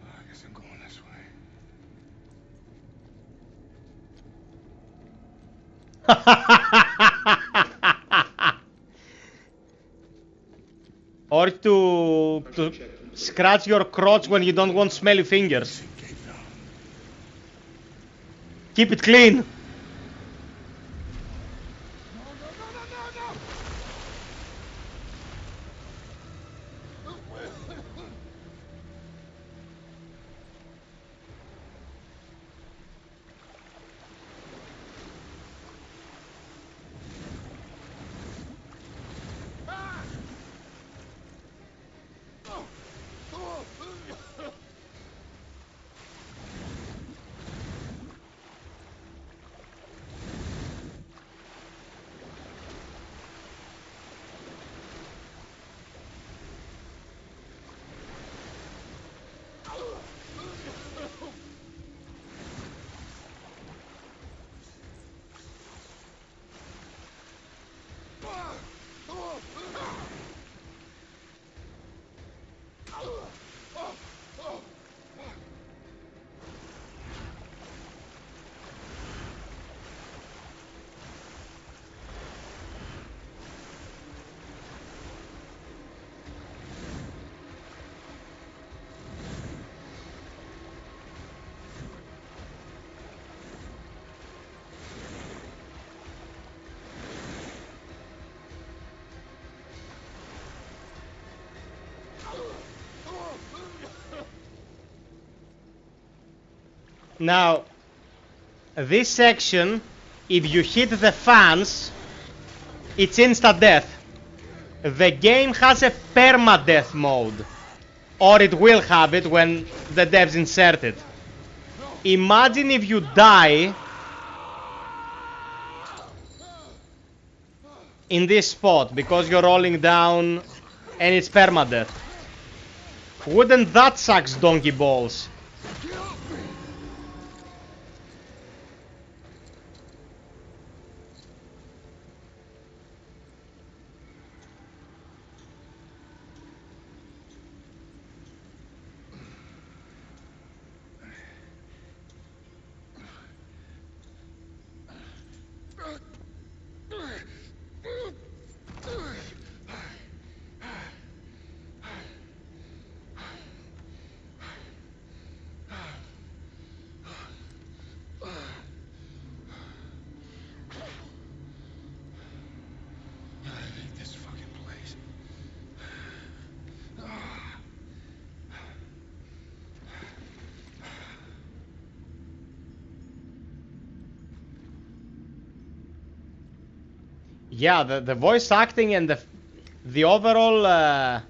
I guess I'm going this way. Or to scratch your crotch when you don't want smelly fingers. Keep it clean. Now, this section, if you hit the fans, it's insta death. The game has a permadeath mode, or it will have it when the devs insert it. Imagine if you die in this spot because you're rolling down and it's permadeath. Wouldn't that suck donkey balls? Yeah, the voice acting and the overall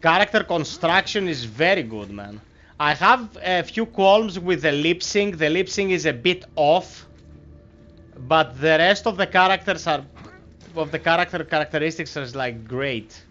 character construction is very good, man. I have a few qualms with the lip sync. The lip sync is a bit off, but the rest of the characters are characteristics are like great.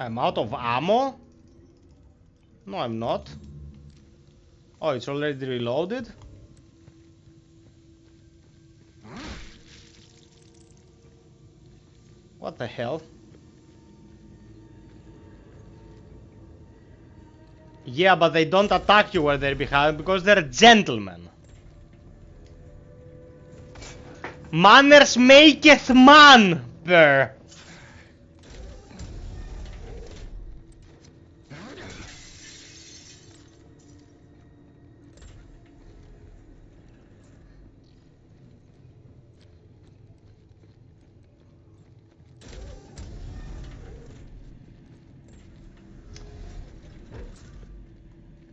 I'm out of ammo? No, I'm not. Oh, it's already reloaded? What the hell? Yeah, but they don't attack you when they're behind because they're gentlemen. Manners maketh man, brr.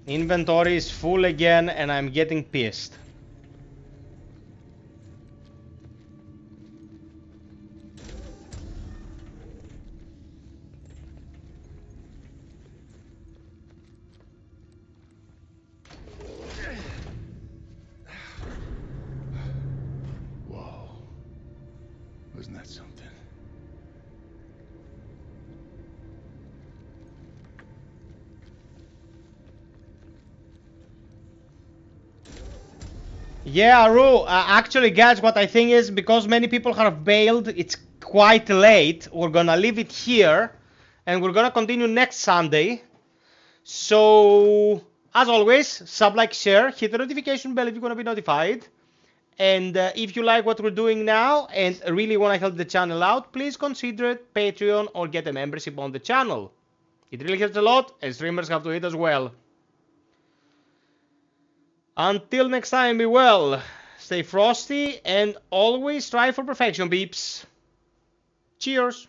Inventory is full again and I'm getting pissed. Whoa. Wasn't that something? Yeah, Aru, actually guys, what I think is because many people have bailed, it's quite late. We're gonna leave it here and we're gonna continue next Sunday. So, as always, sub, like, share, hit the notification bell if you want to be notified. And if you like what we're doing now and really want to help the channel out, please consider it Patreon or get a membership on the channel. It really helps a lot, and streamers have to hit as well. Until next time, be well, stay frosty, and always strive for perfection, beeps. Cheers!